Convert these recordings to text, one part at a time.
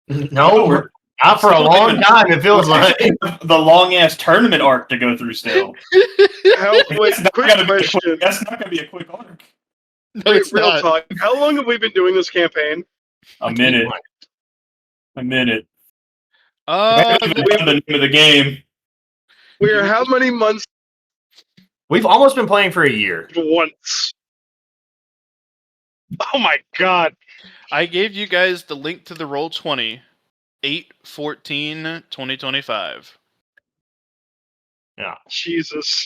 No, we're not for a long time. It feels like the long ass tournament arc to go through still. Wait, quick question. That's not gonna be a quick arc. No, Wait, it's real not. talk. How long have we been doing this campaign? A minute. A minute. Uh, The name of the game. We're how many months we've almost been playing for a year. once? Oh my god. I gave you guys the link to the Roll20, 8/14/2025. Yeah. Jesus.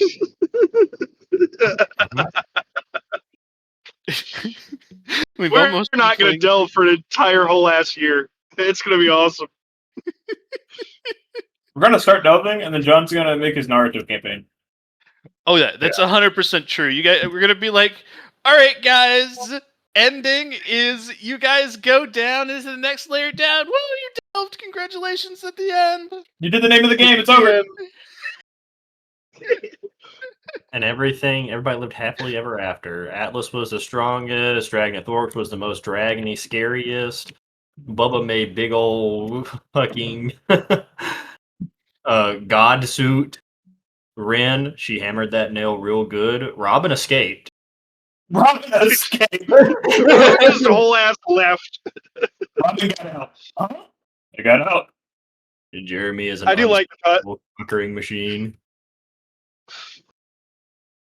We've We're almost not going to delve for an entire whole ass year. It's going to be awesome. We're gonna start delving, and then John's gonna make his narrative campaign. Oh yeah, that's 100% true. You guys, we're gonna be like, all right, guys. Ending is you guys go down into the next layer down. Woo, you delved. Congratulations at the end. You did the name of the game. It's over. And everybody lived happily ever after. Atlas was the strongest. Dragonthorx was the most dragony, scariest. Bubba made big old fucking god suit. Ren, she hammered that nail real good. Robin escaped. Robin escaped. His whole ass left. Robin got out. Huh? I got out. Jeremy is an I do like that. conquering machine.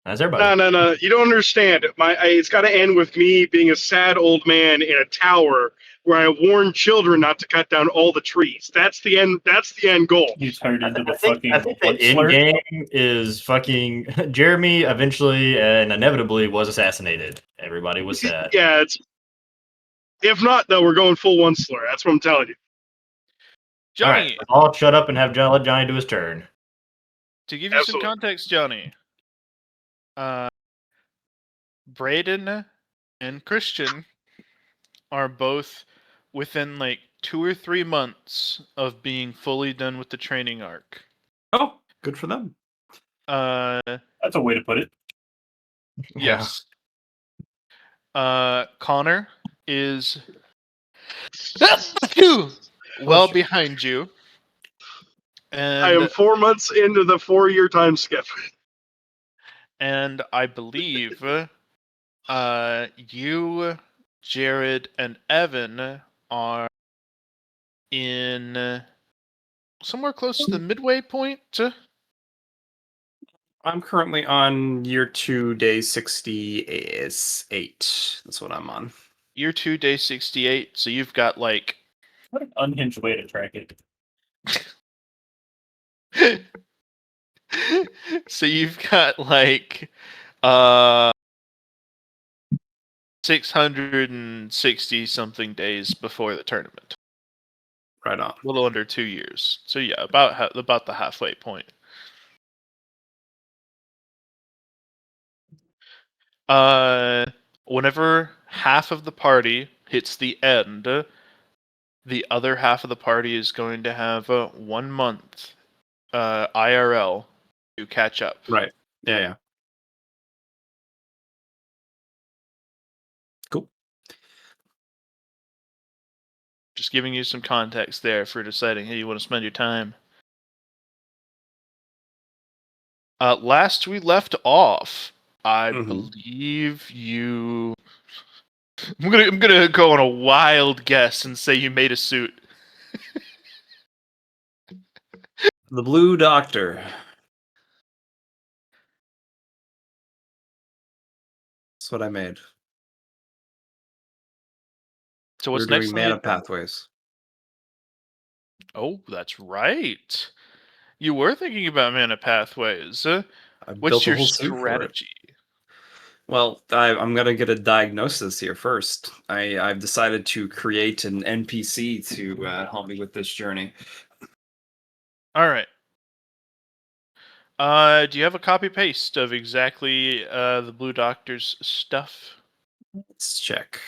That's everybody. No. You don't understand. It's got to end with me being a sad old man in a tower where I warn children not to cut down all the trees. That's the end. That's the end goal. You turned into the I think the end game is fucking Jeremy eventually and inevitably was assassinated. Everybody was sad. Yeah, if not though, we're going full one slur. That's what I'm telling you. Johnny, all right, all shut up and let Johnny do his turn. To give you some context, Johnny, Braden and Christian are both within like 2 or 3 months of being fully done with the training arc. Oh, good for them. That's a way to put it. Yes. Connor is well behind you. And I am 4 months into the 4-year time skip. And I believe you, Jared, and Evan are in somewhere close to the midway point. I'm currently on year 2, day 68. That's what I'm on. Year 2, day 68. So you've got like... What an unhinged way to track it. So you've got like 660 something days before the tournament. Right on. A little under 2 years. So yeah, about the halfway point. Whenever half of the party hits the end, the other half of the party is going to have 1 month IRL to catch up. Right. Yeah. Cool. Just giving you some context there for deciding how you want to spend your time. Last we left off, I believe you... I'm gonna go on a wild guess and say you made a suit. The Blue Doctor. That's what I made. So what's We're next? doing Mana Pathways. Oh, that's right. You were thinking about Mana Pathways. What's your strategy? Well, I'm going to get a diagnosis here first. I've decided to create an NPC to help me with this journey. All right. Do you have a copy-paste of exactly the Blue Doctor's stuff? Let's check.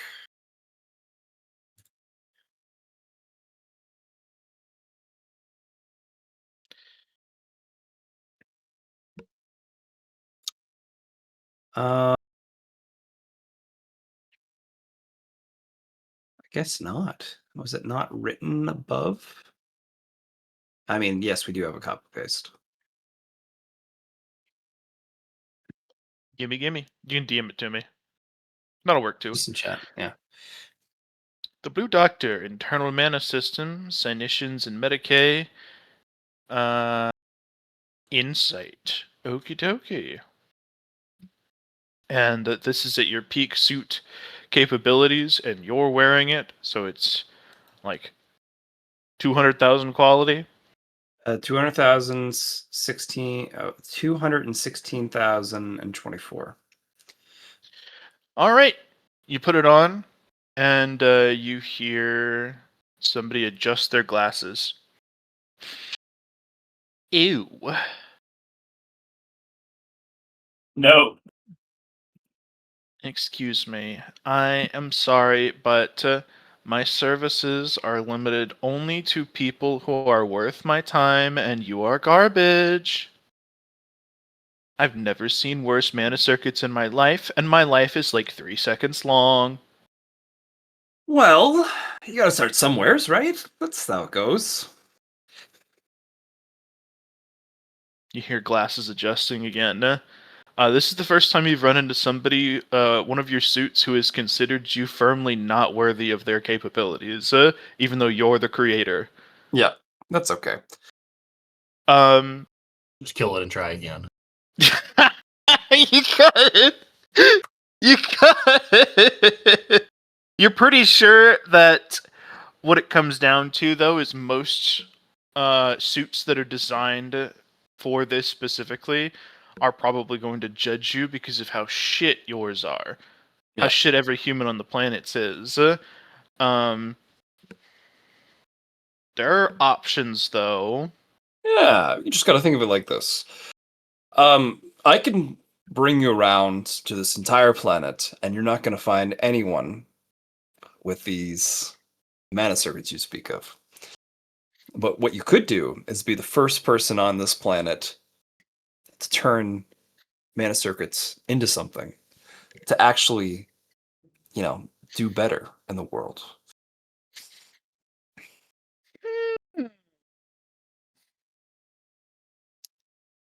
I guess not. Was it not written above? I mean, yes, we do have a copy paste. Gimme. You can DM it to me. That'll work too. Just in chat. Yeah. The Blue Doctor, Internal Mana System, Cynicians and Medicae. Insight. Okie dokie. And this is at your peak suit capabilities, and you're wearing it, so it's like 200,000 quality. 216,024. All right, you put it on, and you hear somebody adjust their glasses. Ew. No. Excuse me. I am sorry, but my services are limited only to people who are worth my time, and you are garbage. I've never seen worse mana circuits in my life, and my life is like 3 seconds long. Well, you gotta start somewheres, right? That's how it goes. You hear glasses adjusting again. This is the first time you've run into somebody, one of your suits, who has considered you firmly not worthy of their capabilities, even though you're the creator. Yeah, that's okay. Just kill it and try again. You could. You could. You're pretty sure that what it comes down to, though, is most suits that are designed for this specifically are probably going to judge you because of how shit yours are. Yeah. How shit every human on the planet is. There are options, though. Yeah, you just gotta think of it like this. I can bring you around to this entire planet, and you're not gonna find anyone with these mana circuits you speak of. But what you could do is be the first person on this planet to turn mana circuits into something to actually, do better in the world.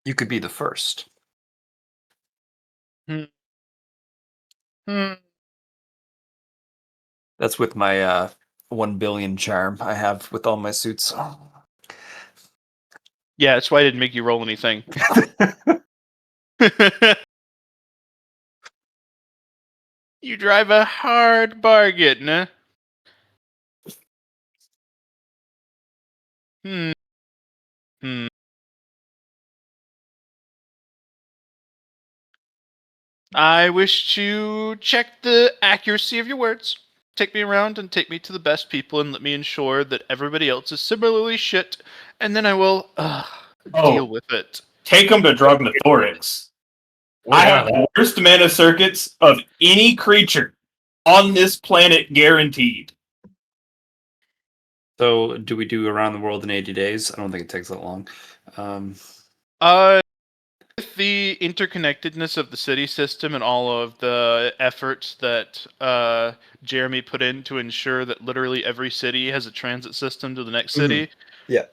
You could be the first. That's with my 1 billion charm I have with all my suits. Yeah, that's why I didn't make you roll anything. You drive a hard bargain, huh? Hmm. I wish to check the accuracy of your words. Take me around and take me to the best people and let me ensure that everybody else is similarly shit, and then I will deal with it. Take him to Drognothorax. I have the worst mana circuits of any creature on this planet, guaranteed. So, do we do around the world in 80 days? I don't think it takes that long. With the interconnectedness of the city system and all of the efforts that Jeremy put in to ensure that literally every city has a transit system to the next city. Yeah.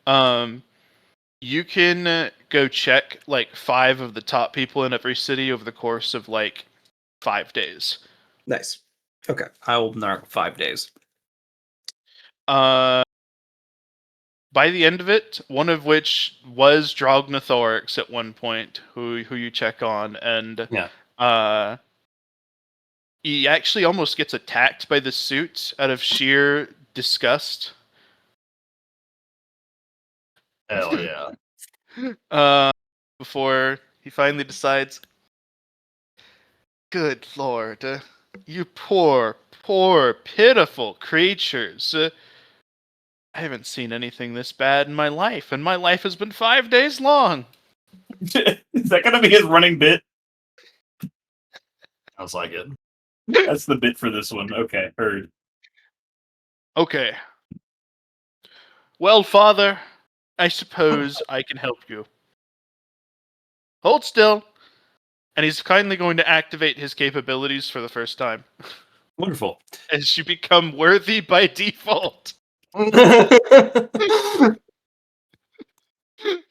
You can go check like 5 of the top people in every city over the course of like 5 days. Nice. Okay. I will narc 5 days. By the end of it, one of which was Drognothorax at one point, who you check on, and he actually almost gets attacked by the suit out of sheer disgust. Hell yeah. Before he finally decides, good lord, you poor, pitiful creatures. I haven't seen anything this bad in my life, and my life has been 5 days long. Is that gonna be his running bit? Sounds like it. That's the bit for this one. Okay, heard. Okay. Well, father, I suppose I can help you. Hold still. And he's kindly going to activate his capabilities for the first time. Wonderful. as you become worthy by default.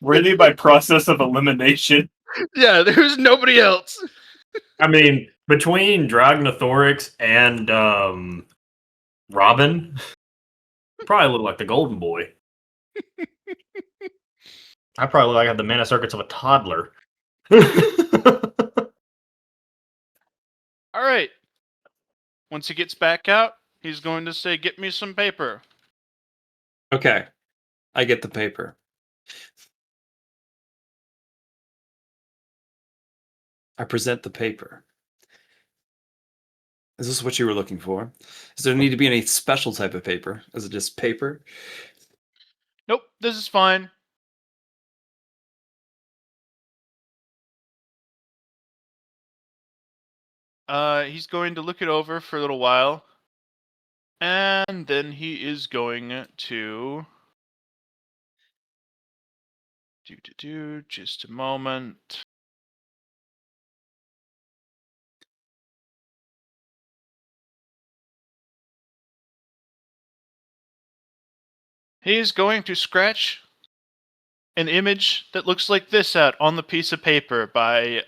Worthy by process of elimination. Yeah, there's nobody else. I mean, between Dragnothoryx and Robin, probably look like the Golden Boy. I probably look like I have the mana circuits of a toddler. All right. Once he gets back out, he's going to say, "Get me some paper." Okay. I get the paper. I present the paper. Is this what you were looking for? Does there need to be any special type of paper? Is it just paper? Nope, this is fine. He's going to look it over for a little while, and then he is going to just a moment. He is going to scratch an image that looks like this out on the piece of paper by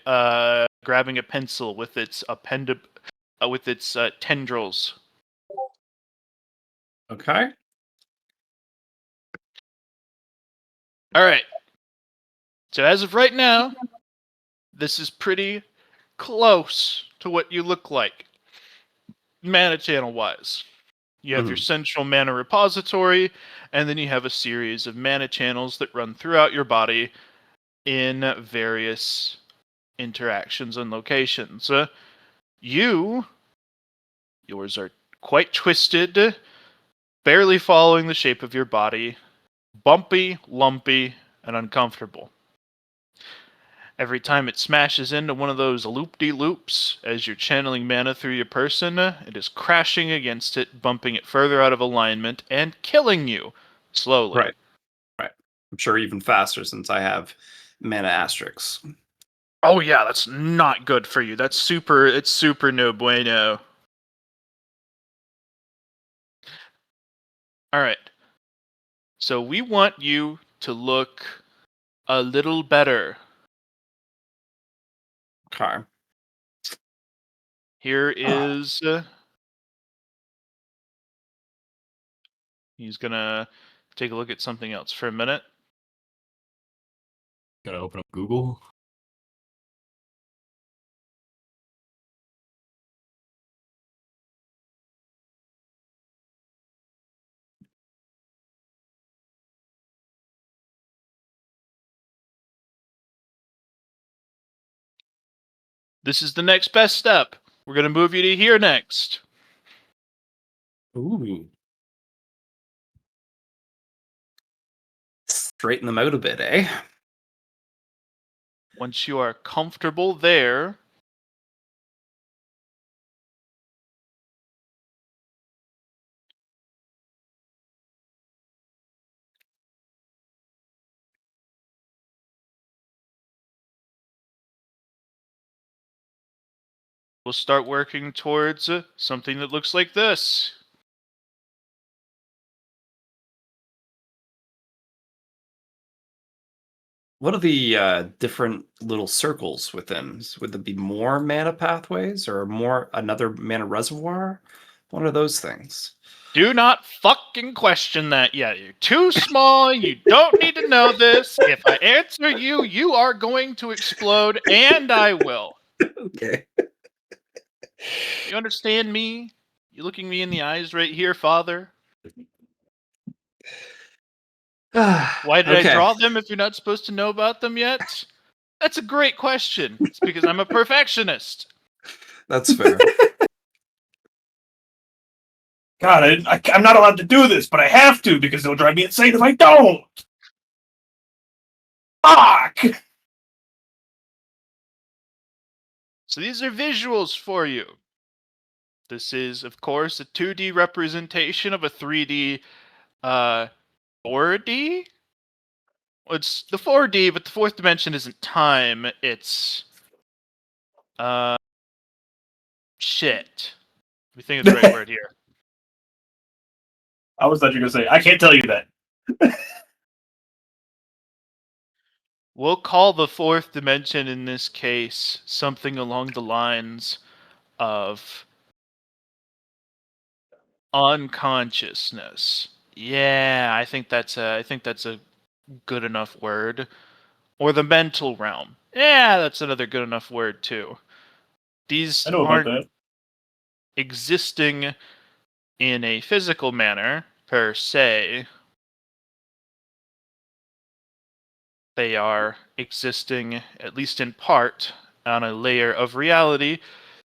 grabbing a pencil with its tendrils. Okay. All right. So as of right now, this is pretty close to what you look like, mana channel wise. You have your central mana repository, and then you have a series of mana channels that run throughout your body in various interactions and locations. Yours are quite twisted, barely following the shape of your body, bumpy, lumpy, and uncomfortable. Every time it smashes into one of those loop-de-loops as you're channeling mana through your person, it is crashing against it, bumping it further out of alignment, and killing you slowly. Right. I'm sure even faster since I have mana asterisks. Oh yeah, that's not good for you. It's super no bueno. Alright. So we want you to look a little better. Okay. Here is... he's gonna take a look at something else for a minute. Gotta open up Google. This is the next best step. We're gonna move you to here next. Ooh. Straighten them out a bit, eh? Once you are comfortable there, we'll start working towards something that looks like this. What are the different little circles within? Would there be more mana pathways or another mana reservoir? What are those things? Do not fucking question that yet. You're too small. You don't need to know this. If I answer you, you are going to explode, and I will. Okay. You understand me? You looking me in the eyes right here, Father? Why did I draw them if you're not supposed to know about them yet? That's a great question. It's because I'm a perfectionist. That's fair. God, I'm not allowed to do this, but I have to because it'll drive me insane if I don't. Fuck! So these are visuals for you. This is, of course, a 2D representation of a 3D 4D? Well, it's the 4D, but the fourth dimension isn't time. It's shit. We think it's the right word here. I was thought you were gonna say, I can't tell you that. We'll call the fourth dimension in this case something along the lines of unconsciousness. Yeah, I think that's a good enough word. Or the mental realm. Yeah, that's another good enough word too. These I know about aren't that. existing in a physical manner per se. They are existing, at least in part, on a layer of reality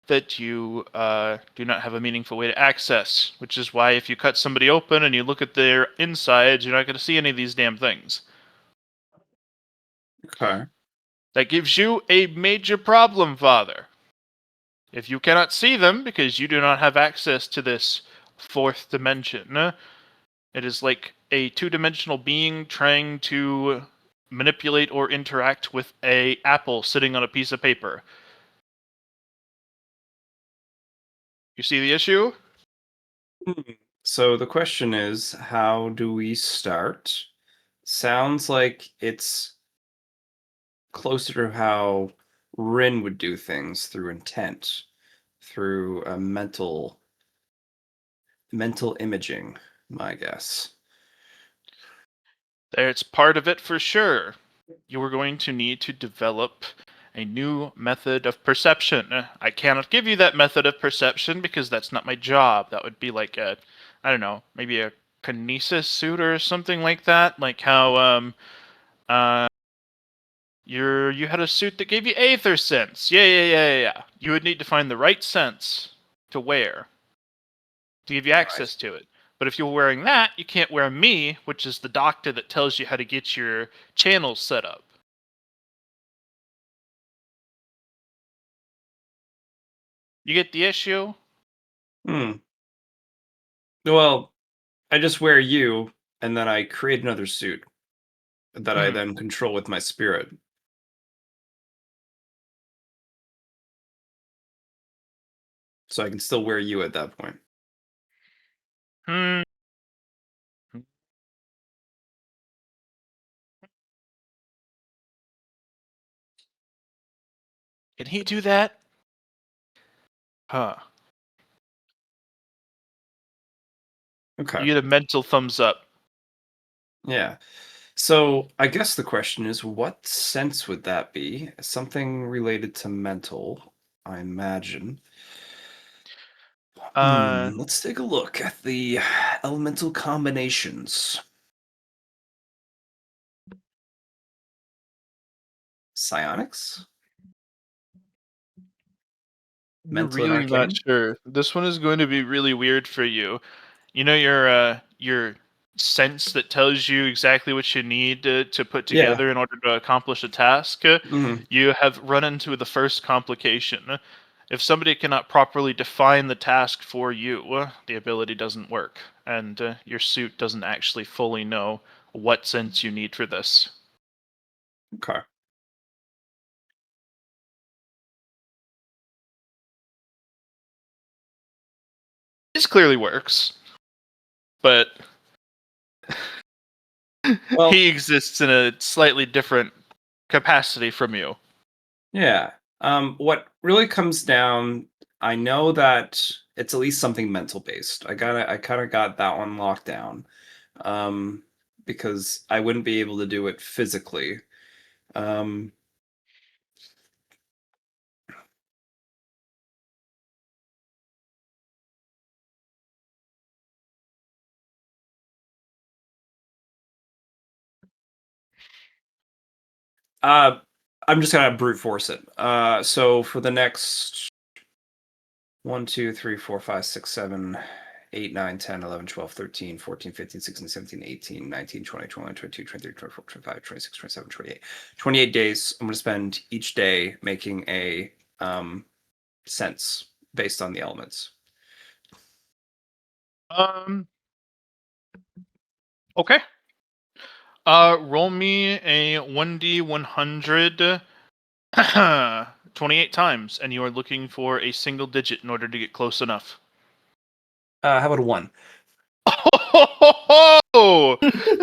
that you do not have a meaningful way to access, which is why if you cut somebody open and you look at their insides, you're not going to see any of these damn things. Okay. That gives you a major problem, Father. If you cannot see them because you do not have access to this fourth dimension, it is like a two-dimensional being trying to manipulate or interact with a apple sitting on a piece of paper. You see the issue? So the question is, how do we start? Sounds like it's closer to how Rin would do things through intent, through a mental imaging, my guess. It's part of it for sure. You are going to need to develop a new method of perception. I cannot give you that method of perception because that's not my job. That would be like a, I don't know, maybe a kinesis suit or something like that. Like how you had a suit that gave you aether sense. Yeah. You would need to find the right sense to wear to give you access to it. But if you're wearing that, you can't wear me, which is the doctor that tells you how to get your channels set up. You get the issue? Well, I just wear you, and then I create another suit that I Hmm. then control with my spirit. So I can still wear you at that point. Hmm. Can he do that? Huh. Okay. You get a mental thumbs up. Yeah. So I guess the question is, what sense would that be? Something related to mental, I imagine. Let's take a look at the elemental combinations. Psionics? You're Mental and really not arcane? sure. This one is going to be really weird for you. You know your sense that tells you exactly what you need to put Yeah. together in order to accomplish a task. Mhm. You have run into the first complication. If somebody cannot properly define the task for you, the ability doesn't work, and your suit doesn't actually fully know what sense you need for this. Okay. This clearly works, but Well, he exists in a slightly different capacity from you. yeah. What really comes down, I know that it's at least something mental based. I kind of got that one locked down. Because I wouldn't be able to do it physically. Um, uh, I'm just gonna brute force it. So for the next 1, 2, 3, 4, 5, 6, 7, 8, 9, 10, 11, 12, 13, 14, 15, 16, 17, 18, 19, 20, 21, 22, 23, 24, 25, 26, 27, 28. 28 days. I'm gonna spend each day making a sense based on the elements. Okay. Roll me a 1d100 28 times, and you are looking for a single digit in order to get close enough. How about a 1? Oh,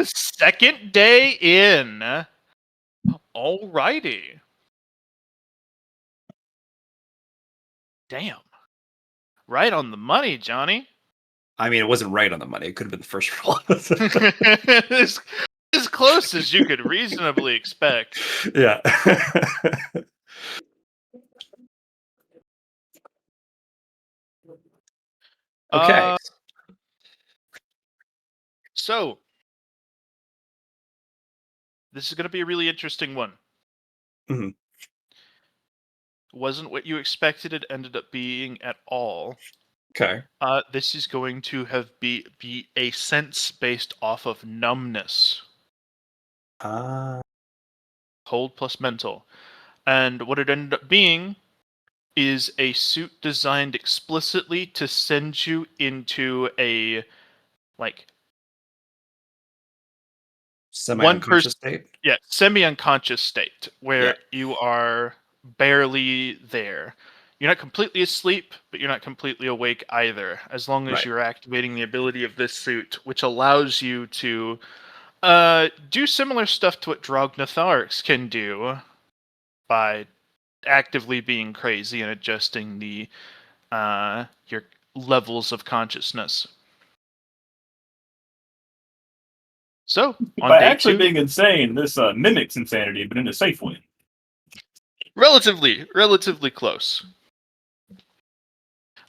second day in. Alrighty. Damn. Right on the money, Johnny. I mean, it wasn't right on the money. It could have been the first roll. as close as you could reasonably expect. Yeah. Okay. So, this is going to be a really interesting one. Mhm. Wasn't what you expected it ended up being at all. Okay. This is going to be a sense based off of numbness. Cold plus mental. And what it ended up being is a suit designed explicitly to send you into a Semi-unconscious state. semi-unconscious state where Yeah. you are barely there. You're not completely asleep, but you're not completely awake either, as long as Right. you're activating the ability of this suit, which allows you to do similar stuff to what Drognatharx can do by actively being crazy and adjusting the your levels of consciousness. So, on By day actually 2, being insane, this mimics insanity, but in a safe way. relatively close.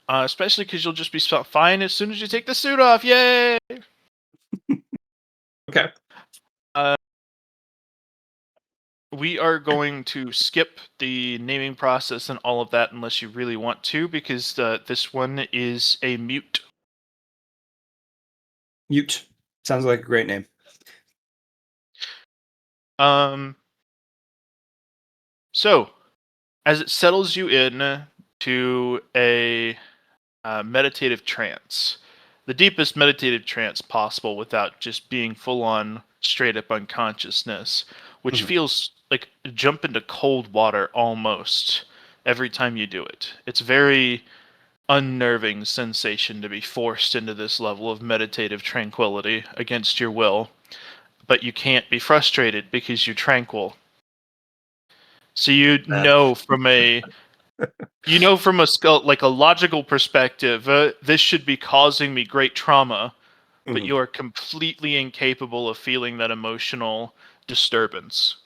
Especially because you'll just be fine as soon as you take the suit off. Yay! Okay. We are going to skip the naming process and all of that unless you really want to, because this one is a mute. Mute. Sounds like a great name. So, as it settles you in to a meditative trance, the deepest meditative trance possible without just being full on straight up unconsciousness, which Mhm. feels like a jump into cold water almost every time you do it. It's very unnerving sensation to be forced into this level of meditative tranquility against your will, but you can't be frustrated because you're tranquil. So from a like a logical perspective, this should be causing me great trauma, but Mhm. you are completely incapable of feeling that emotional disturbance.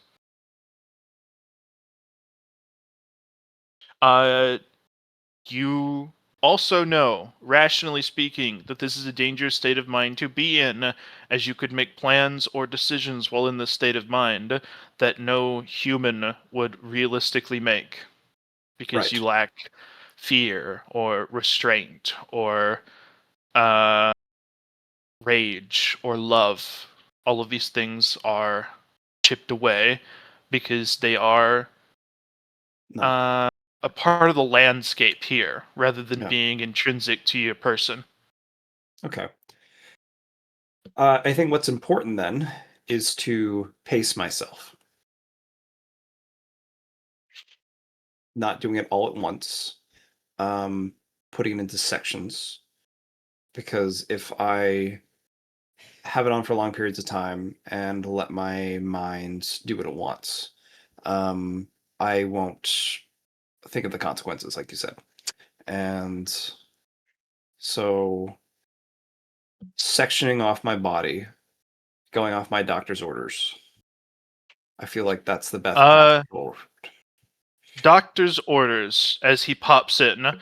You also know, rationally speaking, that this is a dangerous state of mind to be in, as you could make plans or decisions while in this state of mind that no human would realistically make, because Right. you lack fear or restraint or rage or love. All of these things are chipped away because they are No. a part of the landscape here rather than Yeah. being intrinsic to your person. Okay. I think what's important then is to pace myself. Not doing it all at once. Putting it into sections. Because if I have it on for long periods of time and let my mind do what it wants, I won't think of the consequences, like you said. And so sectioning off my body, going off my doctor's orders, I feel like that's the best path forward. Doctor's orders as he pops in.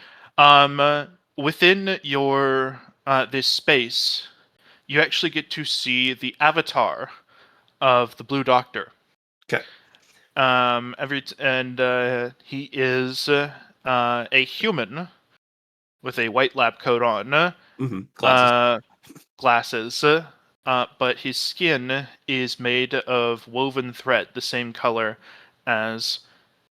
Within your this space, you actually get to see the avatar of the Blue Doctor. Okay. He is a human with a white lab coat on, Glasses. glasses, but his skin is made of woven thread, the same color as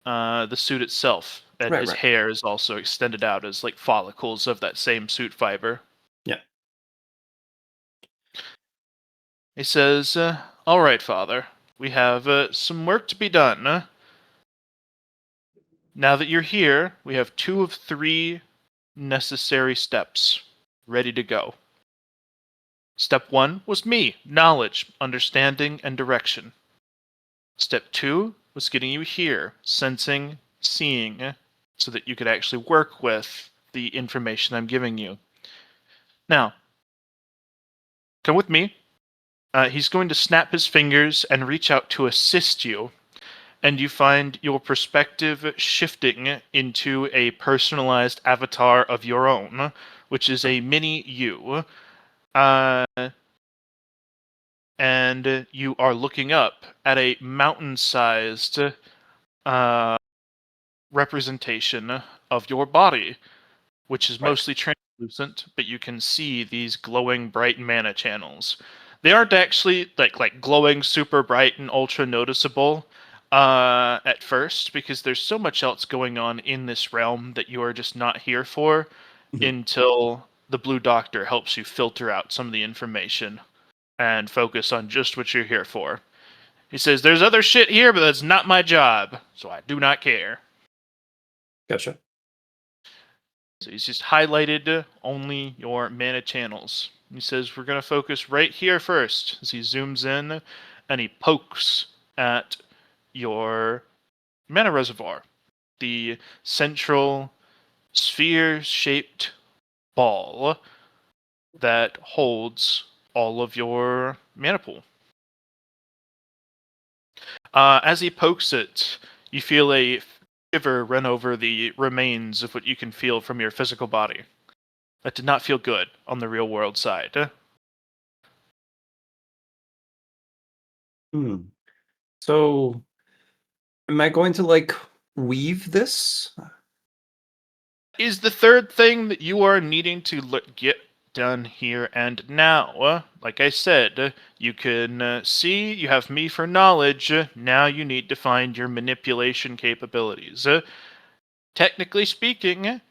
the suit itself, and Right, his right. hair is also extended out as like follicles of that same suit fiber. Yeah. He says, "All right, Father, we have some work to be done. Now that you're here, we have 2 of 3 necessary steps. ready to go. Step 1 was me, knowledge, understanding, and direction. Step 2 was getting you here, sensing, seeing, so that you could actually work with the information I'm giving you. Now, come with me. He's going to snap his fingers and reach out to assist you, and you find your perspective shifting into a personalized avatar of your own, which is a mini you. And you are looking up at a mountain-sized representation of your body, which is mostly translucent, but you can see these glowing bright mana channels. They aren't actually like glowing super bright and ultra noticeable at first, because there's so much else going on in this realm that you are just not here for until the Blue Doctor helps you filter out some of the information and focus on just what you're here for. He says, there's other shit here, but that's not my job, so I do not care. Gotcha. So he's just highlighted only your mana channels. He says, we're going to focus right here first, as he zooms in and he pokes at your mana reservoir, the central sphere-shaped ball that holds all of your mana pool. As he pokes it, you feel a shiver run over the remains of what you can feel from your physical body. That did not feel good on the real world side. So, am I going to like weave this? Is the third thing that you are needing to get done here and now. Like I said, you can see you have me for knowledge. Now you need to find your manipulation capabilities. Technically speaking,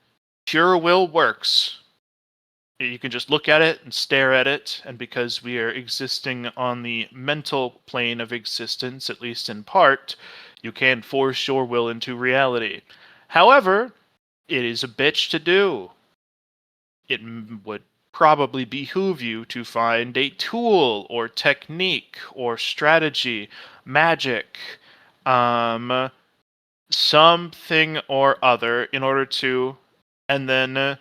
pure will works. You can just look at it and stare at it, and because we are existing on the mental plane of existence, at least in part, you can force your will into reality. However, it is a bitch to do. It would probably behoove you to find a tool or technique or strategy, magic, something or other in order to, and then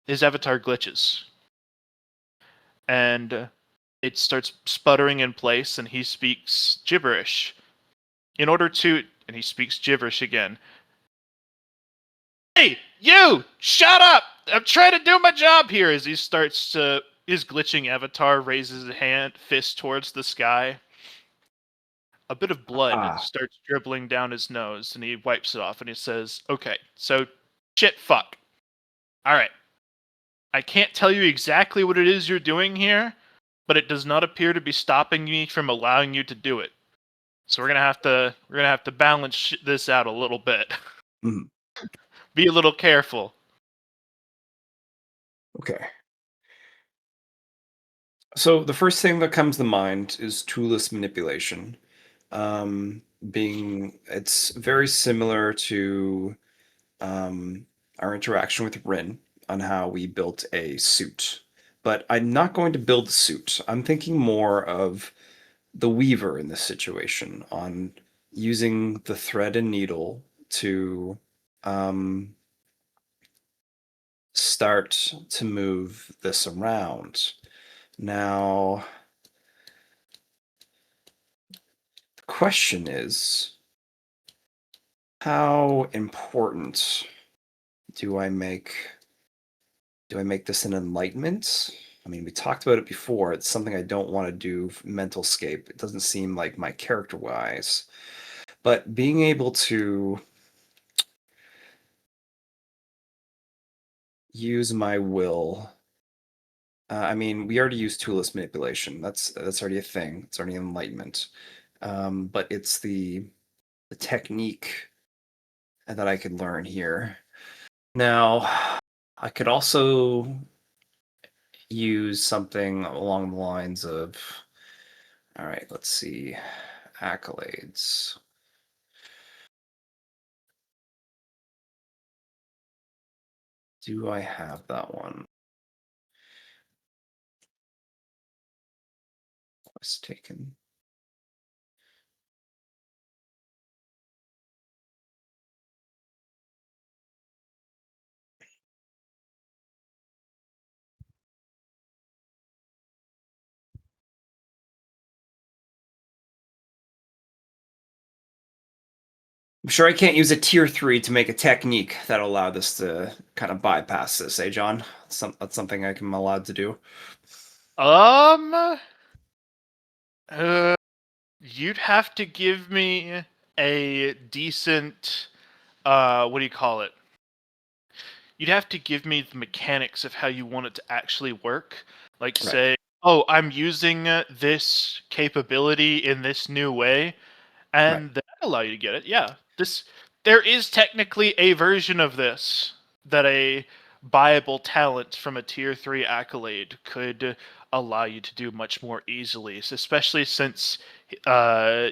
his avatar glitches. And it starts sputtering in place, and he speaks gibberish. In order to, and he speaks gibberish again. Hey, you! Shut up! I'm trying to do my job here. As he starts to, his glitching avatar raises a fist towards the sky. A bit of blood starts dribbling down his nose, and he wipes it off, and he says, okay, so shit fuck. Alright. I can't tell you exactly what it is you're doing here, but it does not appear to be stopping me from allowing you to do it. So we're gonna have to balance this out a little bit. Be a little careful. Okay. So the first thing that comes to mind is toolless manipulation. It's very similar to our interaction with Rin on how we built a suit. But I'm not going to build a suit. I'm thinking more of the weaver in this situation, on using the thread and needle to start to move this around. Now, the question is, how important do I make this an enlightenment? I mean, we talked about it before. It's something I don't want to do mental scape. It doesn't seem like my character wise. But being able to use my will. I mean, we already used toolless manipulation. That's already a thing. It's already enlightenment. But it's the technique that I could learn here. Now, I could also use something along the lines of, all right, let's see, accolades. Do I have that one? Was taken. I'm sure I can't use a tier 3 to make a technique that'll allow this to kind of bypass this, eh, John? That's something I'm allowed to do. You'd have to give me a decent, what do you call it? You'd have to give me the mechanics of how you want it to actually work. Like, Right. say, oh, I'm using this capability in this new way, and that allow you to get it. Yeah, there is technically a version of this that a buyable talent from a tier 3 accolade could allow you to do much more easily, especially since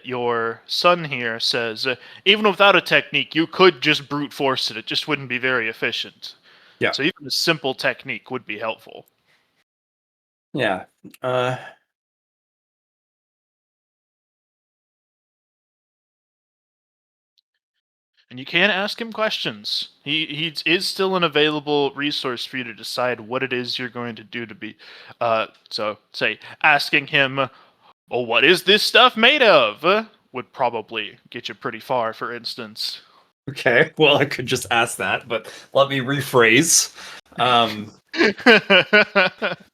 your son here says even without a technique you could just brute force it just wouldn't be very efficient. Yeah. So even a simple technique would be helpful. Yeah. And you can ask him questions. He is still an available resource for you to decide what it is you're going to do to be. So say asking him, "Well, what is this stuff made of?" Would probably get you pretty far. For instance. Okay. Well, I could just ask that, but let me rephrase. All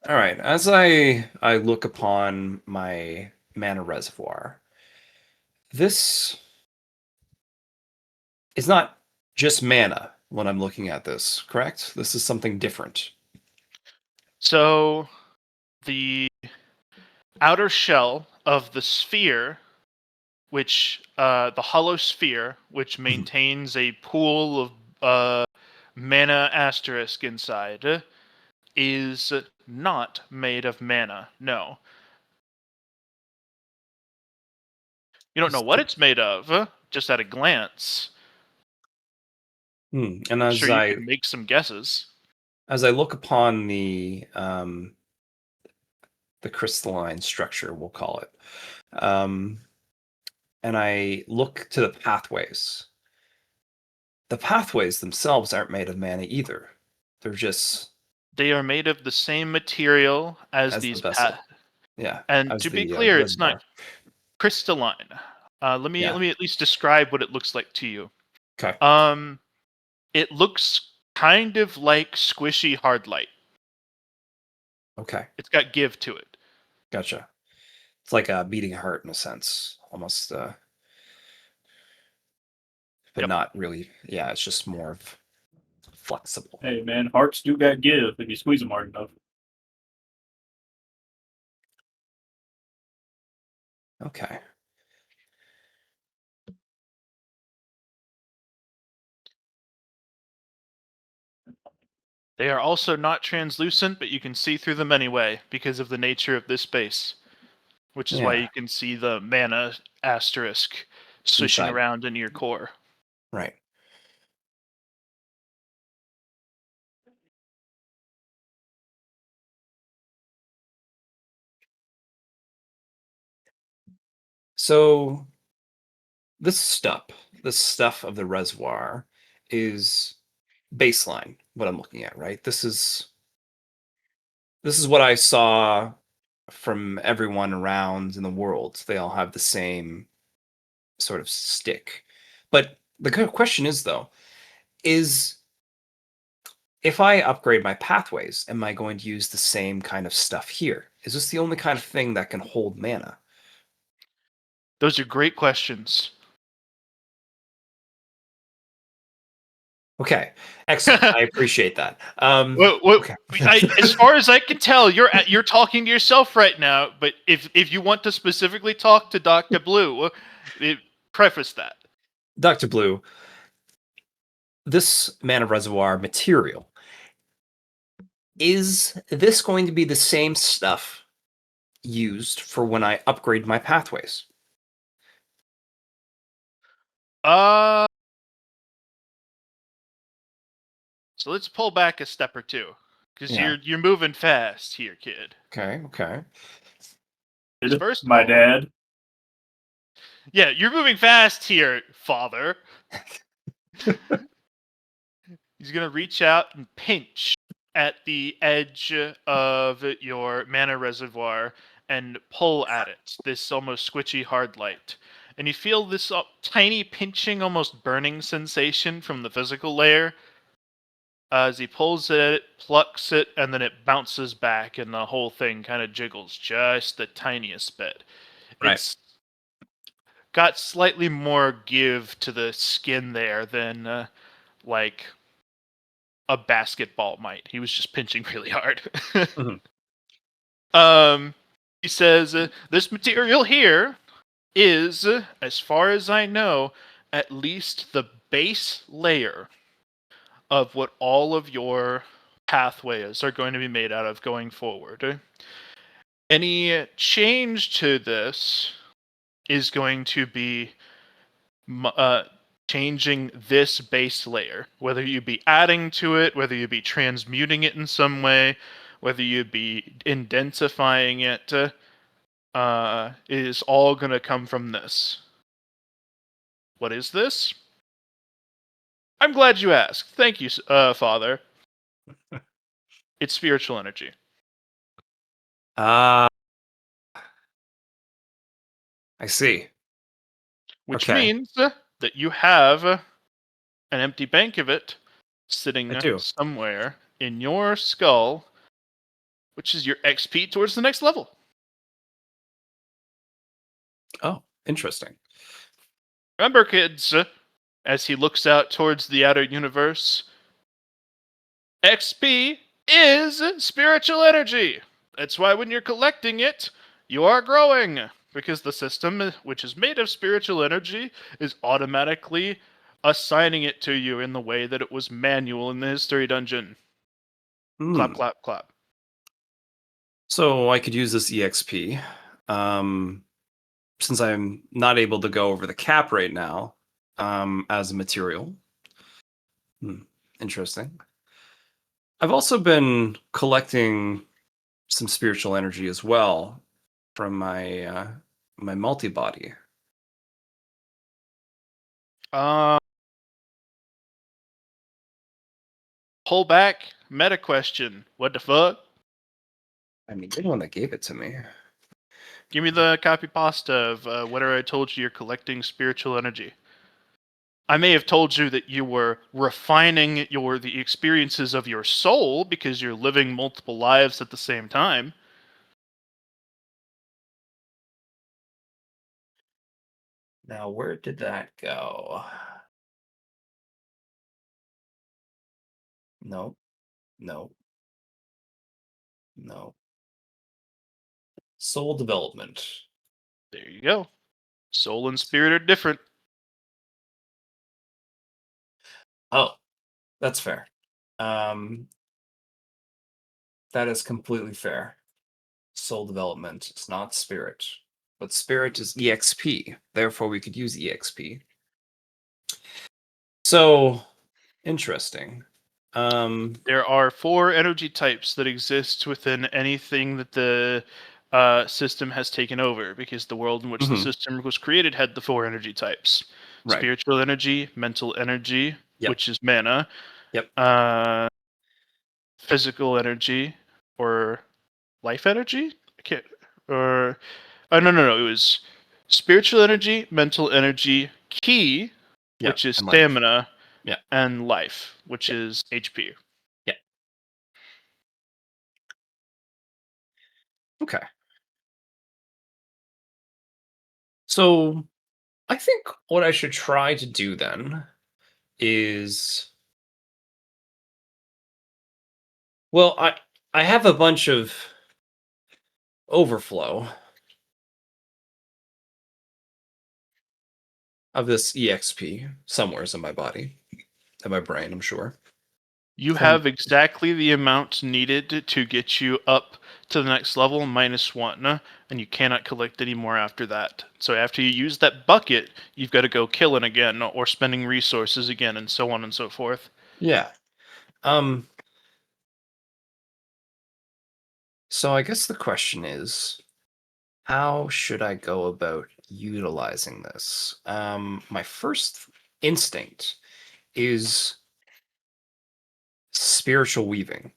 right. As I look upon my mana reservoir, this is not just mana when I'm looking at this, correct? This is something different. So the outer shell of the sphere, which the hollow sphere, which maintains a pool of mana asterisk inside, is not made of mana. No. You don't know what it's made of, just at a glance. And I'm as sure you can make some guesses. as I look upon the crystalline structure, we'll call it, and I look to the pathways. The pathways themselves aren't made of mana either. They're just They are made of the same material as as the these vessel. Yeah. and as to be the, clear, it's reservoir. not crystalline. Let me Yeah. at least describe what it looks like to you. Okay. It looks kind of like squishy hard light. Okay. It's got give to it. Gotcha. It's like a beating heart in a sense, almost, but Yep. not really. Yeah, it's just more of flexible. Hey man, hearts do got give if you squeeze them hard enough. Okay. They are also not translucent, but you can see through them anyway because of the nature of this space. Which is why Yeah. you can see the mana asterisk swishing Inside. around in your core. Right. So this stuff of the reservoir is baseline, what I'm looking at, right? This is what I saw from everyone around in the world. They all have the same sort of stick. But the question is though, is if I upgrade my pathways, am I going to use the same kind of stuff here? Is this the only kind of thing that can hold mana? Those are great questions. Okay, excellent. I appreciate that. Okay. As far as I can tell, you're talking to yourself right now. But if you want to specifically talk to Dr. Blue, preface that. Dr. Blue, this mana reservoir material, is this going to be the same stuff used for when I upgrade my pathways? So let's pull back a step or two, because Yeah. you're moving fast here, kid. Okay. First of My all- dad. Yeah, you're moving fast here, father. He's gonna reach out and pinch at the edge of your mana reservoir and pull at it. This almost squishy hard light, and you feel this tiny pinching, almost burning sensation from the physical layer. As he pulls at it, plucks it, and then it bounces back, and the whole thing kind of jiggles just the tiniest bit. Right. It's got slightly more give to the skin there than like a basketball might. He was just pinching really hard. He says, this material here is, as far as I know, at least the base layer of what all of your pathways are going to be made out of going forward. Any change to this is going to be changing this base layer, whether you be adding to it, whether you be transmuting it in some way, whether you be indensifying it, is all going to come from this. What is this? I'm glad you asked. Thank you, Father. It's spiritual energy. I see. Which Okay. means that you have an empty bank of it sitting I do. somewhere in your skull, which is your XP towards the next level. Oh, interesting. Remember, kids, as he looks out towards the outer universe, XP is spiritual energy. That's why when you're collecting it, you are growing, because the system, which is made of spiritual energy, is automatically assigning it to you in the way that it was manual in the history dungeon. Clap, Hmm. clap, clap. So I could use this EXP. Since I'm not able to go over the cap right now, as a material. Interesting. I've also been collecting some spiritual energy as well from my my multi-body. Pull back, meta question. What the fuck? I mean, you're the one that gave it to me. Give me the copy pasta of whatever I told you you're collecting spiritual energy. I may have told you that you were refining the experiences of your soul because you're living multiple lives at the same time. Now, where did that go? No. Soul development. There you go. Soul and spirit are different. Oh, that's fair. That is completely fair. Soul development is not spirit, but spirit is EXP. Therefore, we could use EXP. So, interesting. There are 4 energy types that exist within anything that the system has taken over, because the world in which the Mhm. system was created had the 4 energy types. Right. Spiritual energy, mental energy, Yep. which is mana. Yep. Physical energy, or life energy? I can't. Or no. It was spiritual energy, mental energy, ki, Yep, which is and life. stamina, Yeah. and life, which Yep. is HP. Okay. So, I think what I should try to do then is, well, I have a bunch of overflow of this EXP somewheres in my body, in my brain, I'm sure. You From- have exactly the amount needed to get you up to the next level, -1, and you cannot collect any more after that. So after you use that bucket, you've got to go killing again, or spending resources again, and so on and so forth. Yeah. Um. So I guess the question is, how should I go about utilizing this? My first instinct is spiritual weaving,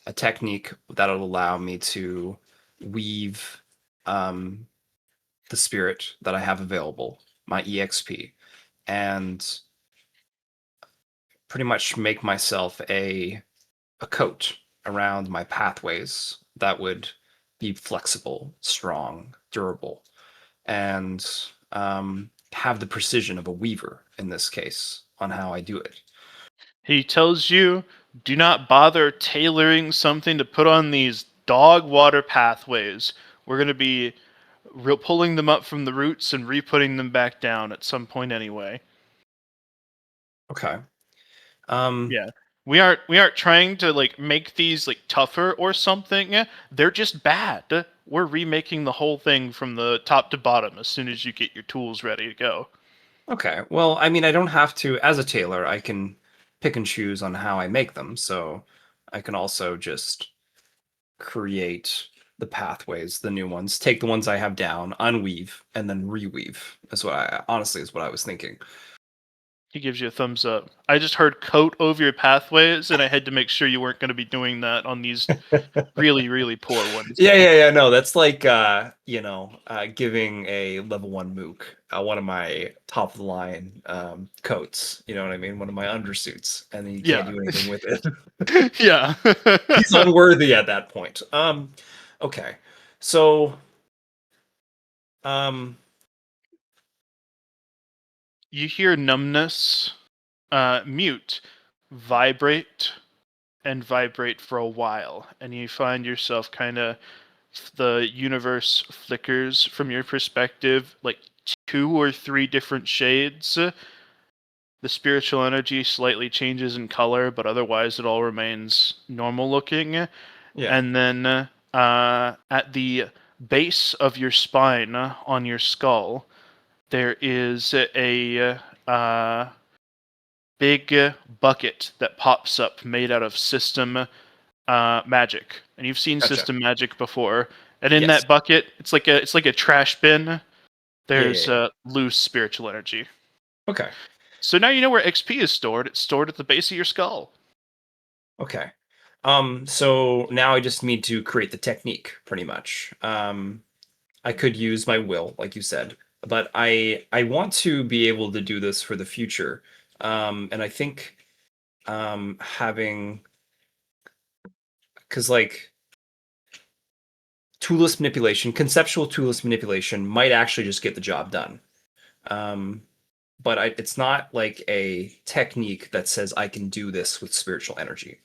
a technique that'll allow me to weave um, the spirit that I have available, my EXP, and pretty much make myself a coat around my pathways that would be flexible, strong, durable, and have the precision of a weaver in this case on how I do it. He tells you, do not bother tailoring something to put on these dog water pathways. We're going to be pulling them up from the roots and re-putting them back down at some point anyway. Okay. Yeah. We aren't trying to like make these like tougher or something. They're just bad. We're remaking the whole thing from the top to bottom as soon as you get your tools ready to go. Okay. Well, I mean, I don't have to, as a tailor, I can pick and choose on how I make them. So I can also just create the pathways, the new ones, take the ones I have down, unweave, and then reweave. That's what I honestly is what I was thinking. He gives you a thumbs up. I just heard coat over your pathways, and I had to make sure you weren't going to be doing that on these really, really poor ones. Yeah. No, that's like giving a level 1 mook one of my top of the line coats. You know what I mean? One of my undersuits, and then you can't Yeah. do anything with it. Yeah. He's unworthy at that point. Okay. So You hear numbness, mute, vibrate, and vibrate for a while, and you find yourself kind of the universe flickers from your perspective like 2 or 3 different shades. The spiritual energy slightly changes in color, but otherwise it all remains normal looking. yeah. And then at the base of your spine on your skull, there is a big bucket that pops up made out of system magic. And you've seen Gotcha. system magic before. And in Yes. that bucket, it's like a trash bin. There's Yeah. loose spiritual energy. Okay. So now you know where XP is stored. It's stored at the base of your skull. Okay. So now I just need to create the technique, pretty much. I could use my will, like you said, but I want to be able to do this for the future. And I think having, because like toolless manipulation, conceptual toolless manipulation might actually just get the job done. But it's not like a technique that says I can do this with spiritual energy.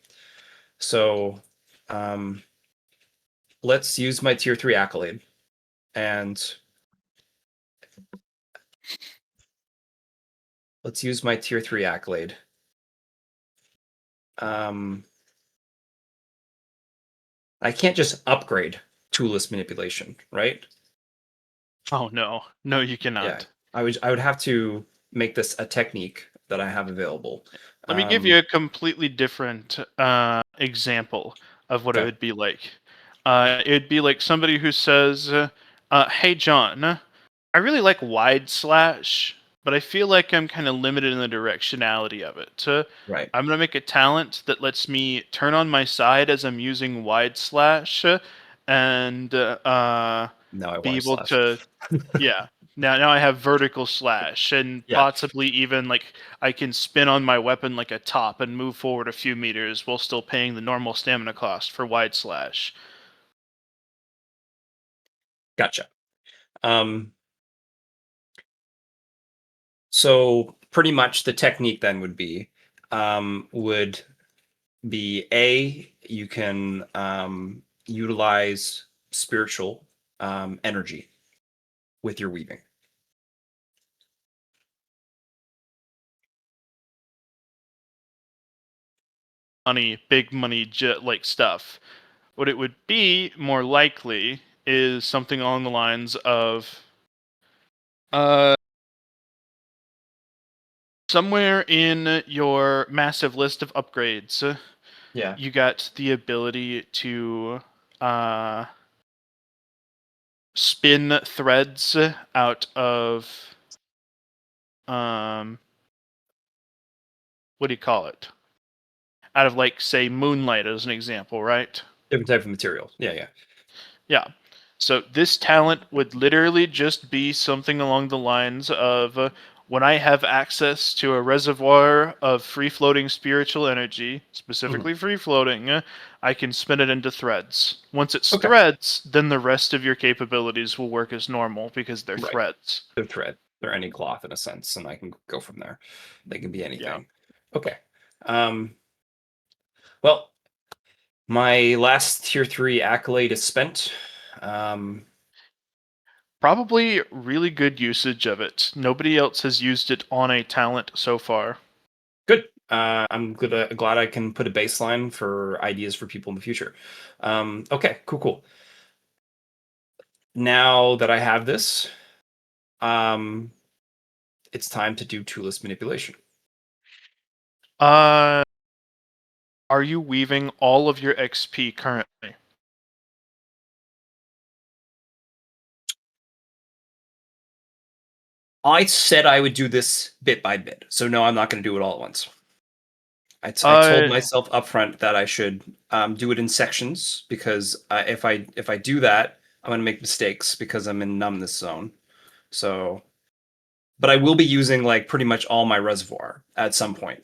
So let's use my tier 3 accolade, and let's use my tier 3 accolade. I can't just upgrade toolless manipulation, right? Oh no, you cannot. Yeah, I would have to make this a technique that I have available. Let me give you a completely different example of what it Okay. would be like. It'd be like somebody who says, "Hey John, I really like wide slash, but I feel like I'm kind of limited in the directionality of it. Right. I'm gonna make a talent that lets me turn on my side as I'm using wide slash, and Now I be want able slash. to, yeah." Now I have vertical slash, and Yeah. possibly even like I can spin on my weapon like a top and move forward a few meters while still paying the normal stamina cost for wide slash. Gotcha. So pretty much the technique then would be you can utilize spiritual energy with your weaving. Big money like stuff. What it would be more likely is something along the lines of somewhere in your massive list of upgrades, Yeah. You got the ability to spin threads out of what do you call it? Out of, like, say, moonlight as an example, right? Different type of material. Yeah, yeah. Yeah. So this talent would literally just be something along the lines of when I have access to a reservoir of free-floating spiritual energy, specifically free-floating, I can spin it into threads. Once it's Okay. threads, then the rest of your capabilities will work as normal because they're Right. threads. They're thread. They're any cloth in a sense, and I can go from there. They can be anything. Okay. Well, my last tier 3 accolade is spent. Probably really good usage of it. Nobody else has used it on a talent so far. Good. I'm glad I can put a baseline for ideas for people in the future. Okay, cool. Now that I have this, it's time to do tool-list manipulation. Are you weaving all of your XP currently? I said I would do this bit by bit, so no, I'm not going to do it all at once. I told myself upfront that I should do it in sections because if I do that, I'm going to make mistakes because I'm in numbness zone. So, but I will be using like pretty much all my reservoir at some point.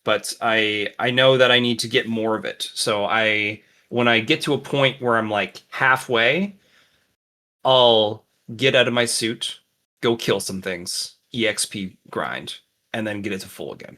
But I know that I need to get more of it. So when I get to a point where I'm like halfway, I'll get out of my suit, go kill some things, EXP grind, and then get it to full again.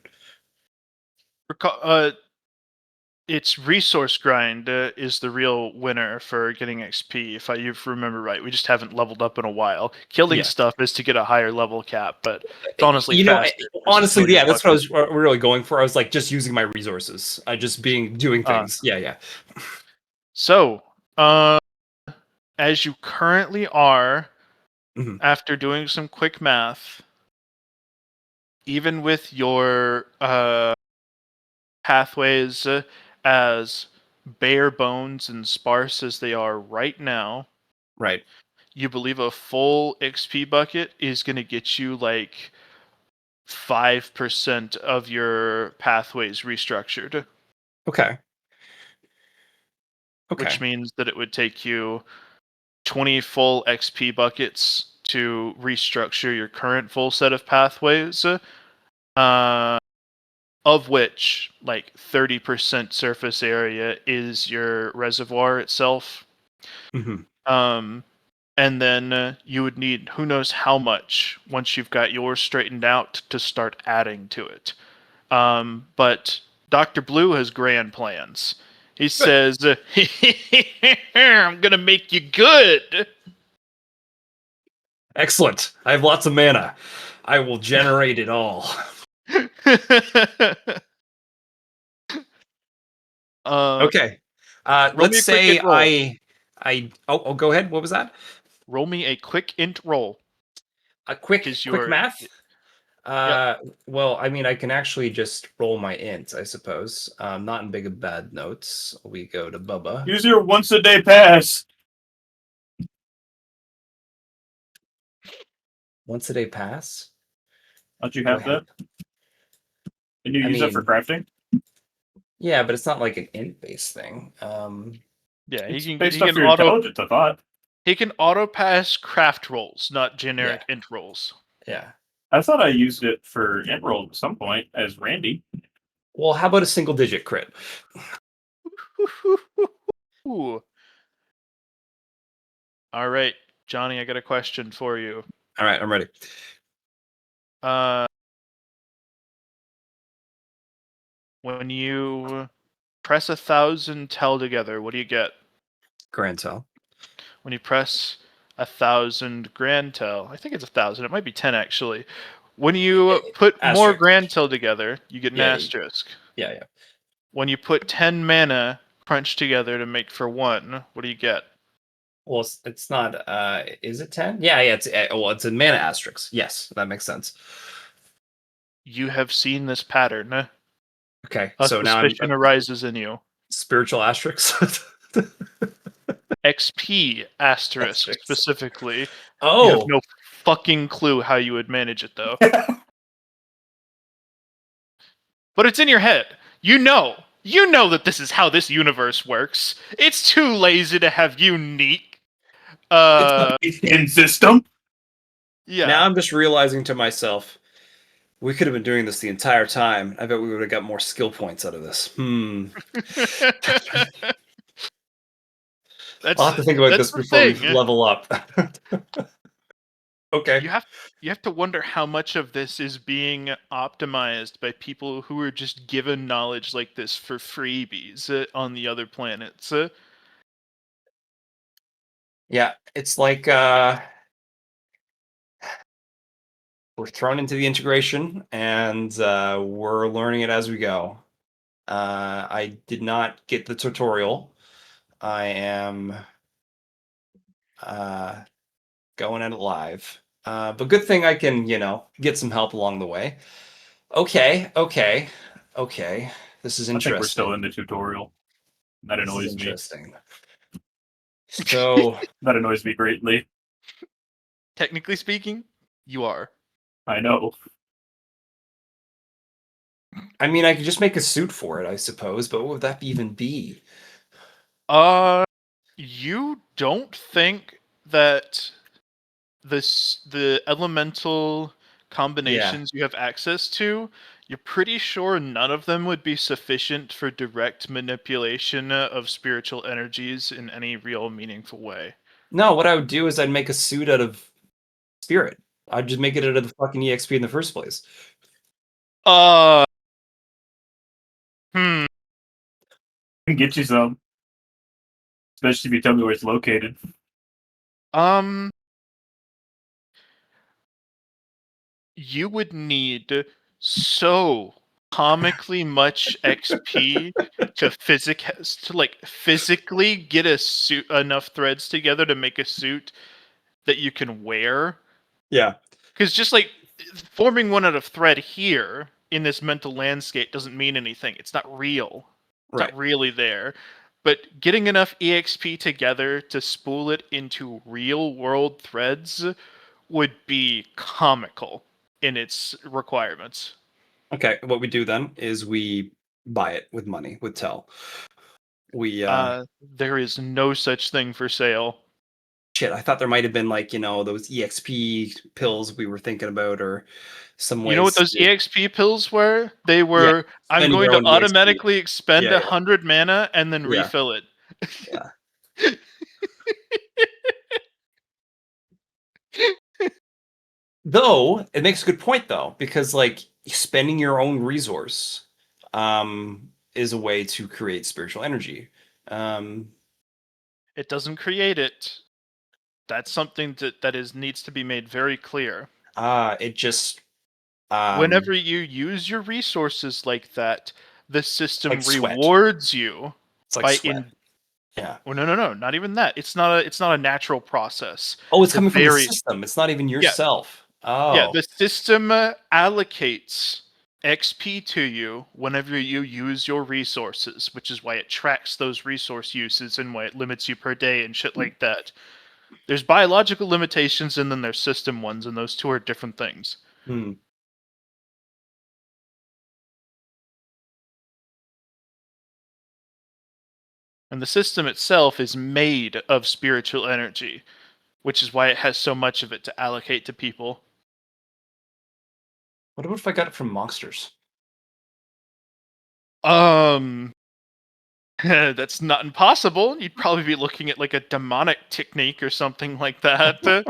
It's resource grind is the real winner for getting XP, if you remember right. We just haven't leveled up in a while. Killing stuff is to get a higher level cap, but it's honestly faster. Honestly, yeah, that's what I was really going for. I was like just using my resources, just doing things. Yeah. So, as you currently are, after doing some quick math, even with your pathways as bare bones and sparse as they are right now, right? You believe a full XP bucket is going to get you like 5% of your pathways restructured. Okay. Which means that it would take you 20 full XP buckets to restructure your current full set of pathways. Of which, like, 30% surface area is your reservoir itself. And then you would need who knows how much once you've got yours straightened out to start adding to it. But Dr. Blue has grand plans. He says, I'm going to make you good. Excellent. I have lots of mana. I will generate it all. Okay. Let's say oh, go ahead. What was that? Roll me a quick int roll. A quick math? Well, I mean, I can actually just roll my int, I suppose. Not in big and bad notes. We go to Bubba. Use your once a day pass. Once a day pass? Don't you have that? Can you use that for crafting? Yeah, but it's not like an int based thing. Yeah, he can auto. I thought he can auto pass craft rolls, not generic int rolls. Yeah, I thought I used it for int roll at some point as Randy. Well, how about a single digit crit? Ooh. All right, Johnny, I got a question for you. All right, I'm ready. When you press 1,000 tel together, what do you get? Grand tel. When you press 1,000 grand tel, I think it's 1,000. It might be 10 actually. When you put more grand tel together, you get an asterisk. Yeah. When you put 10 mana crunched together to make for 1, what do you get? Well, it's not. Is it 10? Yeah. It's a mana asterisk. Yes, that makes sense. You have seen this pattern. Okay, A so now I'm suspicion arises in you. spiritual asterisks. XP asterisk Asterisk. specifically. You have Oh, no fucking clue how you would manage it though. But it's in your head. You know that this is how this universe works. It's too lazy to have unique. It's a hidden system. Yeah. now I'm just realizing to myself, we could have been doing this the entire time. I bet we would have got more skill points out of this. That's I'll have to think about that's this the before we thing. level up. Okay. You have to wonder how much of this is being optimized by people who are just given knowledge like this for freebies on the other planets. Yeah, it's like we're thrown into the integration and we're learning it as we go. I did not get the tutorial. I am going at it live. But good thing I can, get some help along the way. Okay. This is I interesting. think we're still in the tutorial. That This is annoys me. interesting. So That annoys me greatly. Technically speaking, you are. I know. I mean, I could just make a suit for it, I suppose, but what would that even be? You don't think that the elemental combinations you have access to, you're pretty sure none of them would be sufficient for direct manipulation of spiritual energies in any real meaningful way. No, what I would do is I'd make a suit out of spirit. I'd just make it out of the fucking EXP in the first place. Hmm. I can get you some. Especially if you tell me where it's located. You would need so comically much XP to physically get a suit, enough threads together to make a suit that you can wear. Yeah. Because just like forming one out of thread here in this mental landscape doesn't mean anything. It's not real. It's Right. not really there. But getting enough EXP together to spool it into real world threads would be comical in its requirements. Okay, what we do then is we buy it with money, with Tel. We There is no such thing for sale. shit, I thought there might have been like, those EXP pills we were thinking about or some ways. You know what those to- EXP pills were? They were, I'm spend going your to own EXP. automatically expend Yeah, yeah. 100 mana and then Yeah. refill it. Yeah. Though it makes a good point though, because like spending your own resource is a way to create spiritual energy. It doesn't create it. That's something that needs to be made very clear. It just Whenever you use your resources like that, the system like sweat. rewards you It's like by sweat. Yeah. Well, no, not even that. It's not a natural process. Oh, it's The coming from the very- system. It's not even yourself. Oh. Yeah, the system allocates XP to you whenever you use your resources, which is why it tracks those resource uses and why it limits you per day and shit like that. There's biological limitations and then there's system ones, and those two are different things. Hmm. And the system itself is made of spiritual energy, which is why it has so much of it to allocate to people. What about if I got it from monsters? That's not impossible. You'd probably be looking at like a demonic technique or something like that. I'm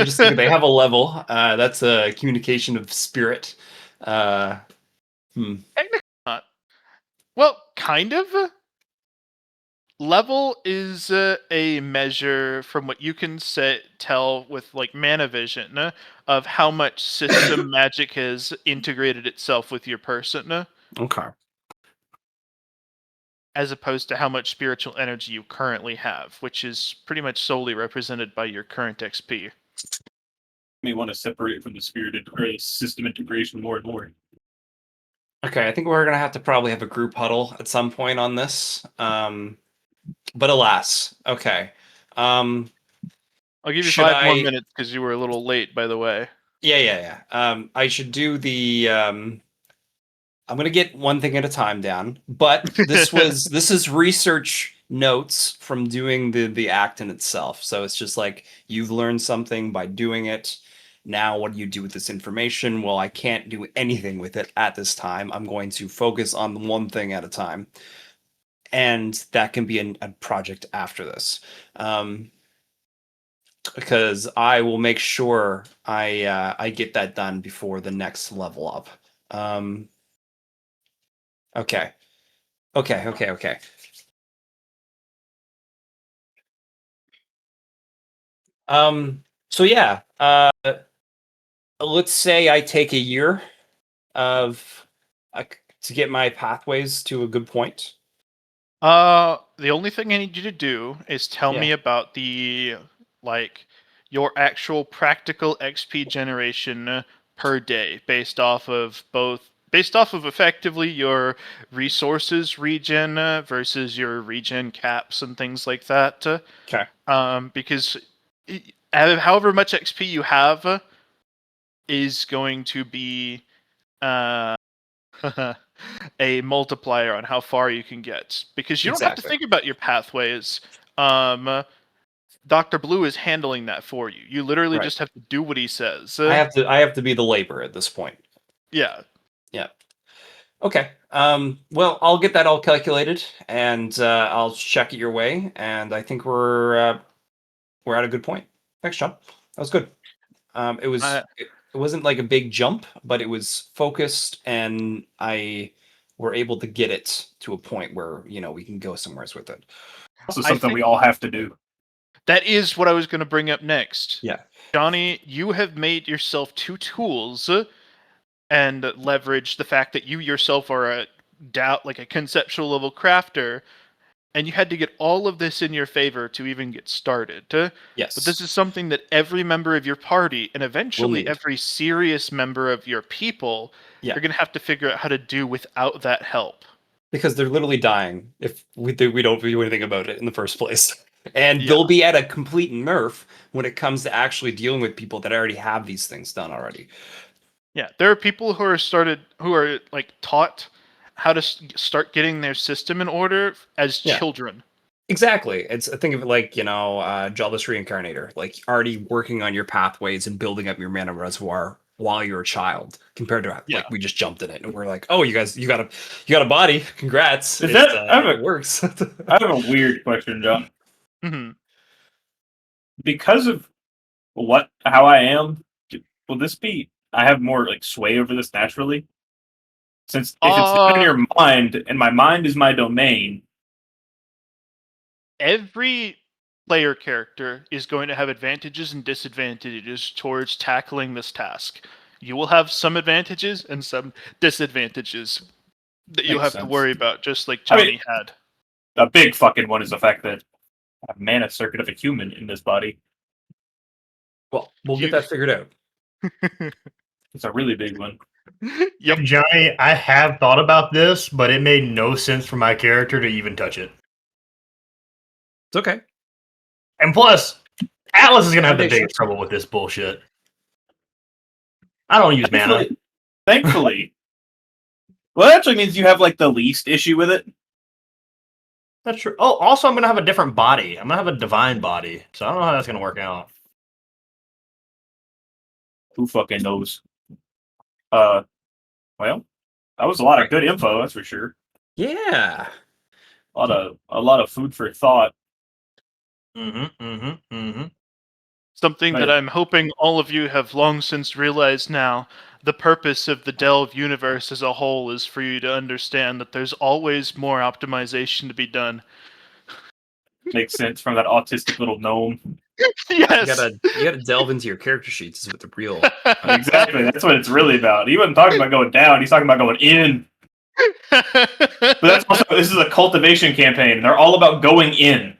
just thinking they have a level. That's a communication of spirit. Not. Well, kind of. Level is a measure from what you can tell with like mana vision of how much system magic has integrated itself with your person, Okay. as opposed to how much spiritual energy you currently have, which is pretty much solely represented by your current XP. May want to separate from the spirit or system integration more and more. Okay, I think we're gonna have to probably have a group huddle at some point on this. But alas, okay. Um, I'll give you should 5 more I? minutes because you were a little late, by the way. Yeah. I should do the. I'm gonna get one thing at a time down. But this is research notes from doing the act in itself. So it's just like you've learned something by doing it. Now, what do you do with this information? Well, I can't do anything with it at this time. I'm going to focus on one thing at a time, and that can be a project after this. Because I will make sure I get that done before the next level up. Um, okay. Okay. So yeah, let's say I take a year of to get my pathways to a good point. The only thing I need you to do is tell me Yeah. about your actual practical XP generation per day based off of effectively your resources regen versus your regen caps and things like that. Okay. Because however much XP you have is going to be uh, a multiplier on how far you can get. Because you don't have to Exactly. think about your pathways. Dr. Blue is handling that for you. You literally Right. just have to do what he says. I have to be the labor at this point. Yeah. Yeah. Okay. Well, I'll get that all calculated, and I'll check it your way. And I think we're at a good point. Thanks, John. That was good. It wasn't like a big jump, but it was focused, and I were able to get it to a point where we can go somewhere with it. Also, I something think- we all have to do. That is what I was going to bring up next. Yeah. Johnny, you have made yourself 2 tools and leveraged the fact that you yourself are a conceptual level crafter, and you had to get all of this in your favor to even get started. Yes. But this is something that every member of your party and eventually need. every serious member of your people Yeah. are going to have to figure out how to do without that help. Because they're literally dying if we don't do anything about it in the first place. And Yeah. they'll be at a complete nerf when it comes to actually dealing with people that already have these things done already. Yeah, there are people who are taught how to start getting their system in order as Yeah. children. Exactly. Think of it like, Jobless Reincarnator, like already working on your pathways and building up your mana reservoir while you're a child, compared to Yeah. like we just jumped in it and we're like, oh, you guys, you got a body. Congrats. Is that- I have it works. I have a weird question, John. Hmm. Because of how I am, will this be? I have more like sway over this naturally. Since if it's not in your mind, and my mind is my domain. Every player character is going to have advantages and disadvantages towards tackling this task. You will have some advantages and some disadvantages that you'll Makes have to sense. worry about, just like I mean- Johnny had. A big fucking one is the fact that I have mana circuit of a human in this body. Well, we'll You- get that figured out. It's a really big one. Yep. Johnny, I have thought about this, but it made no sense for my character to even touch it. It's okay. And plus, Atlas is gonna have the Foundation. biggest trouble with this bullshit. I don't use mana. Thankfully. Well, that actually means you have like the least issue with it. That's true. Oh, also, I'm gonna have a different body. I'm gonna have a divine body, so I don't know how that's gonna work out. Who fucking knows? Well, that was a lot of good info, that's for sure. Yeah. A lot of food for thought. Something that Right. I'm hoping all of you have long since realized now. The purpose of the Delve universe as a whole is for you to understand that there's always more optimization to be done. Makes sense from that autistic little gnome. Yes. You gotta delve into your character sheets with the real. Exactly, that's what it's really about. He wasn't talking about going down, he's talking about going in. But that's also, this is a cultivation campaign. They're all about going in.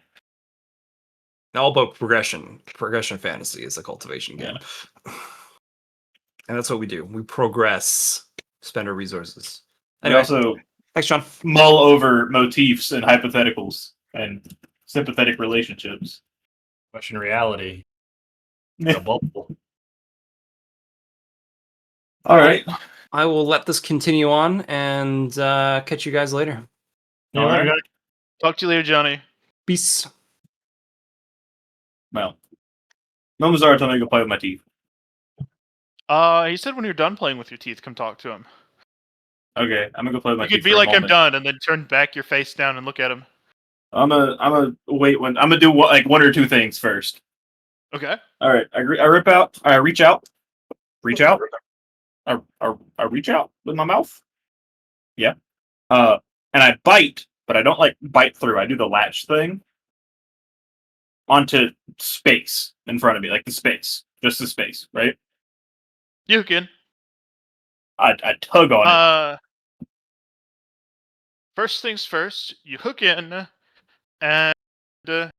All about progression. Progression fantasy is a cultivation game. And that's what we do. We progress, spend our resources. Anyway, also thanks, John. mull over motifs and hypotheticals and sympathetic relationships. Question reality. Yeah. The bubble. All right. I will let this continue on and catch you guys later. All right. Talk to you later, Johnny. Peace. Well, Momazar told me to go play with my teeth. He said when you're done playing with your teeth, come talk to him. Okay, I'm gonna go play with my You teeth. could be for a like, I'm moment. done, and then turn back your face down and look at him. I'm gonna wait when I'm gonna do like one or two things first. Okay. All right, I rip out. I reach out. Reach out. I reach out with my mouth. Yeah. And I bite, but I don't like bite through. I do the latch thing onto space in front of me, like the space, just the space, right? You can. I tug on it. First things first, you hook in, and you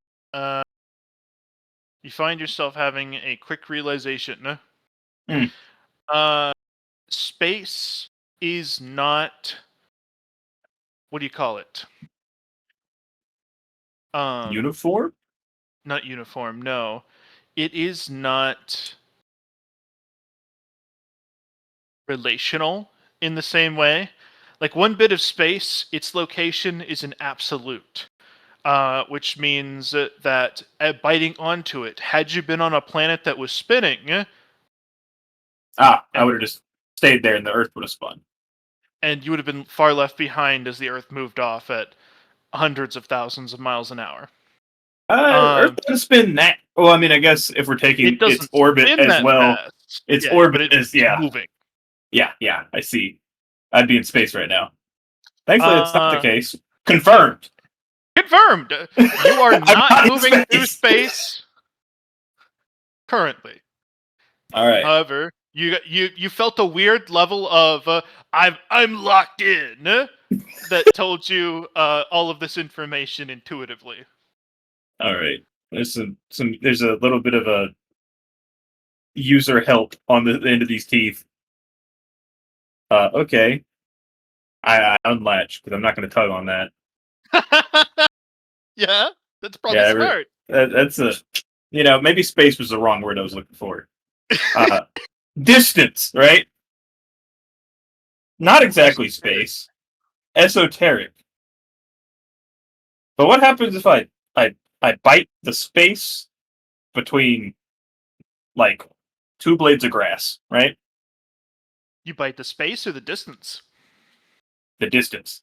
find yourself having a quick realization. Hmm. Space is not. What do you call it? Uniform? Not uniform. No, it is not relational in the same way. Like one bit of space, its location is an absolute. Which means that biting onto it, had you been on a planet that was spinning, I would have just stayed there and the Earth would have spun. and you would have been far left behind as the Earth moved off at hundreds of thousands of miles an hour. Earth doesn't spin that. Well, I mean, I guess if we're taking It doesn't its orbit spin as that well, fast. its Yeah, orbit but is moving. Yeah, I see. I'd be in space right now. Thankfully, it's not the Uh, case. Confirmed. Confirmed. You are I'm not in moving through space currently. All right. However, you felt a weird level of I'm locked in that told you all of this information intuitively. All right. There's there's a little bit of a user help on the end of these teeth. Okay. I unlatch because I'm not going to tug on that. Yeah, that's probably Yeah, smart. That's a, maybe space was the wrong word I was looking for. Distance, right? Not exactly space. Esoteric. But what happens if I bite the space between, like, two blades of grass, right? You bite the space or the distance? The distance.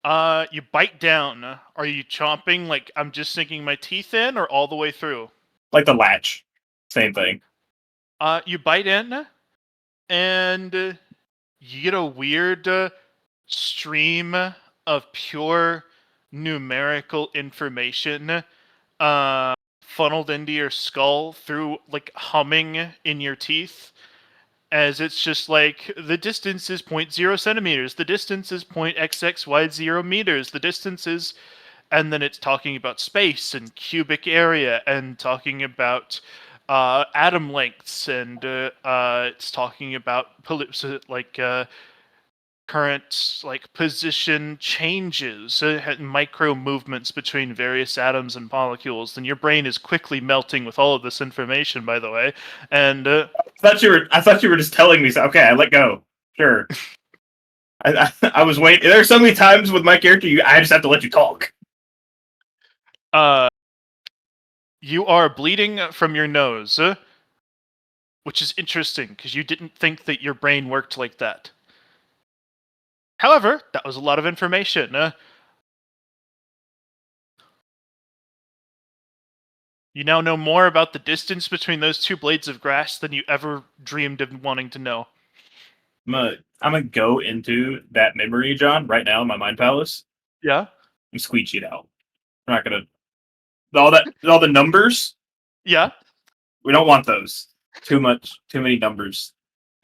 You bite down. Are you chomping like I'm just sinking my teeth in, or all the way through? Like the latch. Same thing. You bite in, and you get a weird stream of pure numerical information funneled into your skull through like humming in your teeth, as it's just like the distance is 0.0 centimeters, the distance is 0.xxy0 meters, the distance is, and then it's talking about space and cubic area and talking about atom lengths, and it's talking about current like position changes, micro movements between various atoms and molecules. And your brain is quickly melting with all of this information, by the way. And I thought you were just telling me. Okay, I let go. Sure. I was waiting. There are so many times with my character, I just have to let you talk. You are bleeding from your nose, which is interesting because you didn't think that your brain worked like that. However, that was a lot of information. You now know more about the distance between those two blades of grass than you ever dreamed of wanting to know. I'm gonna go into that memory, John, right now in my mind palace Yeah? and squeegee it out. I'm not gonna all the numbers. Yeah? We don't want those. Too many numbers.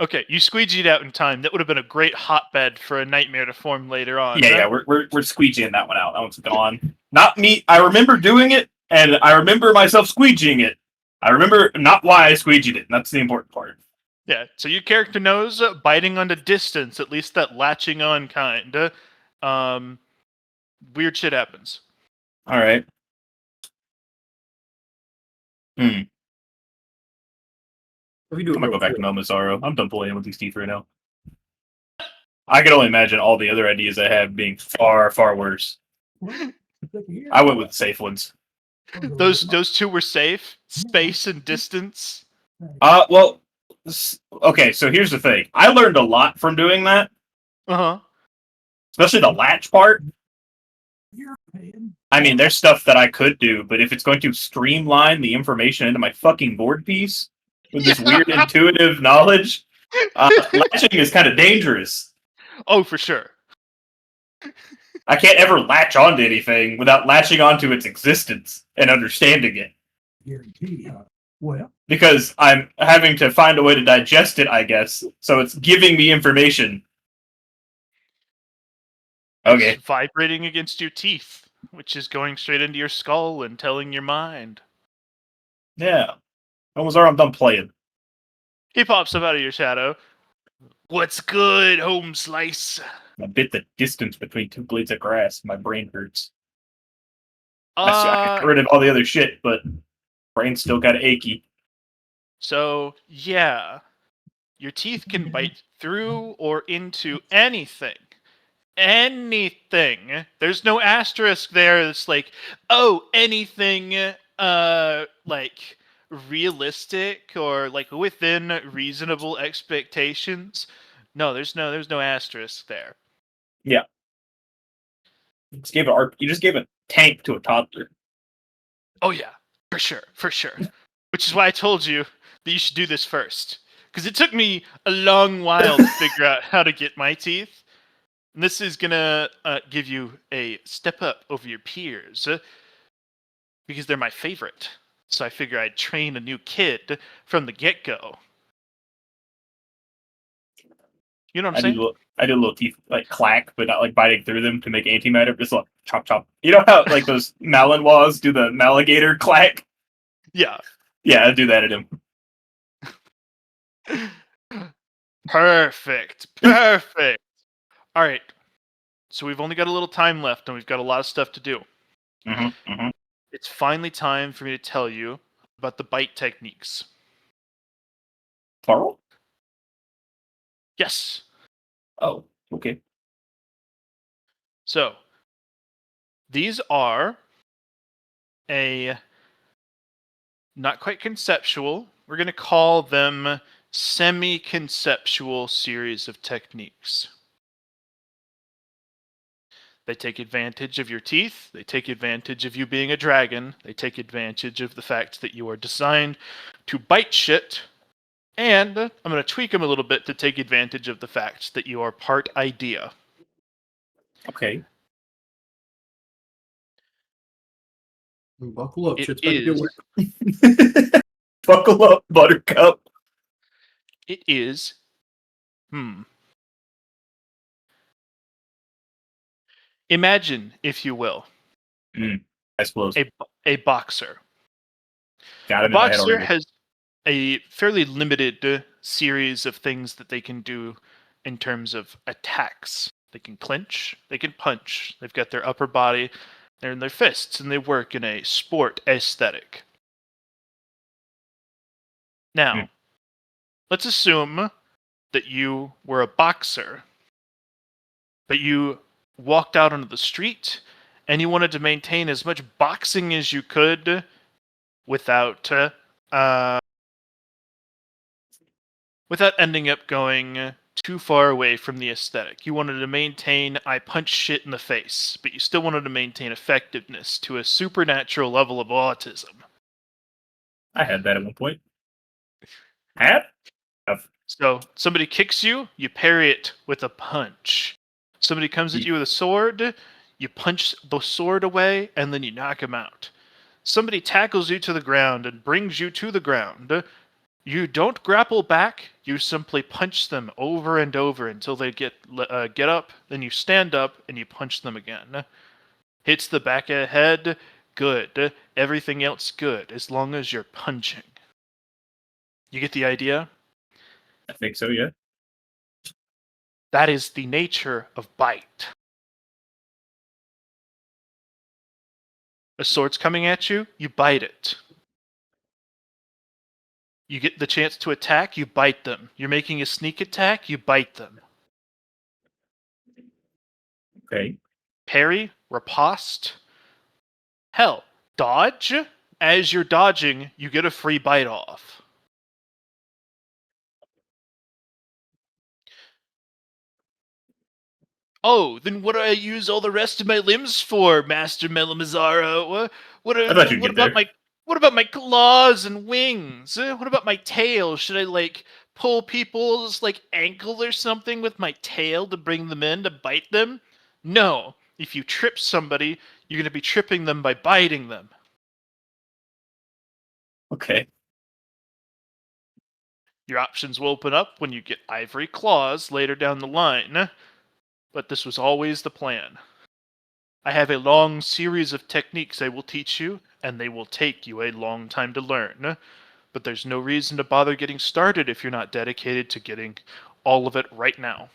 Okay, you squeegeed out in time. That would have been a great hotbed for a nightmare to form later on. Yeah, we're squeegeeing that one out. That one's gone. Not me. I remember doing it, and I remember myself squeegeeing it. I remember not why I squeegeed it. And that's the important part. Yeah, so your character knows biting on the distance, at least that latching on kind. Weird shit happens. All right. I'm gonna go back to Momosauro. I'm done playing with these teeth right now. I can only imagine all the other ideas I have being far, far worse. I went with the safe ones. Those two were safe. Space and distance. Well, okay. So here's the thing. I learned a lot from doing that, Uh-huh. especially the latch part. I mean, there's stuff that I could do, but if it's going to streamline the information into my fucking board piece with this weird intuitive knowledge, latching is kind of dangerous. Oh, for sure. I can't ever latch onto anything without latching onto its existence and understanding it. Guarantee, huh? Well, Because I'm having to find a way to digest it, I guess. So it's giving me information. Okay. It's vibrating against your teeth, which is going straight into your skull and telling your mind. Yeah. Momosauro, I'm done playing. He pops up out of your shadow. What's good, home slice? I bit the distance between two blades of grass. My brain hurts. I got rid of all the other shit, but brain still got achy. So, yeah. Your teeth can bite through or into anything. Anything. There's no asterisk there that's like, oh, anything, like, realistic or, like, within reasonable expectations. No, there's no asterisk there. You just gave a tank to a toddler. Oh, yeah. For sure. For sure. Which is why I told you that you should do this first. Because it took me a long while to figure out how to get my teeth. And this is gonna give you a step up over your peers. Because they're my favorite. So I figure I'd train a new kid from the get-go. You know what I'm saying? I do a little teeth like clack, but not like biting through them to make antimatter. Just like chop chop. You know how like those Malinois do the Maligator clack? Yeah. Yeah, I do that at him. Perfect. Perfect. All right. So we've only got a little time left, and we've got a lot of stuff to do. It's finally time for me to tell you about the bite techniques. Plural? Yes. Oh, okay. So, these are a not quite conceptual, we're going to call them semi-conceptual series of techniques. They take advantage of your teeth, they take advantage of you being a dragon, they take advantage of the fact that you are designed to bite shit, and I'm going to tweak them a little bit to take advantage of the fact that you are part idea. Okay. buckle up. It Shit's about to get is- wet. Buckle up, Buttercup. It is, imagine, if you will, I suppose. a boxer. Got A it in my head boxer already. has a fairly limited series of things that they can do in terms of attacks. They can clinch, they can punch, they've got their upper body, they're in their fists, and they work in a sport aesthetic. Now, let's assume that you were a boxer, but you walked out onto the street and you wanted to maintain as much boxing as you could without ending up going too far away from the aesthetic. You wanted to maintain I punch shit in the face, but you still wanted to maintain effectiveness to a supernatural level of autism. I had that at one point. Have? So somebody kicks you, you parry it with a punch. Somebody comes at you with a sword, you punch the sword away, and then you knock him out. Somebody tackles you to the ground and brings you to the ground. You don't grapple back, you simply punch them over and over until they get up, then you stand up and you punch them again. Hits the back of the head, good. Everything else good, as long as you're punching. You get the idea? I think so, yeah. That is the nature of bite. A sword's coming at you, you bite it. You get the chance to attack, you bite them. You're making a sneak attack, you bite them. Okay. Parry, riposte. Hell, dodge. As you're dodging, you get a free bite off. Oh, then what do I use all the rest of my limbs for, Master Melamazaro? What I thought you'd what get about there. what about my claws and wings? What about my tail? Should I like pull people's like ankle or something with my tail to bring them in to bite them? No. If you trip somebody, you're going to be tripping them by biting them. Okay. Your options will open up when you get ivory claws later down the line. But this was always the plan. I have a long series of techniques I will teach you, and they will take you a long time to learn. But there's no reason to bother getting started if you're not dedicated to getting all of it right now.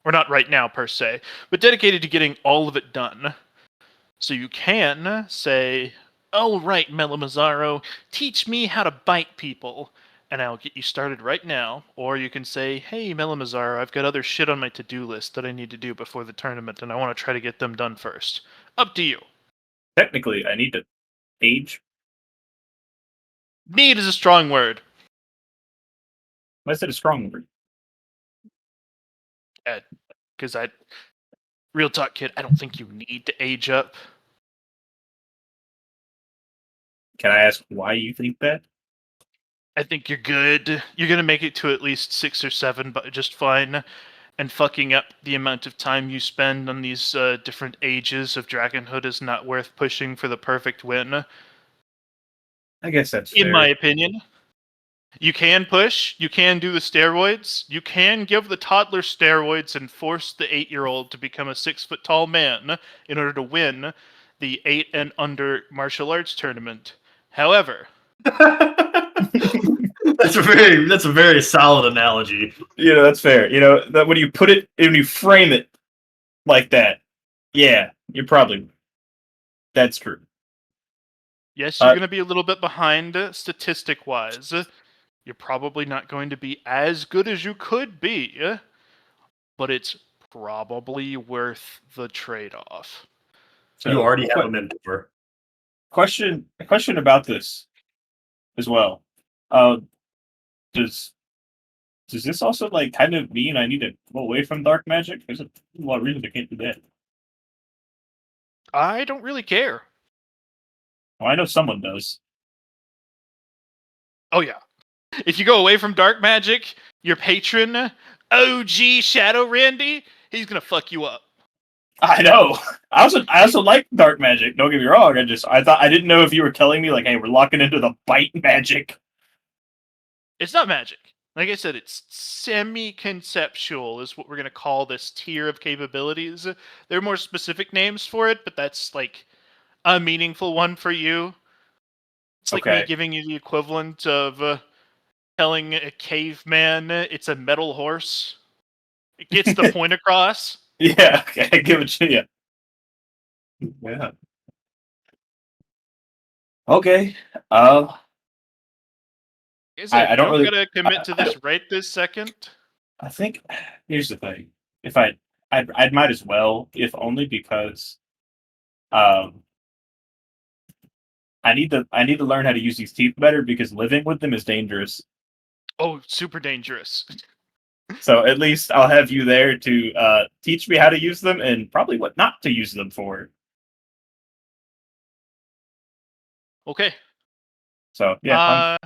Or not right now, per se, but dedicated to getting all of it done. So you can say, "Oh, right, Melamazaro, teach me how to bite people." And I'll get you started right now. Or you can say, "Hey, Melamazaro, I've got other shit on my to-do list that I need to do before the tournament, and I want to try to get them done first." Up to you. Technically, I need to age. Need is a strong word. I said a strong word. Because real talk, kid, I don't think you need to age up. Can I ask why you think that? I think you're good. You're going to make it to at least 6 or 7, but just fine. And fucking up the amount of time you spend on these different ages of Dragonhood is not worth pushing for the perfect win, I guess that's in fair. my opinion. You can push, you can do the steroids, you can give the toddler steroids and force the 8-year-old to become a 6-foot-tall man in order to win the 8 and under martial arts tournament. However, That's a very solid analogy. That's fair. That when you frame it like that, yeah, you're probably that's true. yes, you're going to be a little bit behind statistic-wise. You're probably not going to be as good as you could be, but it's probably worth the trade-off. So, You already have a mentor. a question about this as well. Does this also like kind of mean I need to go away from dark magic? There's a lot of reasons I can't do that. I don't really care. Well, I know someone does. Oh yeah. If you go away from dark magic, your patron, OG Shadow Randy, he's gonna fuck you up. I know. I also like dark magic. Don't get me wrong. I didn't know if you were telling me like, hey, we're locking into the bite magic. It's not magic. Like I said, it's semi-conceptual is what we're gonna call this tier of capabilities. There are more specific names for it, but that's like a meaningful one for you. It's like me Okay. giving you the equivalent of telling a caveman it's a metal horse. It gets the point across. Yeah. Okay. I give it to you. Yeah. Okay. Is I it? don't Don't really- gotta commit to this right this second. I think here's the thing. If I might as well, if only because I need to learn how to use these teeth better because living with them is dangerous. Oh, super dangerous. So at least I'll have you there to teach me how to use them and probably what not to use them for. Okay. So yeah,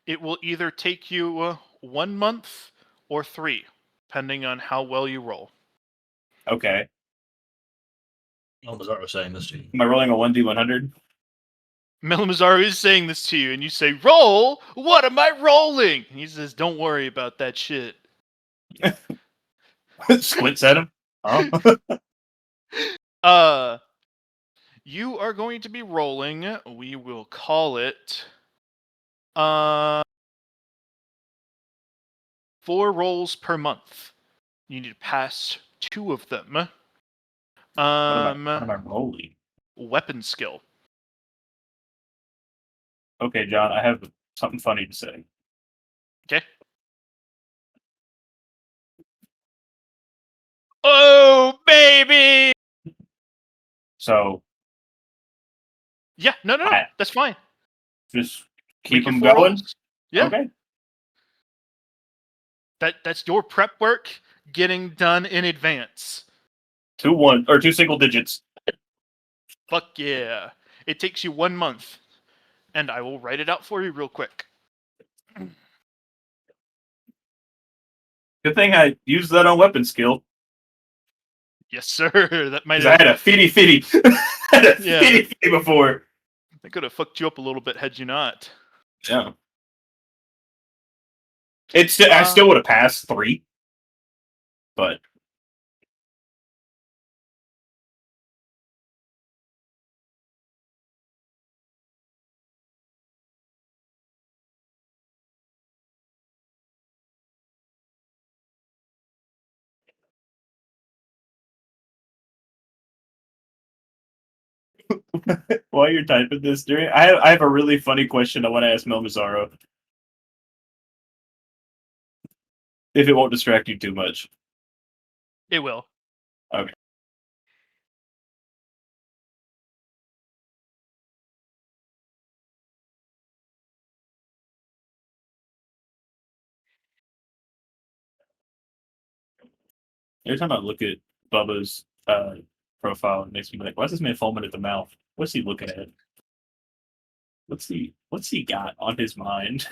It will either take you 1 month or 3, depending on how well you roll. okay. Almazar was saying this to you. Am I rolling a 1d100? Melamazar is saying this to you, and you say, "Roll? What am I rolling?" And he says, "Don't worry about that shit." Squints at him. You are going to be rolling. We will call it. 4 rolls per month. You need to pass 2 of them. What am I rolling? Weapon skill. Okay, John, I have something funny to say. Okay. Oh, baby! So Yeah, no, that's fine. just Make keep your them 4 going. rolls. Yeah, Okay. that's your prep work getting done in advance. 2 single digits. Fuck yeah. It takes you 1 month. And I will write it out for you real quick. Good thing I used that on weapon skill. Yes, sir. That might Because I have, had a fitty. had a Yeah. fitty before. that could have fucked you up a little bit had you not. Yeah. I still would have passed 3. But while you're typing this, I have a really funny question I want to ask Mel Mazzaro. If it won't distract you too much. It will. Okay. Every time I look at Bubba's profile, it makes me like, why is this man foaming at the mouth? What's he looking at? What's he got on his mind?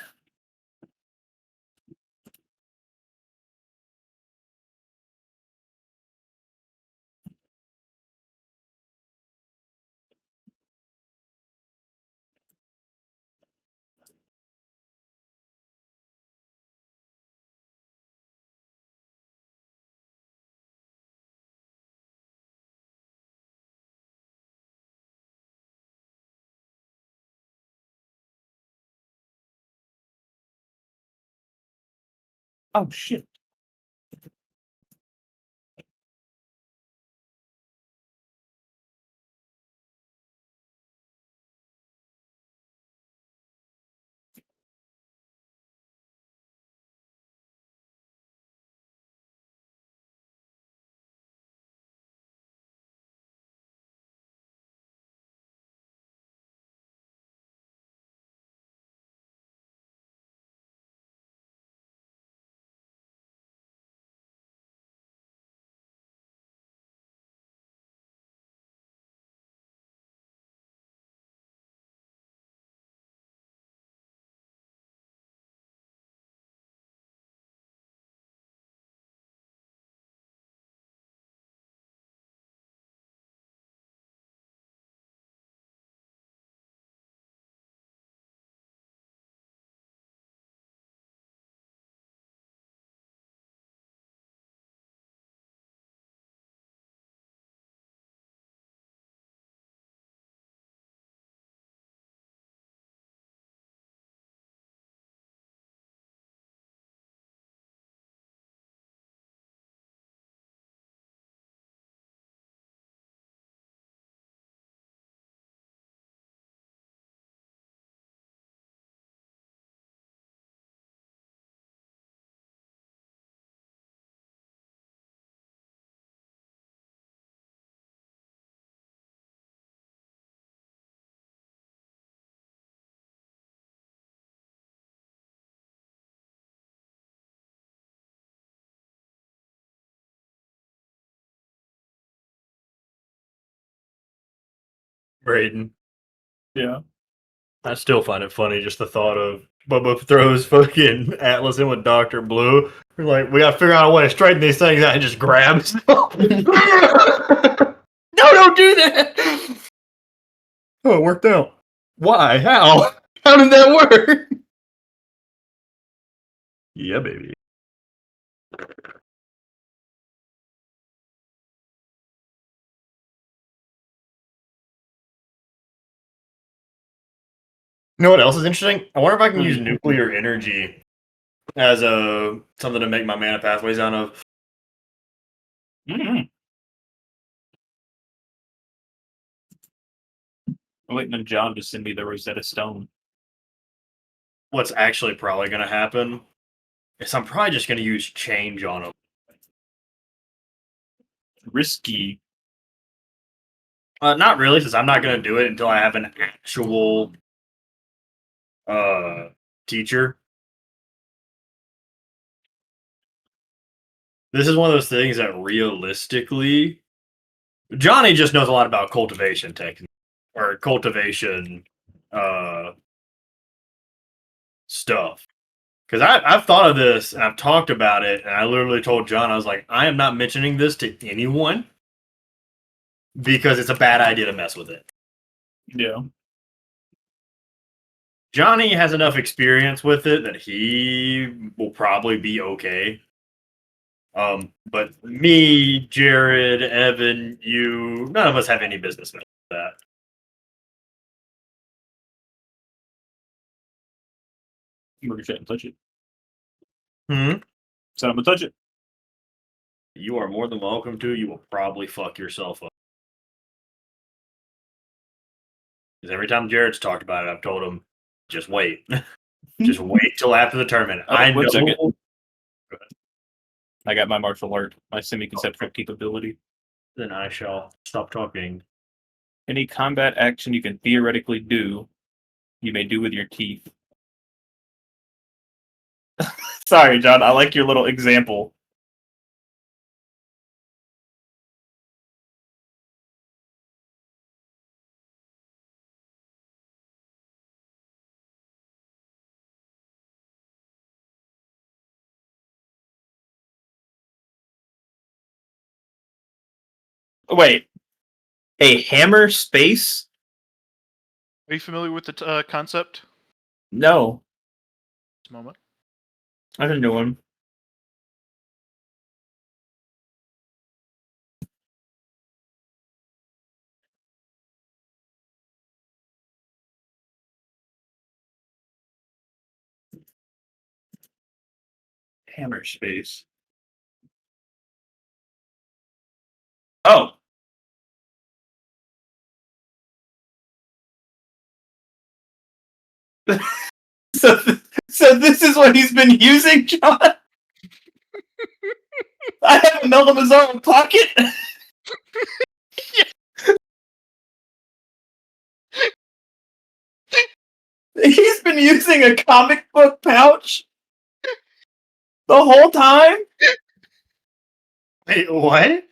Oh shit. Braden. Yeah. I still find it funny just the thought of Bubba throws fucking Atlas in with Dr. Blue. We're like, we gotta figure out a way to straighten these things out and just grabs. No, don't do that! Oh, it worked out. Why? How? How did that work? Yeah, baby. You know what else is interesting? I wonder if I can use nuclear energy as a something to make my mana pathways out of. I'm waiting on John to send me the Rosetta Stone. What's actually probably going to happen is I'm probably just going to use change on them. Risky. Not really, since I'm not going to do it until I have an actual teacher. This is one of those things that realistically, Johnny just knows a lot about cultivation technique or cultivation stuff. Because I've thought of this and I've talked about it, and I literally told John, I was like, I am not mentioning this to anyone because it's a bad idea to mess with it. Yeah. Johnny has enough experience with it that he will probably be okay. But me, Jared, Evan, you, none of us have any business with that. I'm gonna touch it. Hmm? So I'm gonna touch it. You are more than welcome to. You will probably fuck yourself up. Because every time Jared's talked about it, I've told him, just wait. Just wait till after the tournament. I one second. know. I got my martial art, my semi-conceptual capability. Then I shall stop talking. Any combat action you can theoretically do, you may do with your teeth. Sorry, John. I like your little example. Wait. A hammer space? Are you familiar with the concept? No. Just a moment. I didn't know him. Hammer space. Oh. so, so this is what he's been using, John? I have a Melda Mazzaro pocket? He's been using a comic book pouch the whole time? Wait, what?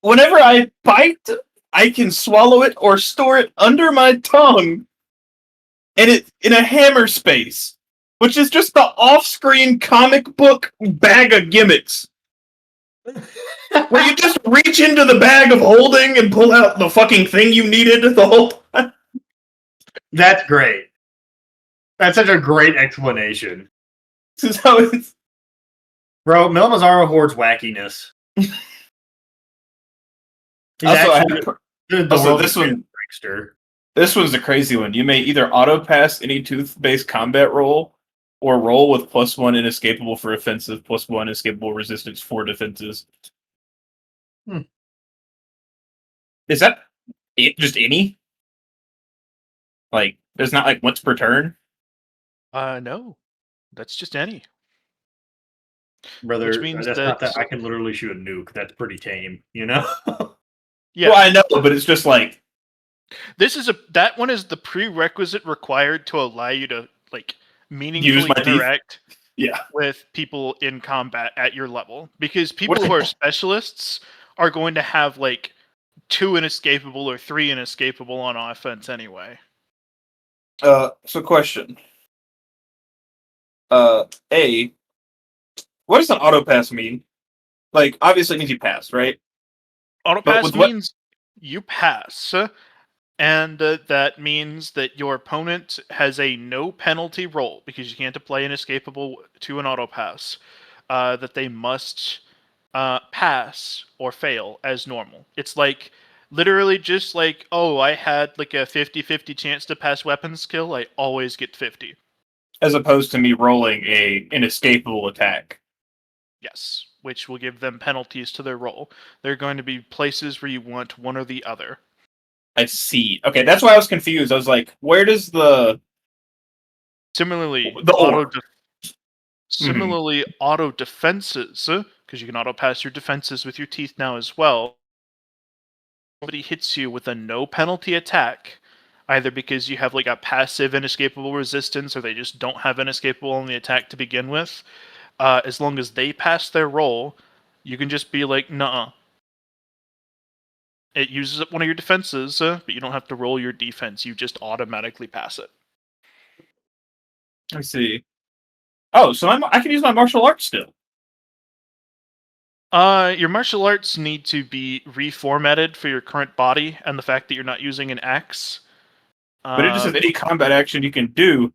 Whenever I bite, I can swallow it or store it under my tongue. And it in a hammer space, which is just the off-screen comic book bag of gimmicks. Where you just reach into the bag of holding and pull out the fucking thing you needed the whole time. That's great. That's such a great explanation. This is how it's... Bro, Mel Mazzaro hoards wackiness. He's Also, actually the also, world's this one- greatest trickster. This one's a crazy one. You may either auto-pass any tooth-based combat roll, or roll with +1 inescapable for offensive, +1 inescapable resistance for defenses. Is that it? Just any? Like, there's not like once per turn? No. That's just any. Brother, Which means that's that- not that I can literally shoot a nuke. That's pretty tame, you know? Yeah. Well, I know, but it's just like... That one is the prerequisite required to allow you to like meaningfully my teeth? interact Yeah. with people in combat at your level. Because people What- who are specialists are going to have like 2 inescapable or 3 inescapable on offense anyway. So question. A, what does an auto pass mean? Like, obviously it means you passed, right? Auto But pass with what- means you pass, and that means that your opponent has a no penalty roll because you can't apply inescapable to an auto pass. That they must pass or fail as normal. It's like literally just like, oh, I had like a 50-50 chance to pass weapon skill. I always get 50. as opposed to me rolling a inescapable attack. Yes, which will give them penalties to their roll. There are going to be places where you want one or the other. I see. Okay, that's why I was confused. I was like, where does the Similarly, or? auto defenses, because you can auto pass your defenses with your teeth now as well. Somebody hits you with a no penalty attack, either because you have like a passive inescapable resistance, or they just don't have inescapable on the attack to begin with. As long as they pass their roll, you can just be like, "Nuh-uh." It uses up one of your defenses, but you don't have to roll your defense. You just automatically pass it. I see. Oh, so I can use my martial arts still. Your martial arts need to be reformatted for your current body and the fact that you're not using an axe. But it just says any combat action you can do.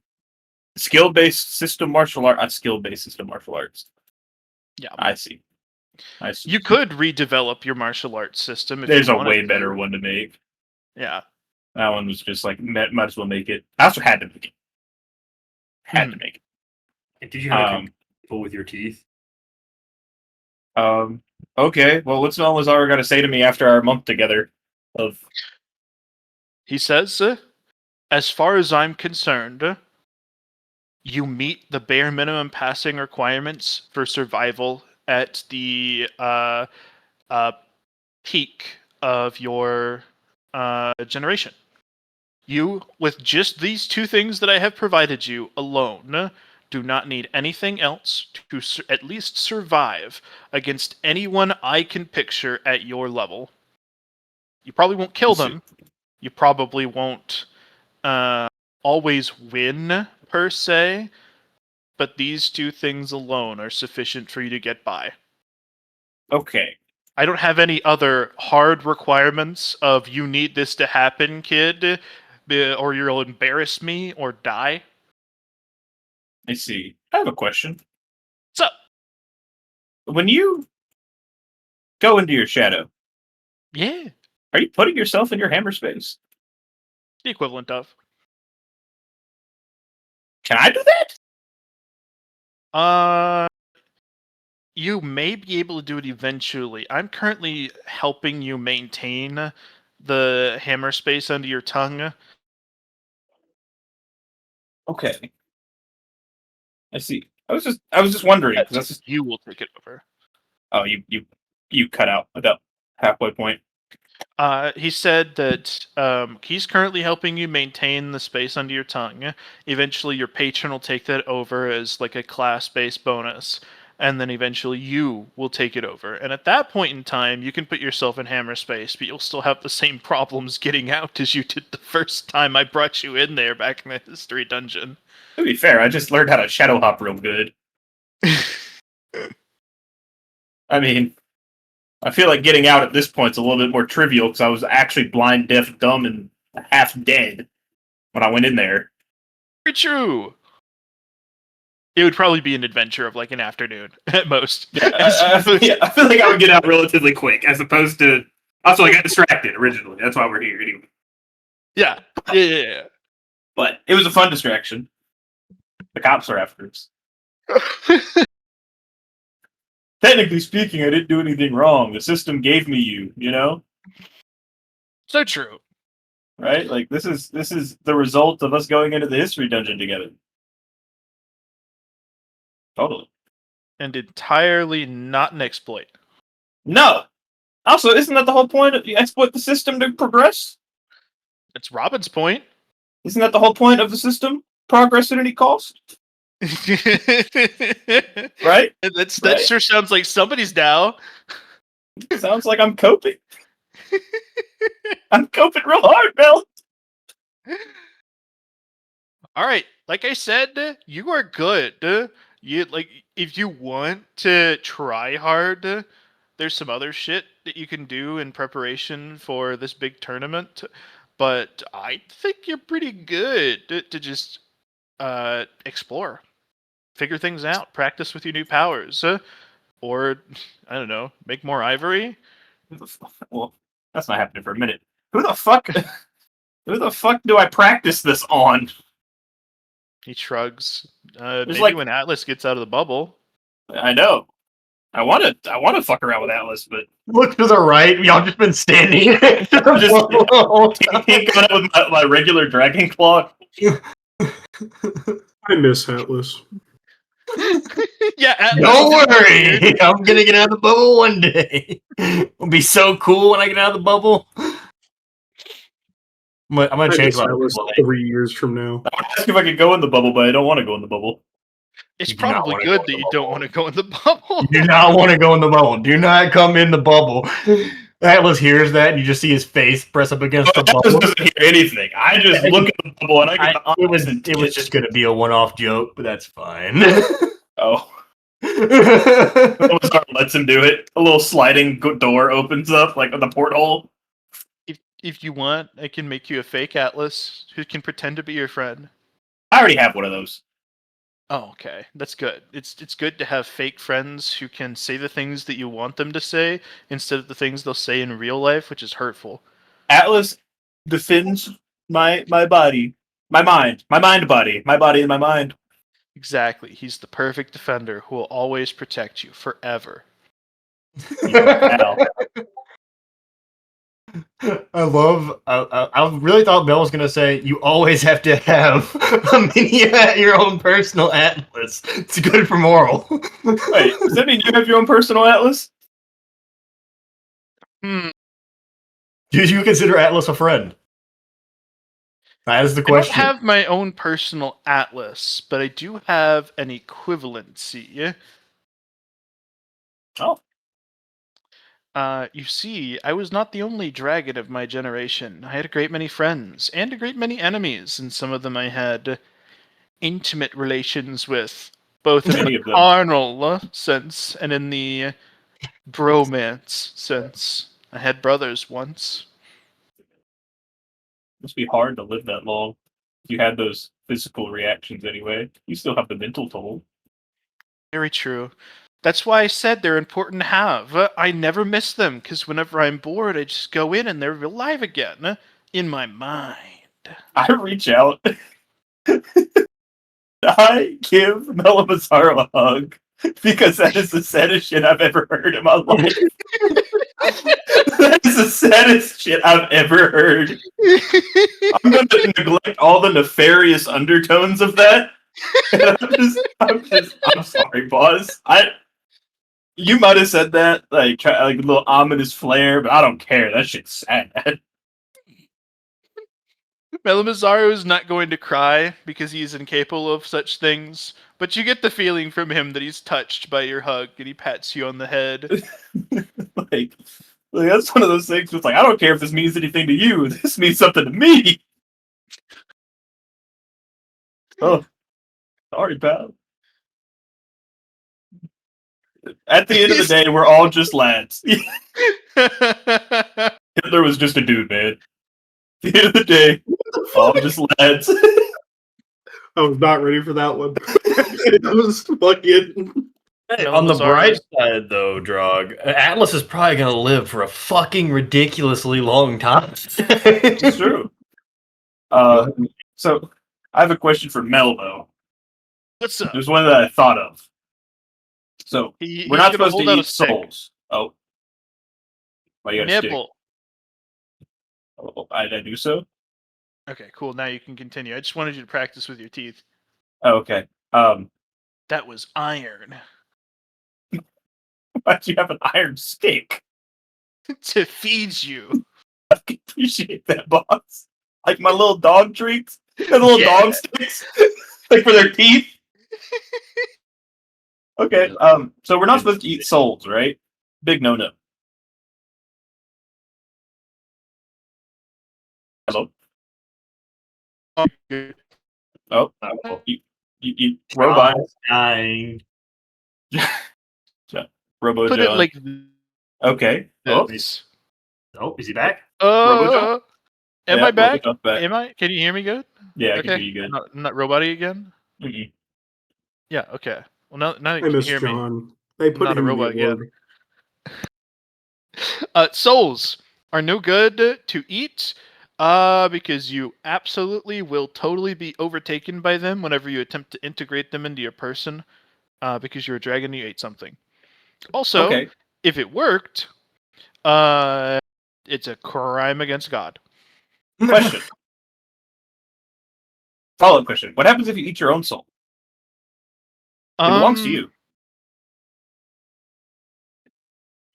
Skill-based system martial art. Skill-based system martial arts. Yeah. I see. You could redevelop your martial arts system. If There's you a wanted way to. better one to make. Yeah. That one was just like, might as well make it. I also had to make it. Had to make it. And did you have a control with your teeth? Okay. Well, what's Malazar got to say to me after our month together? He says, as far as I'm concerned, you meet the bare minimum passing requirements for survival at the peak of your generation. You, with just these two things that I have provided you alone, do not need anything else to at least survive against anyone I can picture at your level. You probably won't kill them. You probably won't always win, per se, but these two things alone are sufficient for you to get by. Okay. I don't have any other hard requirements of you need this to happen, kid, or you'll embarrass me or die. I see. I have a question. What's up? When you go into your shadow, Yeah, are you putting yourself in your hammer space? the equivalent of. Can I do that? You may be able to do it eventually. I'm currently helping you maintain the hammer space under your tongue. Okay. I see. I was just wondering because that's just. You will take it over. Oh, you cut out at that halfway point. He said that he's currently helping you maintain the space under your tongue. Eventually, your patron will take that over as like a class-based bonus, and then eventually you will take it over. And at that point in time, you can put yourself in hammer space, but you'll still have the same problems getting out as you did the first time I brought you in there back in the history dungeon. To be fair, I just learned how to shadow hop real good. I mean, I feel like getting out at this point is a little bit more trivial because I was actually blind, deaf, dumb, and half dead when I went in there. Very true. It would probably be an adventure of like an afternoon at most. Yeah, I feel like I would get out relatively quick, as opposed to. Also, I got distracted originally. That's why we're here anyway. Yeah. But it was a fun distraction. The cops are after us. Technically speaking, I didn't do anything wrong. The system gave me you, you know? So true. Right? Like this is the result of us going into the history dungeon together. Totally. And entirely not an exploit. No. Also, isn't that the whole point of exploit the system to progress? It's Robin's point. Isn't that the whole point of the system? Progress at any cost? Right? That Right. sure sounds like somebody's now. Sounds like I'm coping. I'm coping real hard, Bill. All right, like I said, you are good. You like if you want to try hard, there's some other shit that you can do in preparation for this big tournament. But I think you're pretty good to just explore, figure things out, practice with your new powers, or I don't know, make more ivory. Well, that's not happening for a minute. Who the fuck do I practice this on? He shrugs. Maybe like- when Atlas gets out of the bubble. I know. I want to fuck around with Atlas, but Look to the right. Y'all just been standing. Just- he can't go out with my regular Dragon Claw. I miss Atlas. Yeah, Atlas. Don't worry. I'm gonna get out of the bubble one day. It'll be so cool when I get out of the bubble. I'm gonna I change miss my Atlas bubble. 3 years from now. I would ask if I could go in the bubble, but I don't want to go in the bubble. It's You do not probably wanna good go in that the you don't bubble. want to go in the bubble. You do not want to go in the bubble. Do not come in the bubble. Atlas hears that, and you just see his face press up against the Atlas bubble. doesn't hear anything. I just look at the bubble and I get the It was honest it was just gonna be a one-off joke, but that's fine. Oh. Melazar lets him do it. A little sliding door opens up, like the porthole. If you want, I can make you a fake Atlas who can pretend to be your friend. I already have one of those. Oh, okay. That's good. It's good to have fake friends who can say the things that you want them to say instead of the things they'll say in real life, which is hurtful. Atlas defends my body, my mind body, my body and my mind. Exactly. He's the perfect defender who will always protect you forever. Al. I love. I really thought Mel was gonna say you always have to have a mini your own personal atlas. It's good for moral. Wait, does that mean you have your own personal Atlas? Hmm. Do you consider Atlas a friend? That is the I don't question. have my own personal Atlas, but I do have an equivalency. Oh. You see, I was not the only dragon of my generation. I had a great many friends and a great many enemies, and some of them I had intimate relations with, both in Many the of them. carnal sense and in the bromance sense. I had brothers once. Must be hard to live that long. If you had those physical reactions anyway. You still have the mental toll. Very true. That's why I said they're important to have. I never miss them, because whenever I'm bored, I just go in and they're alive again. In my mind. I reach out. I give Melamasaru a hug because that is the saddest shit I've ever heard in my life. That is the saddest shit I've ever heard. I'm going to neglect all the nefarious undertones of that. And I'm sorry, boss. You might have said that like a little ominous flair, but I don't care. That shit's sad. Melamazaru is not going to cry because he is incapable of such things, but you get the feeling from him that he's touched by your hug and he pats you on the head. like that's one of those things. It's like I don't care if this means anything to you. This means something to me. Oh, sorry, pal. At the end of the day, we're all just lads. Hitler was just a dude, man. At the end of the day, all just lads. I was not ready for that one. It was fucking. Hey, on the bright side, though, Drog, Atlas is probably gonna live for a fucking ridiculously long time. It's true. So I have a question for Mel, though. What's up? There's one that I thought of. So He's we're not gonna supposed to hold out eat a stick. souls. Oh, why you got a stick? Nibble. Oh, I do so. Okay, cool. Now you can continue. I just wanted you to practice with your teeth. Oh, okay. That was iron. Why'd you have an iron stick? To feed you. I can appreciate that, boss. Like my little dog treats, the little Yeah. dog sticks, like for their teeth. Okay. So we're not supposed to eat souls, right? Big no-no. Hello. Oh, you eat robot. Dying. Robo Put it John. like Okay. Oh, this. Oh, is he back? RoboJob? Am Yeah, I back? RoboJob's back. Am I? Can you hear me good? Yeah, I can Okay. hear you good. I'm not robot-y again? Mhm. Yeah, okay. Well, now you I can miss hear me. John. They put not a him robot in the again. org. Souls are no good to eat Because you absolutely will totally be overtaken by them whenever you attempt to integrate them into your person. Because you're a dragon, you ate something. Also, Okay. if it worked, it's a crime against God. Question. Follow-up question. What happens if you eat your own soul? It belongs to you.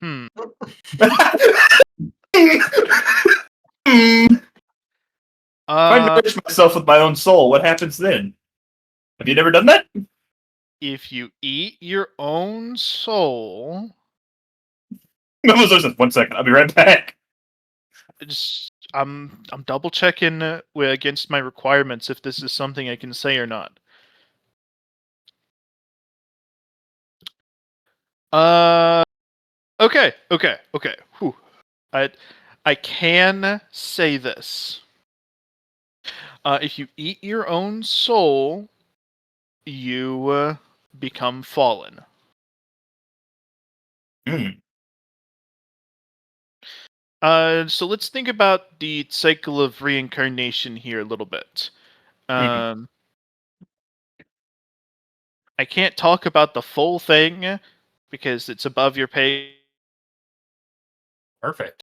Hmm. If I Uh, nourish myself with my own soul, what happens then? Have you never done that? if you eat your own soul, Listen, 1 second. I'll be right back. I'm double checking against my requirements if this is something I can say or not. Okay. Whew. I can say this. If you eat your own soul, you become fallen. Hmm. So let's think about the cycle of reincarnation here a little bit. I can't talk about the full thing because it's above your pay. Perfect.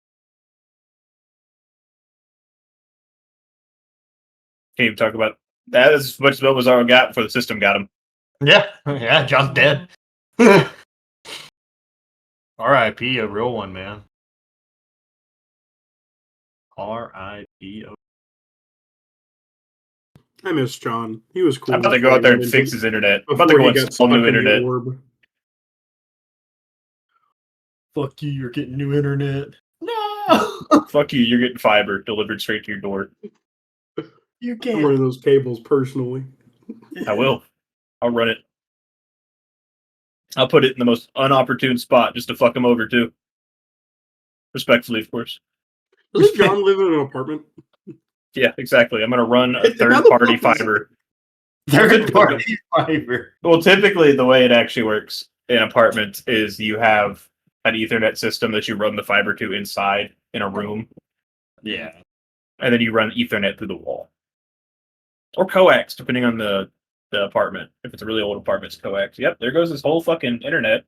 Can't even talk about that. As much as Bulbasaur got before the system got him. Yeah, yeah, John's dead. R.I.P. a real one, man. R.I.P. I miss John. He was cool. I'm about to go out there and fix his internet. I'm about to before go he got install stuck new in the internet. orb. Fuck you, you're getting new internet. No! Fuck you, you're getting fiber delivered straight to your door. You I'm can't. running those cables personally. I will. I'll run it. I'll put it in the most unopportune spot just to fuck him over too. Respectfully, of course. Doesn't John live in an apartment? Yeah, exactly. I'm gonna run a How the third-party fuck is- fiber. Third party fiber. Well, typically the way it actually works in apartments is you have an Ethernet system that you run the fiber to inside in a room, Yeah. and then you run Ethernet through the wall. Or coax, depending on the apartment. If it's a really old apartment, it's coax. Yep, there goes this whole fucking internet.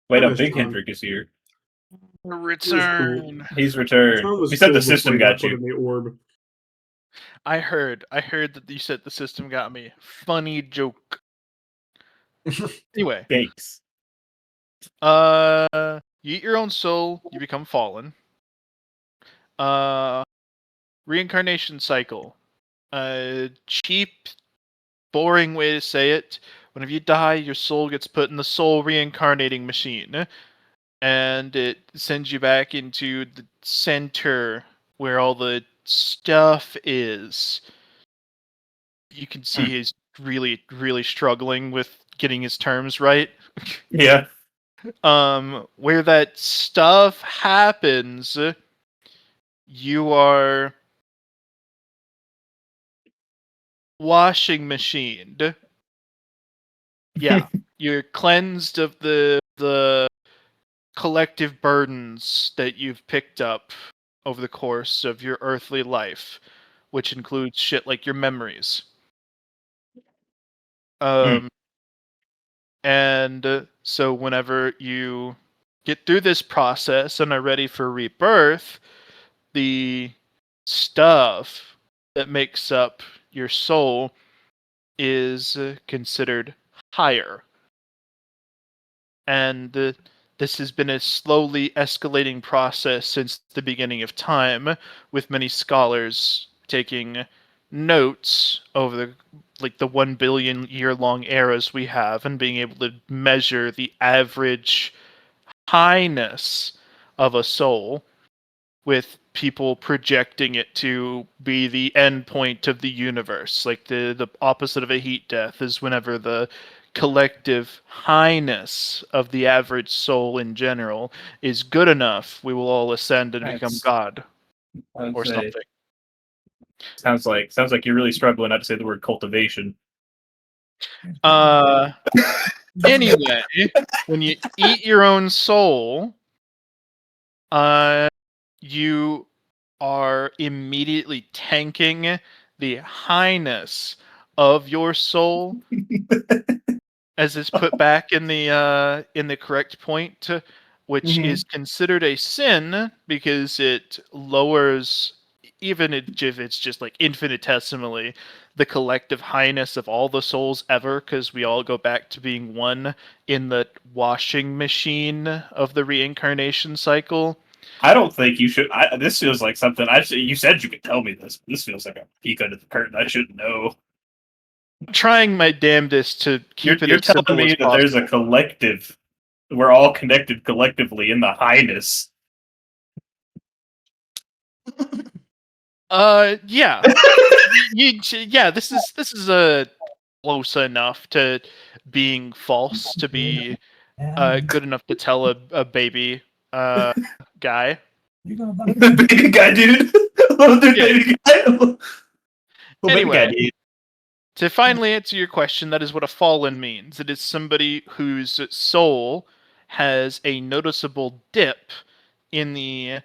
Wait up, Nice, Big John. Hendrick is here. Return. He's returned. John was He said cool the before system he got put you. in the orb. I heard that you said the system got me. Funny joke. Anyway, Thanks. you eat your own soul, you become fallen. Reincarnation cycle. Cheap, boring way to say it. Whenever you die, your soul gets put in the soul reincarnating machine, and it sends you back into the center where all the stuff is. You can see he's really, really struggling with getting his terms right. Yeah. Where that stuff happens, you are washing machined. Yeah, you're cleansed of the collective burdens that you've picked up over the course of your earthly life, which includes shit like your memories. And so whenever you get through this process and are ready for rebirth, the stuff that makes up your soul is considered higher. And this has been a slowly escalating process since the beginning of time, with many scholars taking notes over the 1 billion year long eras we have and being able to measure the average highness of a soul, with people projecting it to be the end point of the universe. Like the opposite of a heat death is whenever the collective highness of the average soul in general is good enough, we will all ascend and become That's- God or something. Sounds like you're really struggling not to say the word cultivation. Anyway, when you eat your own soul, you are immediately tanking the highness of your soul as it's put back in the correct point, which is considered a sin because it lowers, even if it's just like infinitesimally, the collective highness of all the souls ever, because we all go back to being one in the washing machine of the reincarnation cycle. I don't think you should. This feels like something. You said you could tell me this. This feels like a peek under the curtain. I should know. I'm trying my damnedest to keep it You're as telling simple me as that there's a possible. collective. We're all connected collectively in the highness. Yeah. Yeah, this is close enough to being false to be good enough to tell a baby guy. You're gonna The baby guy, dude. Little dude, Yeah. baby guy. Little baby guy, Anyway, dude. to finally answer your question, that is what a fallen means. It is somebody whose soul has a noticeable dip in the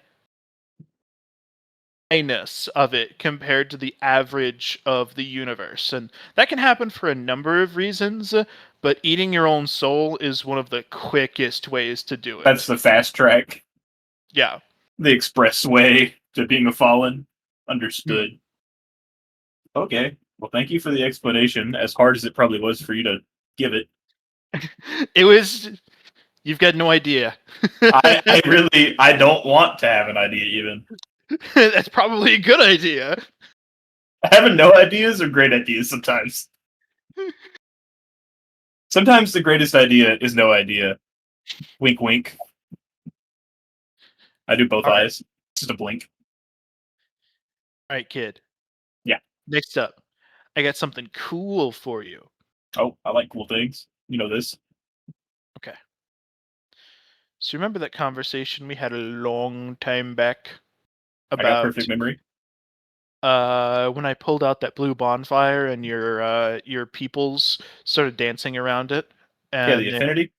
highness of it compared to the average of the universe. And that can happen for a number of reasons, but eating your own soul is one of the quickest ways to do it. That's the fast track. Yeah. The expressway to being a fallen. Understood. Okay. Well, thank you for the explanation, as hard as it probably was for you to give it. It was... You've got no idea. I don't want to have an idea even. That's probably a good idea. Having no ideas are great ideas sometimes. Sometimes the greatest idea is no idea. Wink, wink. I do both All right. eyes. Just a blink. All right, kid. Yeah. Next up, I got something cool for you. Oh, I like cool things. You know this. Okay. So remember that conversation we had a long time back I got about perfect memory. when I pulled out that blue bonfire and your peoples started dancing around it, Yeah, and the affinity.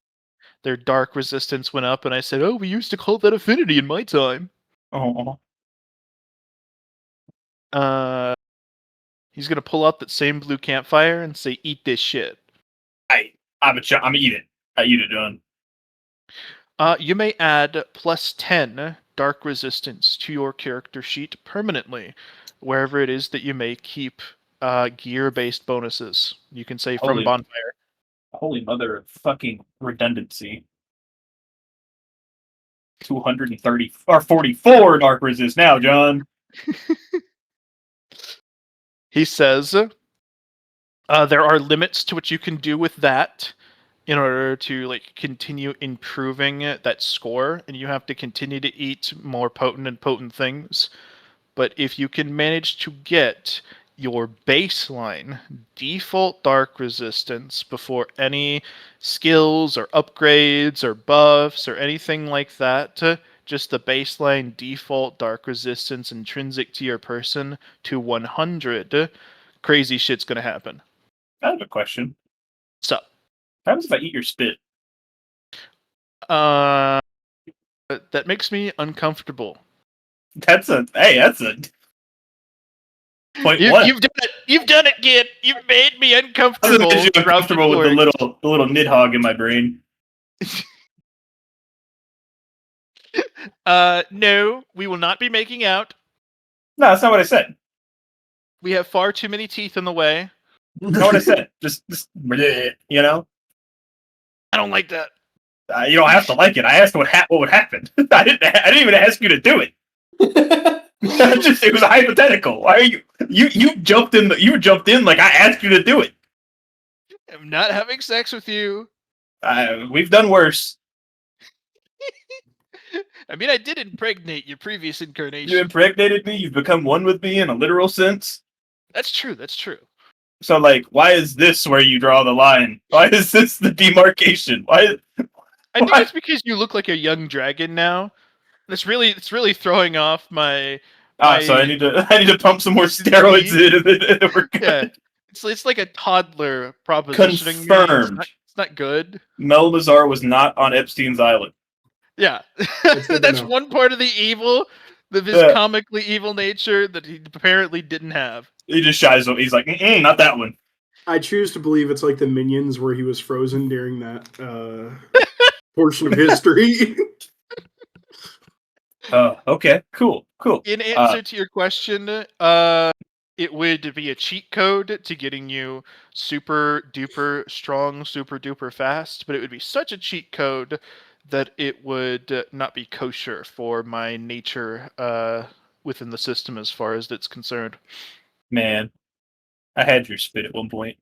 their dark resistance went up, and I said, "Oh, we used to call that affinity in my time." Oh, He's gonna pull out that same blue campfire and say, "Eat this shit." I'm eat it. I eat it, John. You may add +10 dark resistance to your character sheet permanently, wherever it is that you may keep gear-based bonuses. You can say from Holy- bonfire. Holy mother of fucking redundancy. 230 or 44 dark resist now, John. He says there are limits to what you can do with that in order to like continue improving that score, and you have to continue to eat more potent and potent things. But if you can manage to get your baseline default dark resistance before any skills or upgrades or buffs or anything like that, just the baseline default dark resistance intrinsic to your person to 100, crazy shit's gonna happen. I have a question. So, What happens if I eat your spit? that makes me uncomfortable. That's a point You, one. you've done it. You've done it, kid. You've made me Other uncomfortable. than you throughout uncomfortable with course. the little nidhogg in my brain. No, we will not be making out. No, that's not what I said. We have far too many teeth in the way. That's not what I said. Just you know. I don't like that. You don't have to like it. I asked what would happen. I didn't even ask you to do it. It was a hypothetical. Why are you jumped in? You jumped in like I asked you to do it. I'm not having sex with you. We've done worse. I mean, I did impregnate your previous incarnation. You impregnated me. You've become one with me in a literal sense. That's true. That's true. So, like, why is this where you draw the line? Why is this the demarcation? Why? I think Why? it's because you look like a young dragon now. It's really throwing off my. So I need to pump some more steroids in, and we're good. Yeah, it's like a toddler propositioning. Me. Confirmed. It's not good. Mel Mazar was not on Epstein's Island. Yeah, good to that's know. one part of the evil Of his Yeah. comically evil nature that he apparently didn't have. He just shies up. He's like, not that one. I choose to believe it's like the Minions where he was frozen during that portion of history. Okay, cool. In answer to your question, it would be a cheat code to getting you super duper strong, super duper fast, but it would be such a cheat code that it would not be kosher for my nature within the system as far as it's concerned. Man, I had your spit at one point.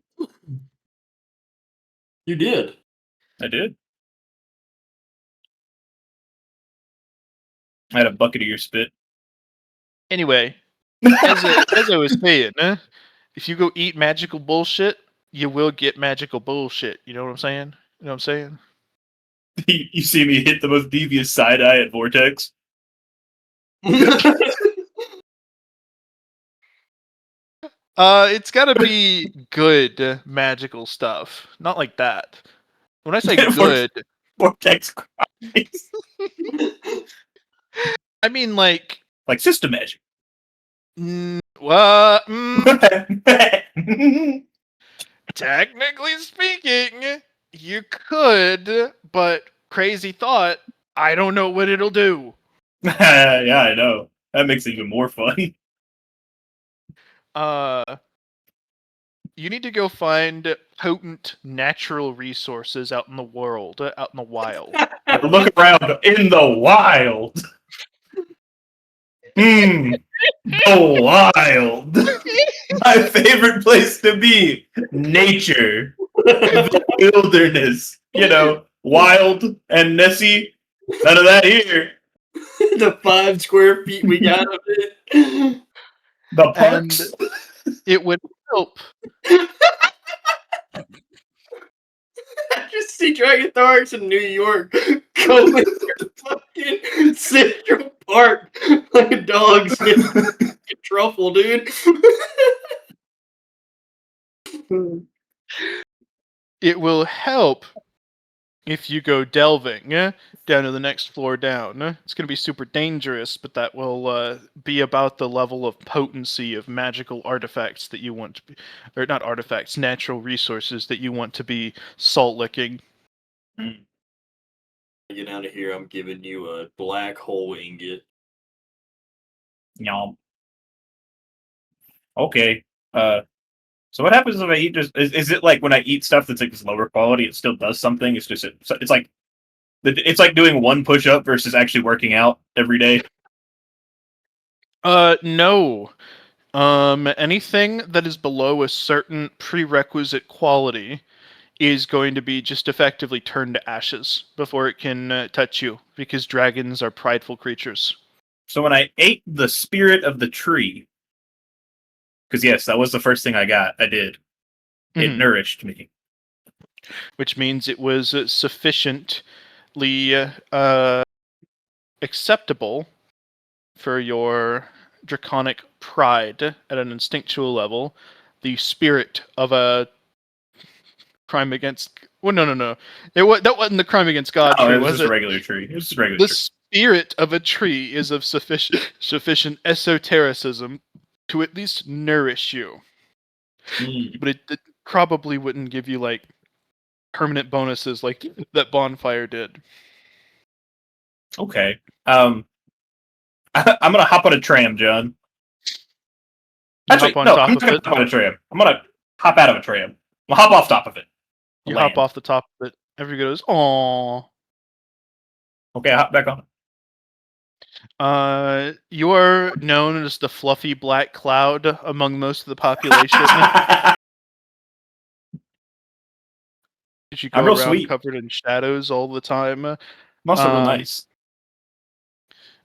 You did. I did. I had a bucket of your spit. Anyway, as I was saying, if you go eat magical bullshit, you will get magical bullshit. You know what I'm saying? You know what I'm saying? You see me hit the most devious side eye at Vortex. It's gotta be good magical stuff, not like that. When I say good, Vortex cries. I mean like, Like system magic. technically speaking, you could, but crazy thought, I don't know what it'll do. Yeah, I know. That makes it even more fun. You need to go find potent natural resources out in the world, out in the wild. Look around in the wild. The wild. My favorite place to be. Nature. The wilderness. You know, wild and Nessie. None of that here. The 5 square feet we got of it. The parks. It would help. I just see Dragonthorx in New York going to fucking Central Park like a dog's getting truffle, dude. It will help if you go delving down to the next floor down. It's going to be super dangerous, but that will be about the level of potency of magical artifacts that you want to be, or not artifacts, natural resources that you want to be salt licking. Get out of here! I'm giving you a black hole ingot. Yum. Okay. So what happens if I eat just is it like when I eat stuff that's like this lower quality, it still does something? It's just it's like doing one push up versus actually working out every day. No. Anything that is below a certain prerequisite quality is going to be just effectively turned to ashes before it can touch you, because dragons are prideful creatures. So when I ate the spirit of the tree, because yes, that was the first thing I got. I did. It Mhm. nourished me. Which means it was sufficiently acceptable for your draconic pride at an instinctual level. The spirit of a crime against... Well, no. That wasn't the crime against God Oh, tree, it was was just it? a regular tree. It was just a regular The tree. spirit of a tree is of sufficient esotericism to at least nourish you. But it probably wouldn't give you, like, permanent bonuses like that bonfire did. Okay. I'm gonna hop on a tram, John. You Actually, hop on no, top I'm of not gonna it. hop on a tram. I'm gonna hop out of a tram. I'll hop off top of it. You Land. hop off the top of it. Everybody goes, "Aww." Okay, I hop back on. You are known as the fluffy black cloud among most of the population. You go I'm real around sweet. covered in shadows all the time. I'm also real Um, nice.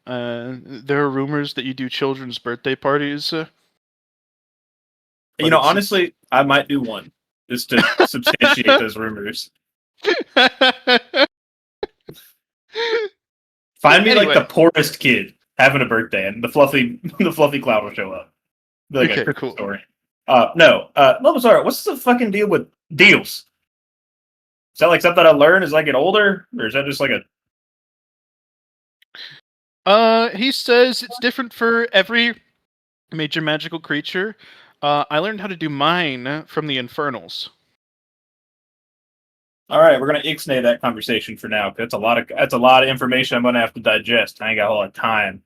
There are rumors that you do children's birthday parties. You but know, it's- honestly, I might do one just to substantiate those rumors. Find me like Anyway. the poorest kid having a birthday, and the fluffy cloud will show up. Be like Okay, a Christmas cool. story. No, sorry. What's the fucking deal with deals? Is that like something I learn as I get older, or is that just like He says it's different for every major magical creature. I learned how to do mine from the Infernals. All right, we're gonna ixnay that conversation for now. 'Cause that's a lot of information I'm gonna have to digest. I ain't got a whole lot of time.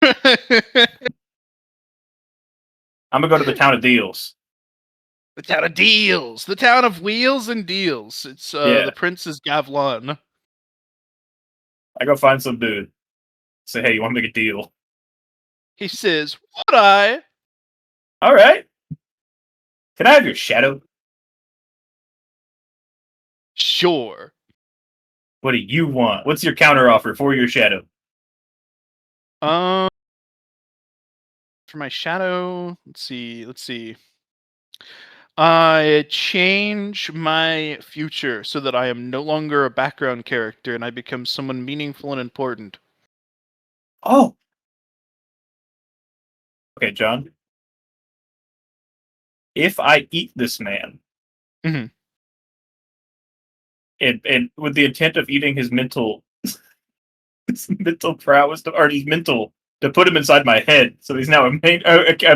The I'm gonna go to the town of Deals. town of deals. The town of wheels and deals. It's Yeah. the Prince's Gavlon. I go find some dude. Say, hey, you want to make a deal? He says, "Would I?" All right. Can I have your shadow? Sure. What do you want? What's your counteroffer for your shadow? For my shadow, let's see. I change my future so that I am no longer a background character and I become someone meaningful and important. Oh. Okay, John. If I eat this man, Mhm. and with the intent of eating his mental, his mental prowess, or his mental, to put him inside my head, so he's now a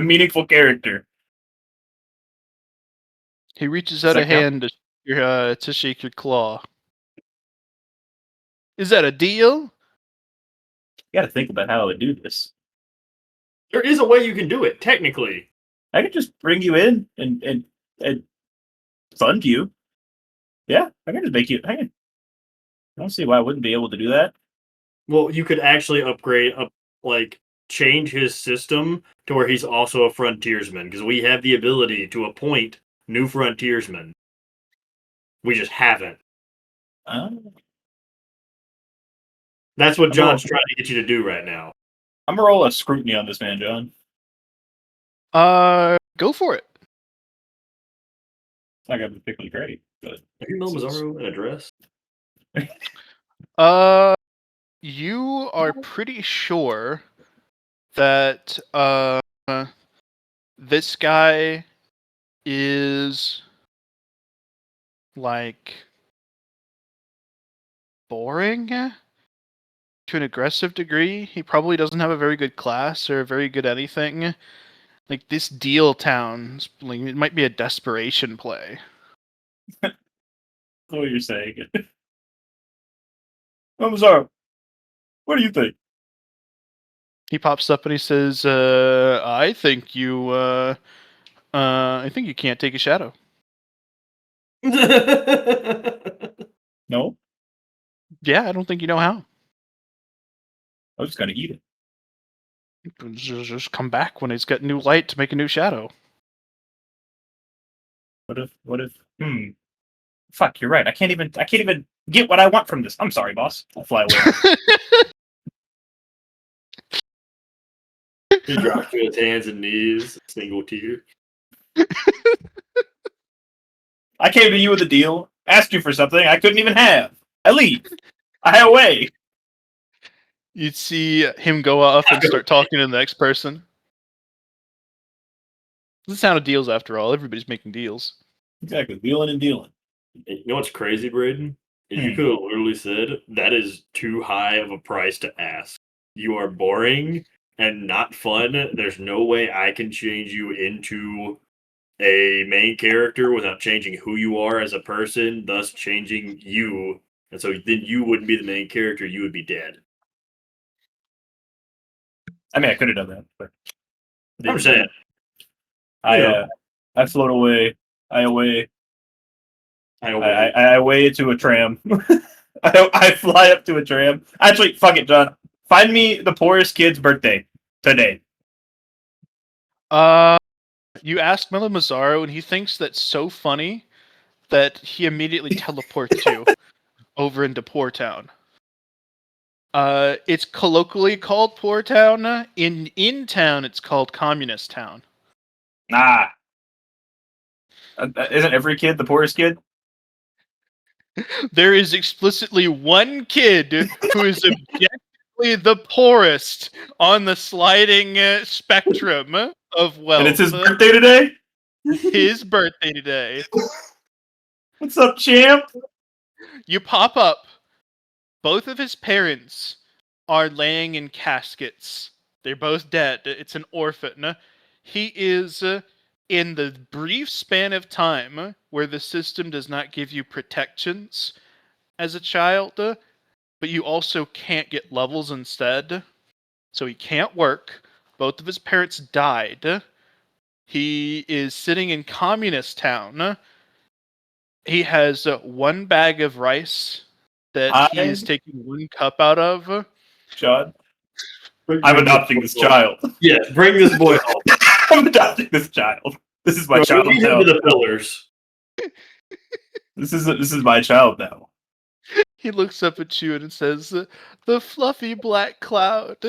meaningful character. He reaches Does out that a hand to shake your claw. Is that a deal? You got to think about how I would do this. There is a way you can do it, technically. I could just bring you in and fund you. Yeah, I can just make you. I don't see why I wouldn't be able to do that. Well, you could actually change his system to where he's also a frontiersman, because we have the ability to appoint new frontiersmen. We just haven't. That's what John's trying to get you to do right now. I'm gonna roll a scrutiny on this man, John. Go for it. It's not gonna be particularly great, but Have you mailed Mazzaro an address? You are pretty sure that this guy is like boring to an aggressive degree. He probably doesn't have a very good class or a very good anything. Like this deal town, like, it might be a desperation play. that's what you're saying. Mazzaro, what do you think? He pops up and he says, I think you can't take a shadow. No, Yeah, I don't think you know how. I was just gonna eat it. Just come back when he's got new light to make a new shadow. What if? Fuck, you're right. I can't even get what I want from this. I'm sorry, boss. I'll fly away. He drops to his hands and knees, single tear. I came to you with a deal, asked you for something I couldn't even have. I leave. I away. You'd see him go off and start talking to the next person. This is the sound of deals, after all. Everybody's making deals. Exactly, wheeling and dealing. You know what's crazy, Braden? Is you could have literally said, that is too high of a price to ask. You are boring and not fun. There's no way I can change you into a main character without changing who you are as a person, thus changing you. And so then you wouldn't be the main character, you would be dead. I mean, I could have done that, but I'm saying. I float away. I away. I away to a tram. I fly up to a tram. Actually, fuck it, John. Find me the poorest kid's birthday today. You ask Melo Mazzaro, and he thinks that's so funny that he immediately teleports you over into Poor Town. It's colloquially called Poor Town. In town, it's called Communist Town. Nah. Isn't every kid the poorest kid? There is explicitly one kid who is objectively the poorest on the sliding spectrum of wealth. And it's his birthday today? His birthday today. What's up, champ? You pop up. Both of his parents are laying in caskets. They're both dead. It's an orphan. He is in the brief span of time where the system does not give you protections as a child, but you also can't get levels instead. So he can't work. Both of his parents died. He is sitting in communist town. He has one bag of rice that he is taking one cup out of. John, I'm adopting this child. Yes, bring this boy home. I'm adopting this child. This is my child Lead him now. to the pillars. This is my child now. He looks up at you and says, "The fluffy black cloud.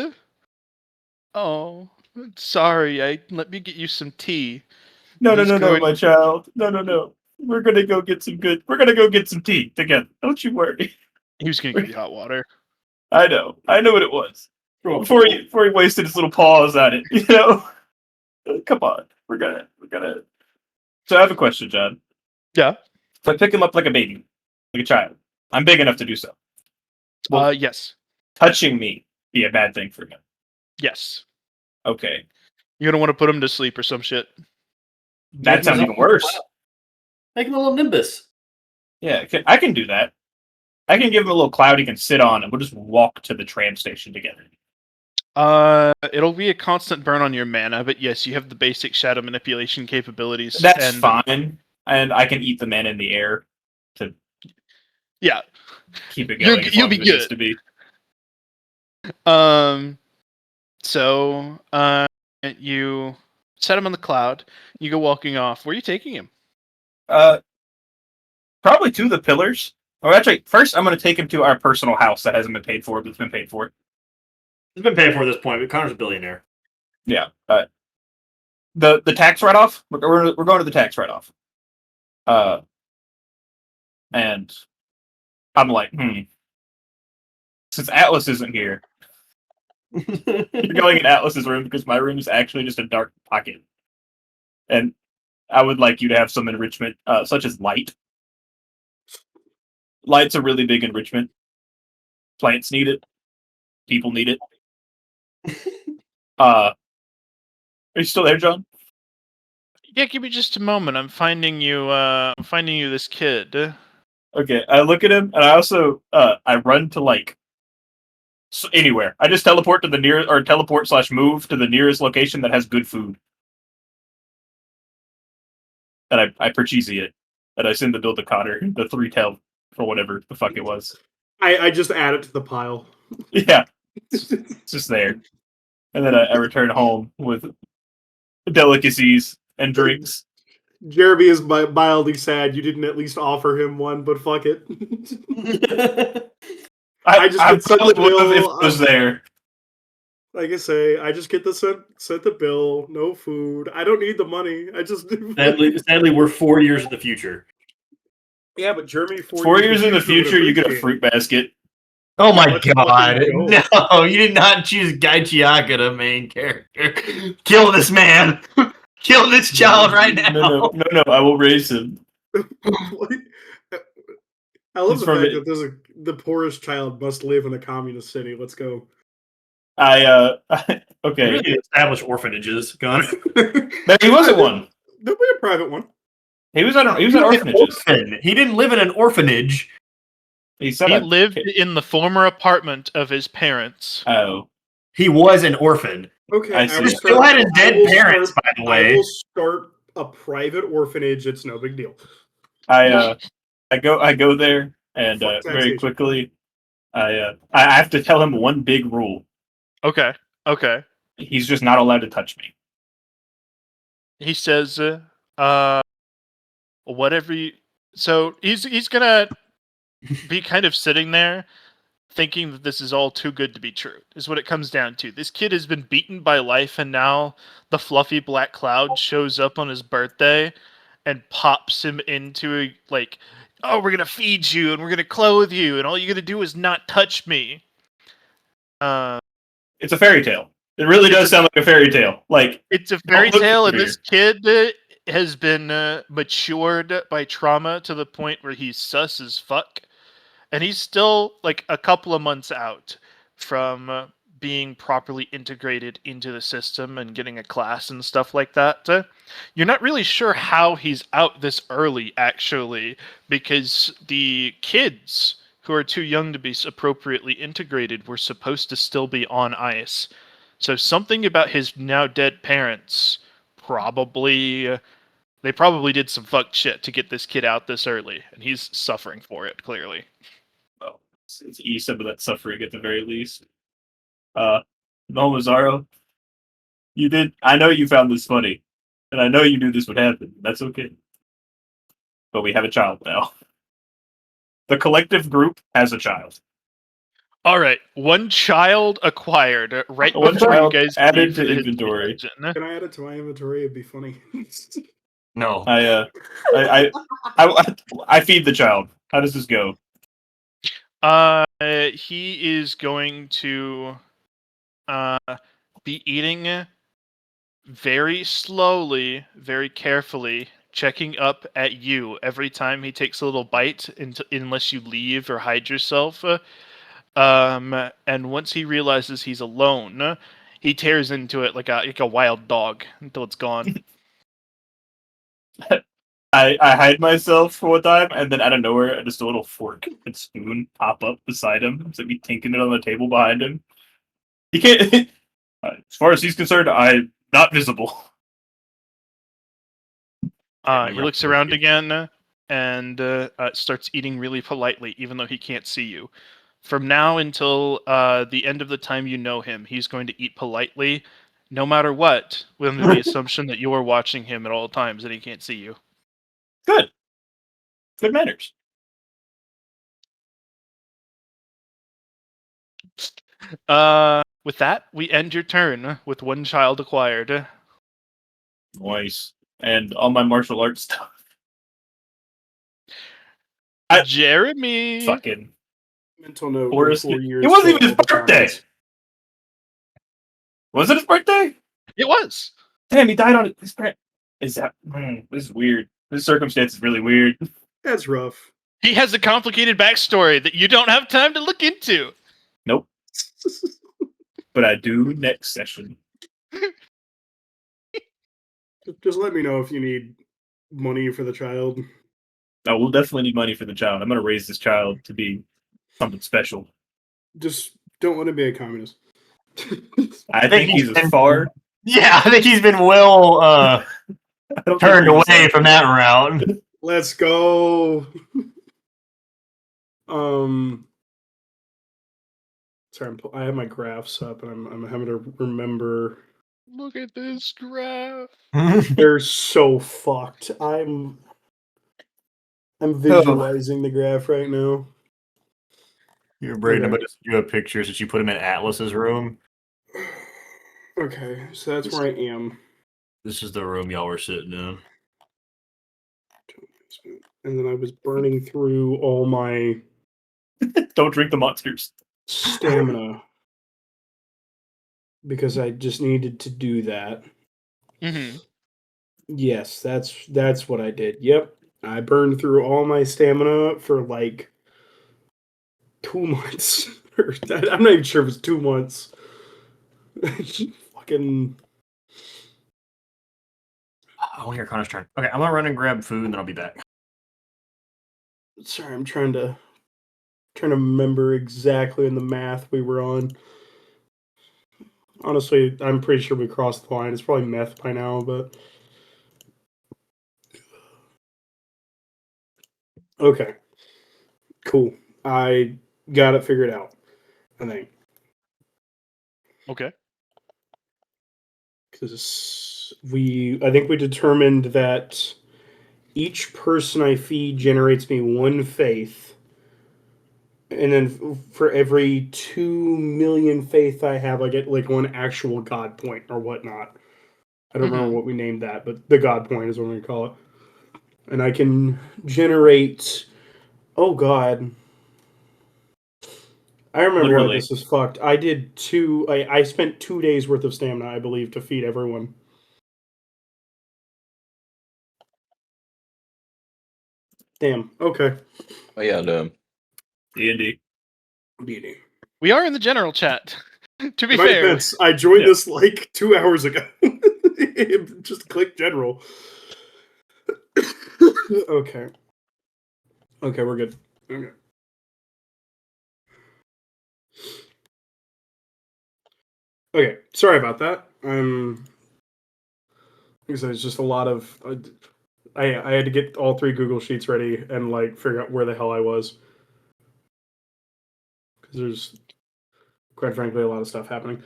Oh, sorry. Let me get you some tea." No, He's going- my child. No. We're gonna go get some tea together. Don't you worry. He was going to give you hot water. I know what it was. Before he wasted his little paws at it, you know. Come on, we're gonna. So I have a question, John. Yeah. If I pick him up like a baby, like a child, I'm big enough to do so. Well, Yes. touching me be a bad thing for him. Yes. Okay, You're going to want to put him to sleep or some shit. that sounds even worse. Make him a little nimbus. Yeah, I can do that. I can give him a little cloud he can sit on, and we'll just walk to the tram station together. It'll be a constant burn on your mana, but yes, you have the basic shadow manipulation capabilities. That's fine, and I can eat the man in the air to Yeah. keep it going. You'll be as it needs good. to be. So, you set him on the cloud. You go walking off. Where are you taking him? Probably to the pillars. Or actually, first I'm going to take him to our personal house that hasn't been paid for, but it's been paid for. It's been paid for at this point, but Connor's a billionaire. Yeah. The tax write-off. We're going to the tax write-off. And I'm like, since Atlas isn't here, you're going in Atlas's room because my room is actually just a dark pocket. And I would like you to have some enrichment, such as light. Light's a really big enrichment. Plants need it. People need it. Are you still there, John? Yeah, give me just a moment. I'm finding you this kid. Okay, I look at him, and I also I run to anywhere. I just teleport to the nearest, or teleport/move to the nearest location that has good food, and I Purchase it, and I send the bill to Connor, the 3 for whatever the fuck it was. I just add it to the pile. Yeah, it's just there, and then I return home with delicacies and drinks. Jeremy is mildly sad you didn't at least offer him one, but fuck it. I just I get sent probably the would have if bill. it was there. Like I say, I just get the sent the bill, no food. I don't need the money. I just Sadly, we're 4 years in the future. Yeah, but Jeremy 4 years in the would future, you get a appreciate fruit basket. Oh my Let's god. fucking No, you did not choose Gai Chiaka to main character. Kill this man. Kill this child right now. No, I will raise him. it. I love He's the from fact it. that the poorest child must live in a communist city. Let's go. Okay. We need to establish orphanages, Connor. No, he wasn't one. There'll be a private one. He was at orphanages. He didn't live in an orphanage. He said He lived in the former apartment of his parents. Oh, He was an orphan. Okay, I see. will He still had his dead I will parents, start- by the I way. will start a private orphanage. It's no big deal. I go there, and Fuck very taxation. quickly, I have to tell him one big rule. Okay. He's just not allowed to touch me. He says, whatever you... So he's gonna be kind of sitting there thinking that this is all too good to be true, is what it comes down to. This kid has been beaten by life, and now the fluffy black cloud shows up on his birthday and pops him into oh, we're gonna feed you and we're gonna clothe you, and all you're gonna do is not touch me. It's a fairy tale. It really does sound like a fairy tale. It's a fairy look tale, and here. this kid has been matured by trauma to the point where he's sus as fuck. And he's still a couple of months out from being properly integrated into the system and getting a class and stuff like that. You're not really sure how he's out this early, actually, because the kids who are too young to be appropriately integrated were supposed to still be on ice. So something about his now dead parents probably they probably did some fucked shit to get this kid out this early, and he's suffering for it, clearly. Well, it's ease some of that suffering at the very least. Nomazaro, you did. I know you found this funny, and I know you knew this would happen. That's okay. But we have a child now. The collective group has a child. All right, one child acquired right One before child you guys added leave to the inventory. dungeon. Can I add it to my inventory? It'd be funny. No. I feed the child. How does this go? He is going to be eating very slowly, very carefully, checking up at you every time he takes a little bite, unless you leave or hide yourself. And once he realizes he's alone, he tears into it like a wild dog until it's gone. I hide myself for one time, and then out of nowhere, just a little fork and spoon pop up beside him. So me tinking it on the table behind him. He can't. As far as he's concerned, I'm not visible. He looks around again and starts eating really politely, even though he can't see you. From now until the end of the time you know him, he's going to eat politely, no matter what, with the assumption that you are watching him at all times and he can't see you. Good. Good manners. With that, we end your turn with one child acquired. Nice. And all my martial arts stuff. Jeremy! Fucking Mental note. Forrest. Before It wasn't even his birthday. comments. Was it his birthday? It was! Damn, he died on his birthday. Is that? This is weird. This circumstance is really weird. That's rough. He has a complicated backstory that you don't have time to look into. Nope. But I do next session. Just let me know if you need money for the child. Oh, we'll definitely need money for the child. I'm gonna raise this child to be something special. Just don't let him be a communist. I think he's as far. Yeah, I think he's been well turned away from that route. Let's go. Sorry, I have my graphs up, and I'm having to remember. Look at this graph. They're so fucked. I'm visualizing the graph right now. You're bragging Okay. about you have pictures that you put him in Atlas's room. Okay, so that's where I am. This is the room y'all were sitting in. And then I was burning through all my Don't drink the monsters. stamina because I just needed to do that. Mm-hmm. Yes, that's what I did. Yep. I burned through all my stamina for like 2 months. I'm not even sure if it's 2 months. Fucking. Oh, here, Connor's turn. Okay, I'm gonna run and grab food, and then I'll be back. Sorry, I'm trying to remember exactly in the math we were on. Honestly, I'm pretty sure we crossed the line. It's probably meth by now, but okay, cool. I got it figured out, I think. Okay. Because I think we determined that each person I feed generates me 1 faith, and then for every 2 million faith I have, I get like 1 actual god point or whatnot. I don't remember what we named that, but the god point is what we call it. And I can generate. Oh god. I remember why Literally. this is fucked. I did 2. I spent 2 days worth of stamina, I believe, to feed everyone. Damn. Okay. Oh yeah, D&D. D&D. We are in the general chat. To be In my fair, defense, I joined Yeah. this like 2 hours ago. Just click general. Okay. Okay, we're good. Okay. Okay, sorry about that. Like I said, it's just a lot of. I had to get all 3 Google Sheets ready and like figure out where the hell I was, because there's, quite frankly, a lot of stuff happening.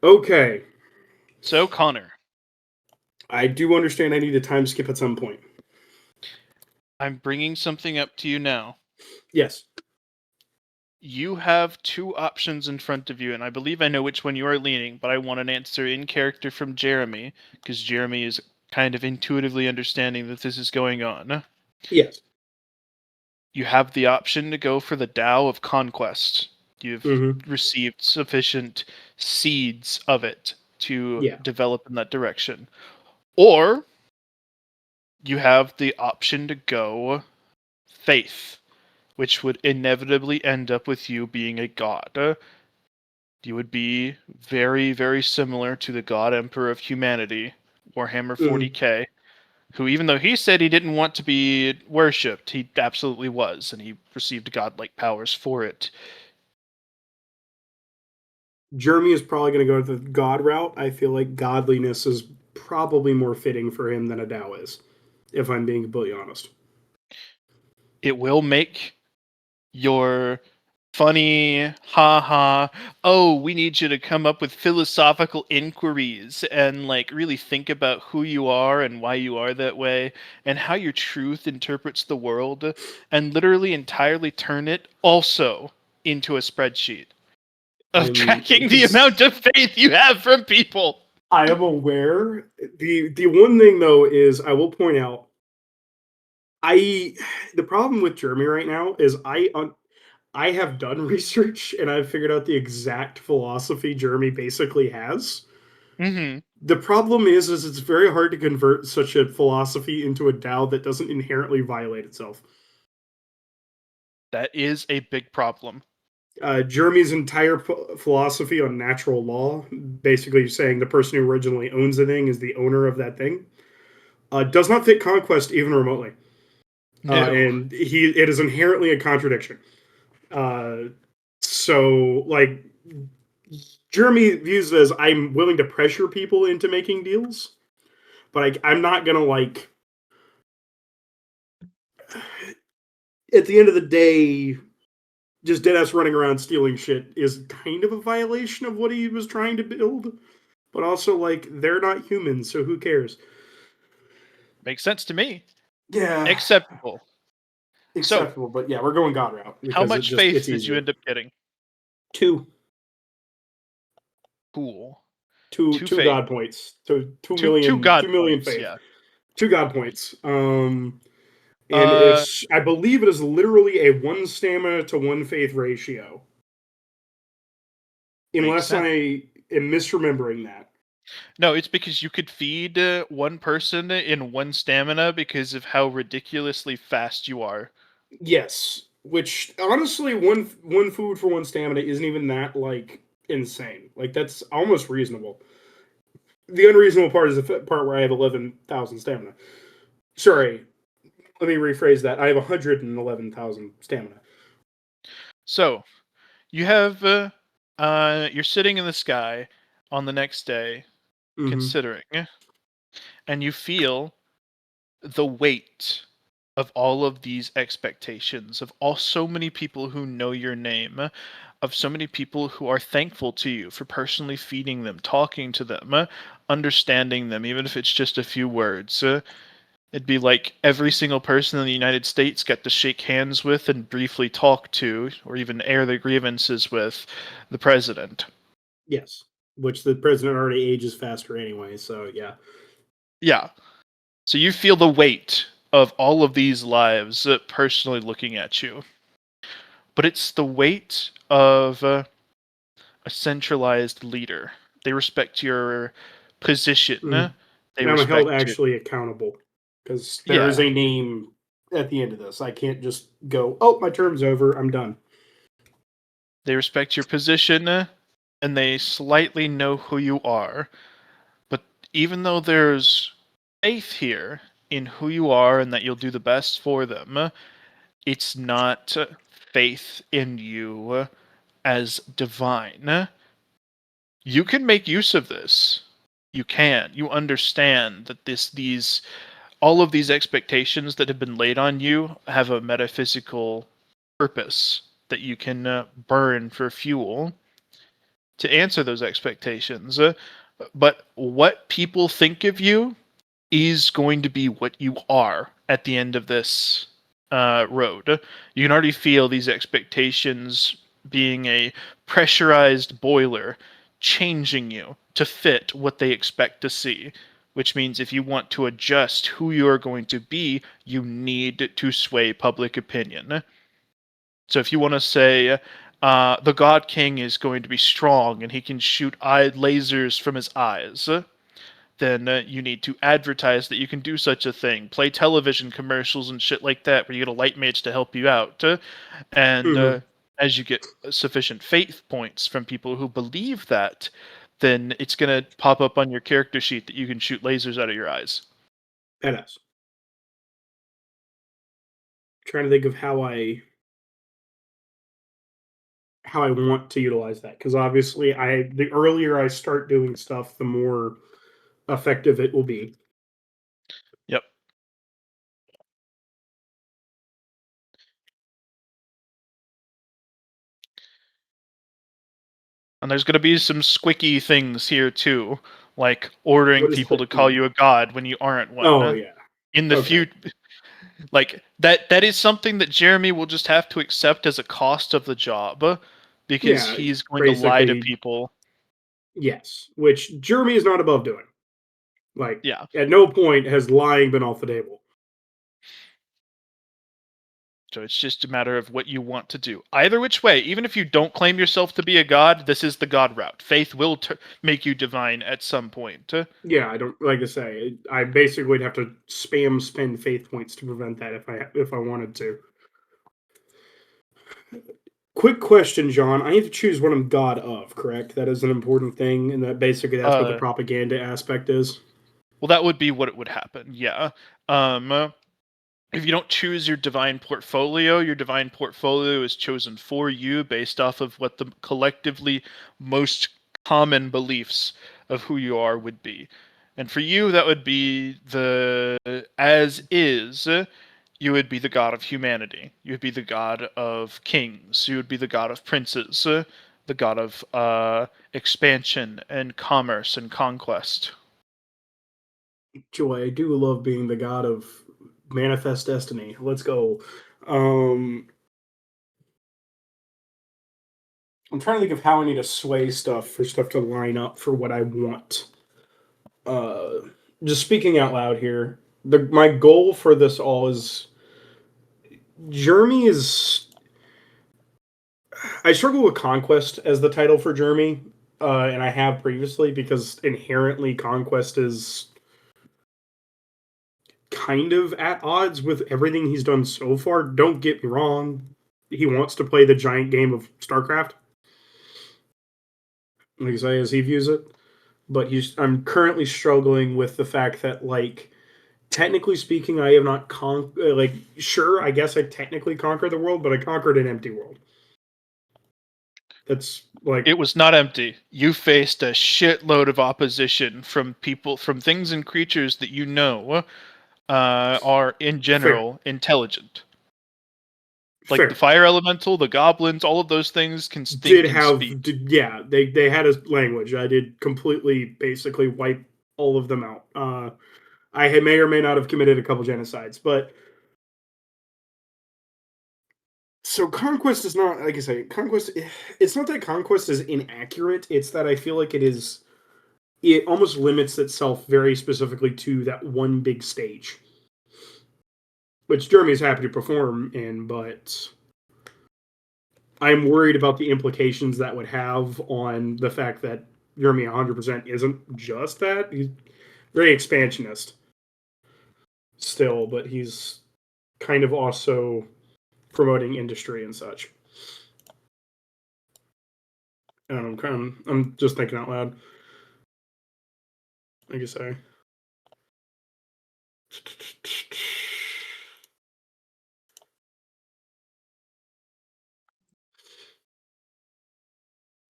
Okay, so Connor, I do understand I need a time skip at some point. I'm bringing something up to you now. Yes. You have 2 options in front of you, and I believe I know which one you are leaning, but I want an answer in character from Jeremy, because Jeremy is kind of intuitively understanding that this is going on. Yes. You have the option to go for the Tao of Conquest. You've Mm-hmm. received sufficient seeds of it to Yeah. develop in that direction. Or you have the option to go faith, which would inevitably end up with you being a god. You would be very, very similar to the God Emperor of Humanity, Warhammer 40k, who, even though he said he didn't want to be worshipped, he absolutely was, and he received godlike powers for it. Jeremy is probably going to go the God route. I feel like godliness is probably more fitting for him than a Tao is, if I'm being completely honest. It will make your funny, haha, oh, we need you to come up with philosophical inquiries and like really think about who you are and why you are that way and how your truth interprets the world, and literally entirely turn it also into a spreadsheet of tracking the amount of faith you have from people. I am aware. The one thing though is I will point out, the problem with Jeremy right now is I have done research and I've figured out the exact philosophy Jeremy basically has. Mm-hmm. The problem is it's very hard to convert such a philosophy into a Tao that doesn't inherently violate itself. That is a big problem. Jeremy's entire philosophy on natural law, basically saying the person who originally owns a thing is the owner of that thing, does not fit Conquest even remotely. No. And it is inherently a contradiction. So, like, Jeremy views it as I'm willing to pressure people into making deals, but I'm not gonna, like, at the end of the day, just deadass running around stealing shit is kind of a violation of what he was trying to build. But also, like, they're not humans, so who cares? Makes sense to me. Yeah. Acceptable. Acceptable, but yeah, we're going God route. How much faith it's did easier. you end up getting? 2. Cool. 2 faith. God points. So 2 Two million, God 2 million points, faith. yeah. 2 God points. And it's, I believe it is literally a 1 stamina to 1 faith ratio. Unless I am misremembering that. No, it's because you could feed one person in 1 stamina because of how ridiculously fast you are. Yes, which honestly, one food for 1 stamina isn't even that like insane. Like that's almost reasonable. The unreasonable part is the part where I have 11,000 stamina. Sorry, let me rephrase that. I have 111,000 stamina. So, you have you're sitting in the sky on the next day, considering, and you feel the weight of all of these expectations, of so many people who know your name, of so many people who are thankful to you for personally feeding them, talking to them, understanding them, even if it's just a few words. It'd be like every single person in the United States got to shake hands with and briefly talk to, or even air their grievances with, the president. Yes, which the president already ages faster anyway, so yeah. Yeah. So you feel the weight of all of these lives personally looking at you. But it's the weight of a centralized leader. They respect your position. They I'm respect held actually accountable because there is a name at the end of this. I can't just go, oh, my term's over, I'm done. They respect your position, and they slightly know who you are. But even though there's faith here in who you are and that you'll do the best for them, it's not faith in you as divine. You can make use of this. You can. You understand that all of these expectations that have been laid on you have a metaphysical purpose that you can burn for fuel to answer those expectations. But what people think of you is going to be what you are at the end of this road. You can already feel these expectations being a pressurized boiler changing you to fit what they expect to see. Which means if you want to adjust who you are going to be, you need to sway public opinion. So if you want to say the God King is going to be strong and he can shoot lasers from his eyes, then you need to advertise that you can do such a thing. Play television commercials and shit like that where you get a light mage to help you out. And as you get sufficient faith points from people who believe that, then it's going to pop up on your character sheet that you can shoot lasers out of your eyes. Badass. Trying to think of how I want to utilize that, because obviously the earlier I start doing stuff, the more effective it will be. Yep. And there's going to be some squicky things here too, like ordering What does people to that call mean? you a god when you aren't one. Oh yeah. In the Okay. future, like that is something that Jeremy will just have to accept as a cost of the job, because Yeah, he's going to lie to basically- people. Yes, which Jeremy is not above doing. Like, Yeah. at no point has lying been off the table. So it's just a matter of what you want to do. Either which way, even if you don't claim yourself to be a god, this is the god route. Faith will make you divine at some point. Yeah, I don't like to say. I basically would have to spam spend faith points to prevent that if I wanted to. Quick question, John. I need to choose what I'm god of, correct? That is an important thing, and that's what the propaganda aspect is. Well, that would be what it would happen. Yeah. If you don't choose your divine portfolio is chosen for you based off of what the collectively most common beliefs of who you are would be. And for you, that would be as is, you would be the god of humanity. You would be the god of kings. You would be the god of princes, the god of expansion and commerce and conquest. Joy, I do love being the god of manifest destiny. Let's go. I'm trying to think of how I need to sway stuff to line up for what I want. Just speaking out loud here, my goal for this all is Jeremy is. I struggle with Conquest as the title for Jeremy, and I have previously, because inherently Conquest is kind of at odds with everything he's done so far. Don't get me wrong. He wants to play the giant game of StarCraft, like I say, as he views it. But I'm currently struggling with the fact that, like, technically speaking, I have not sure, I guess I technically conquered the world, but I conquered an empty world. That's like, it was not empty. You faced a shitload of opposition from people, from things and creatures that you know are in general intelligent. Like fair. the fire elemental, the goblins, all of those things can speak. They had a language. I did completely basically wipe all of them out. I may or may not have committed a couple genocides, but so Conquest is not, like I say, Conquest. It's not that Conquest is inaccurate. It's that I feel like it almost limits itself very specifically to that one big stage, which Jeremy is happy to perform in, but I'm worried about the implications that would have on the fact that Jeremy 100% isn't just that. He's very expansionist still, but he's kind of also promoting industry and such. I don't know. I'm just thinking out loud. I guess I.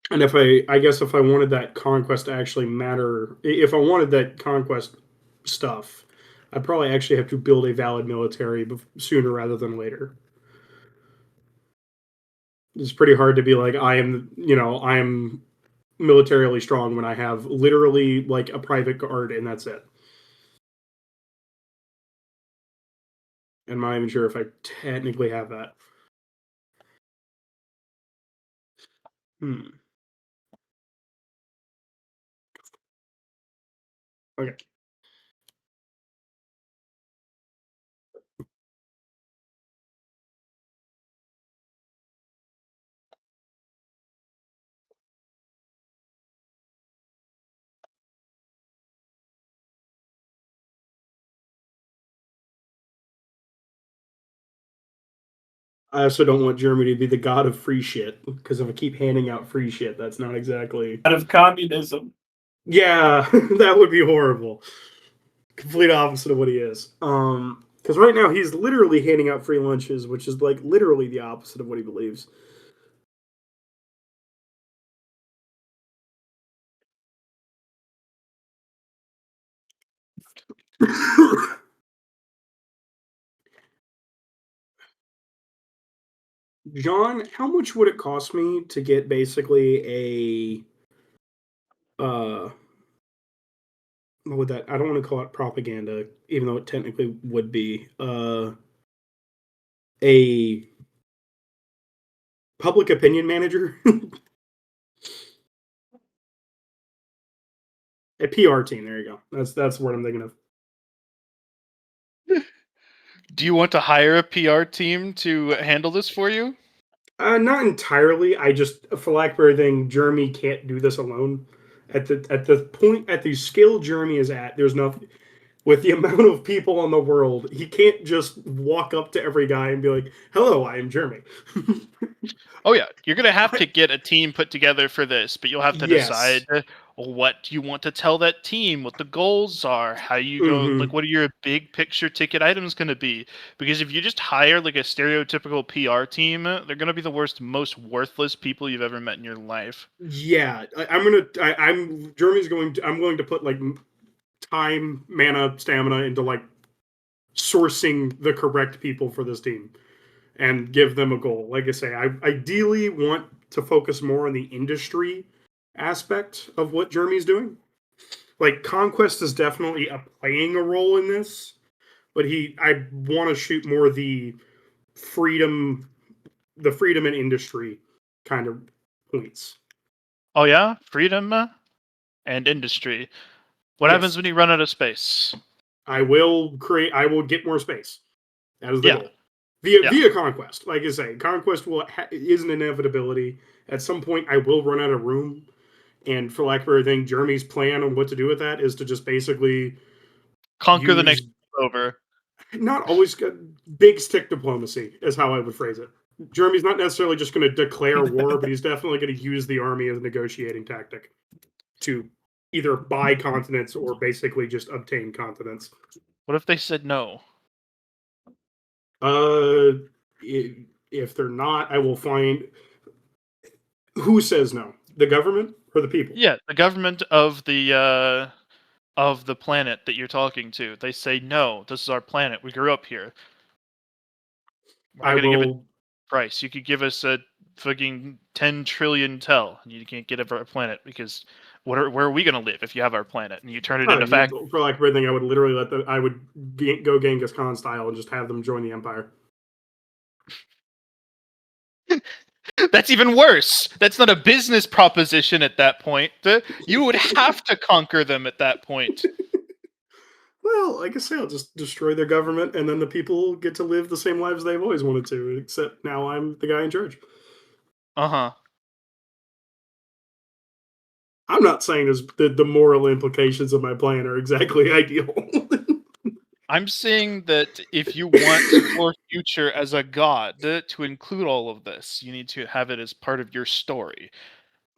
And I guess if I wanted that conquest to actually matter, if I wanted that conquest stuff, I'd probably actually have to build a valid military sooner rather than later. It's pretty hard to be like, I am militarily strong when I have literally like a private guard and that's it. And I'm not even sure if I technically have that. Okay. I also don't want Germany to be the god of free shit, because if I keep handing out free shit, that's not exactly. Out of communism. Yeah, that would be horrible. Complete opposite of what he is. Because right now he's literally handing out free lunches, which is like literally the opposite of what he believes. John, how much would it cost me to get basically what would that? I don't want to call it propaganda, even though it technically would be a public opinion manager, a PR team. There you go. That's what I'm thinking of. Do you want to hire a PR team to handle this for you? Not entirely. I just, for lack of better thing, Jeremy can't do this alone. At the scale Jeremy is at, there's nothing. With the amount of people in the world, he can't just walk up to every guy and be like, "Hello, I am Jeremy." Oh yeah, you're gonna have to get a team put together for this, but you'll have to Yes. decide what you want to tell that team, what the goals are, how you go, Mhm. like what are your big picture ticket items going to be? Because if you just hire like a stereotypical PR team, they're going to be the most worthless people you've ever met in your life. Yeah, I'm going to put like time, mana, stamina into like sourcing the correct people for this team and give them a goal. Like I say, I ideally want to focus more on the industry aspect of what Jeremy's doing. Like conquest is definitely playing a role in this, but I want to shoot more the freedom and industry kind of points. Oh yeah, freedom and industry. What Yes. happens when you run out of space? I will get more space. That is the Yeah. goal. Via conquest. Like I say, conquest is an inevitability. At some point, I will run out of room. And for lack of better thing, Jeremy's plan on what to do with that is to just basically Conquer the next over. Not always good. Big stick diplomacy is how I would phrase it. Jeremy's not necessarily just going to declare war, but he's definitely going to use the army as a negotiating tactic to either buy continents or basically just obtain continents. What if they said no? If they're not, I will find who says no. The government or the people? Yeah, the government of the planet that you're talking to. They say no. This is our planet. We grew up here. We're not gonna give it a price. You could give us a fucking 10 trillion tel, and you can't get it for our planet because where are we gonna live if you have our planet and you turn it into fact? For like everything, I would literally I would go Genghis Khan style and just have them join the empire. That's even worse. That's not a business proposition at that point. You would have to conquer them at that point. Well, like I say, I'll just destroy their government, and then the people get to live the same lives they've always wanted to, except now I'm the guy in charge. Uh-huh. I'm not saying the moral implications of my plan are exactly ideal. I'm saying that if you want your future as a god to include all of this, you need to have it as part of your story.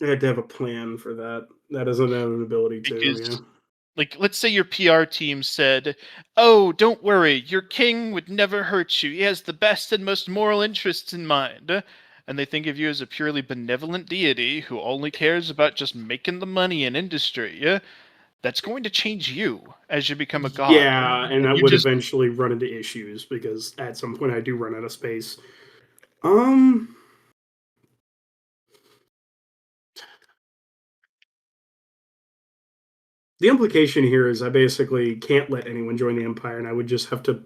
I had to have a plan for that. That is an inevitability too. Because, Yeah. like, let's say your PR team said, "Oh, don't worry, your king would never hurt you. He has the best and most moral interests in mind." And they think of you as a purely benevolent deity who only cares about just making the money in industry. That's going to change you as you become a god. Yeah, and that You would just eventually run into issues because at some point I do run out of space. The implication here is I basically can't let anyone join the Empire, and I would just have to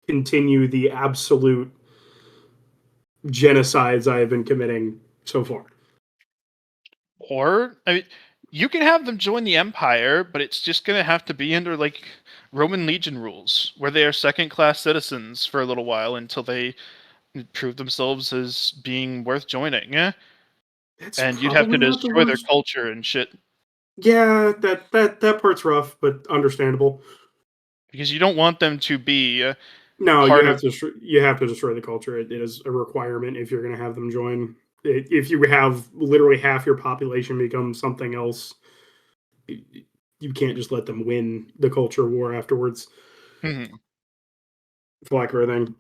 continue the absolute genocides I have been committing so far. Or, I mean, you can have them join the Empire, but it's just going to have to be under, like, Roman Legion rules, where they are second-class citizens for a little while until they prove themselves as being worth joining. That's And you'd have to probably not the destroy their worst. culture and shit. Yeah, that part's rough, but understandable. Because you don't want them to be No, part you have to destroy the culture. It is a requirement if you're going to have them join. If you have literally half your population become something else, you can't just let them win the culture war afterwards. Mhm. For lack of a thing.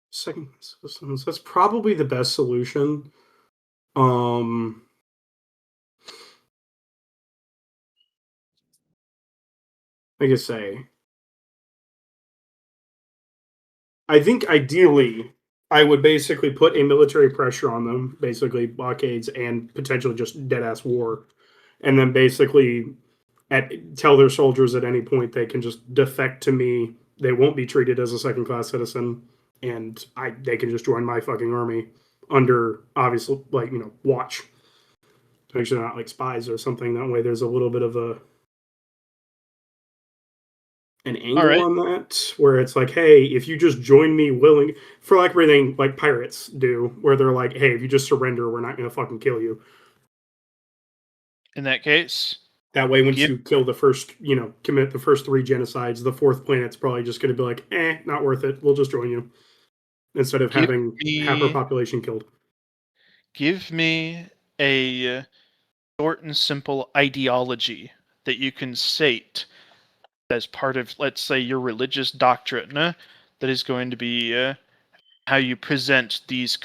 Second systems. That's probably the best solution. Like I say, I think ideally I would basically put a military pressure on them, basically blockades and potentially just dead ass war, and then basically tell their soldiers at any point they can just defect to me. They won't be treated as a second class citizen, and they can just join my fucking army under obviously watch to make sure they're not like spies or something. That way, there's a little bit of an All angle right. on that where it's like, hey, if you just join me willing, for like everything like pirates do, where they're like, hey, if you just surrender, we're not going to fucking kill you. In that case, That way, once give you kill the first, commit the first 3 genocides, the 4th planet's probably just going to be like, not worth it. We'll just join you instead of give having half our me population killed. give me a short and simple ideology that you can state as part of, let's say, your religious doctrine that is going to be how you present these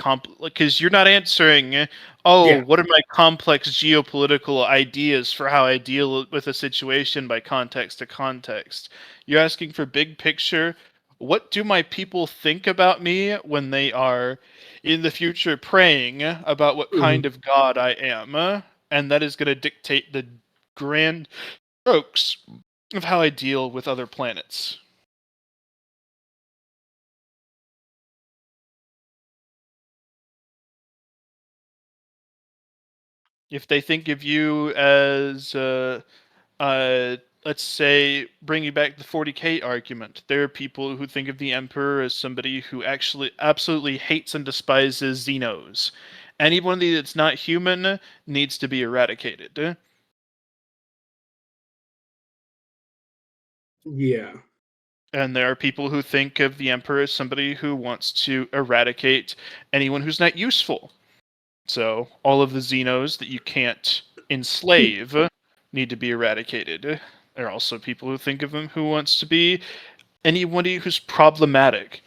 because you're not answering Yeah. what are my complex geopolitical ideas for how I deal with a situation by context to context. You're asking for big picture. What do my people think about me when they are in the future praying about what kind of god I am? And that is going to dictate the grand strokes of how I deal with other planets. If they think of you as, let's say, bringing back the 40K argument, there are people who think of the Emperor as somebody who actually absolutely hates and despises Xenos. Anybody that's not human needs to be eradicated. Yeah. And there are people who think of the Emperor as somebody who wants to eradicate anyone who's not useful. So all of the Xenos that you can't enslave need to be eradicated. There are also people who think of him who wants to be anybody who's problematic.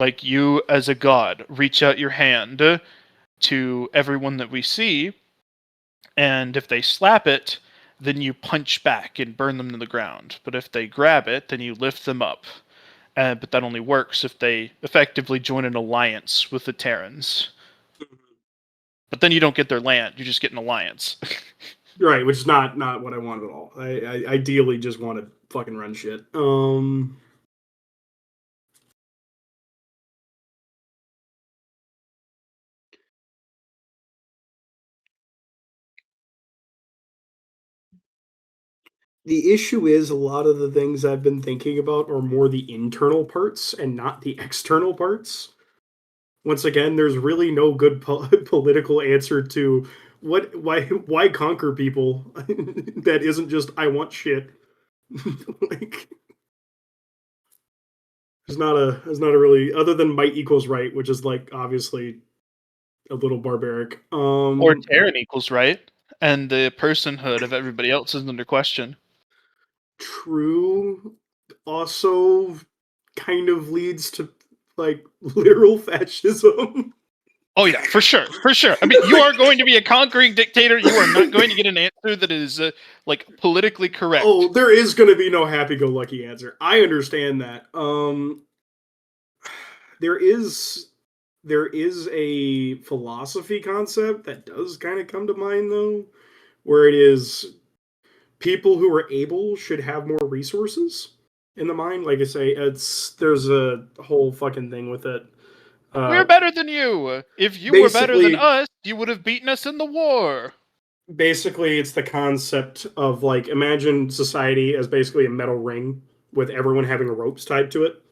Like you as a god, reach out your hand to everyone that we see, and if they slap it, then you punch back and burn them to the ground. But if they grab it, then you lift them up. But that only works if they effectively join an alliance with the Terrans. But then you don't get their land; you just get an alliance. Right, which is not what I want at all. I ideally just want to fucking run shit. The issue is a lot of the things I've been thinking about are more the internal parts and not the external parts. Once again, there's really no good political answer to why conquer people that isn't just I want shit. Like there's not a really other than might equals right, which is like obviously a little barbaric. Or Terran equals right, and the personhood of everybody else is under question. True. Also, kind of leads to like literal fascism. Oh yeah, for sure, for sure. I mean, you are going to be a conquering dictator. You are not going to get an answer that is like politically correct. Oh, there is going to be no happy-go-lucky answer. I understand that. There is a philosophy concept that does kind of come to mind though, where it is people who are able should have more resources in the mind. Like I say, there's a whole fucking thing with it. We're better than you. If you were better than basically- us, you would have beaten us in the war. Basically, it's the concept of like imagine society as basically a metal ring with everyone having ropes tied to it.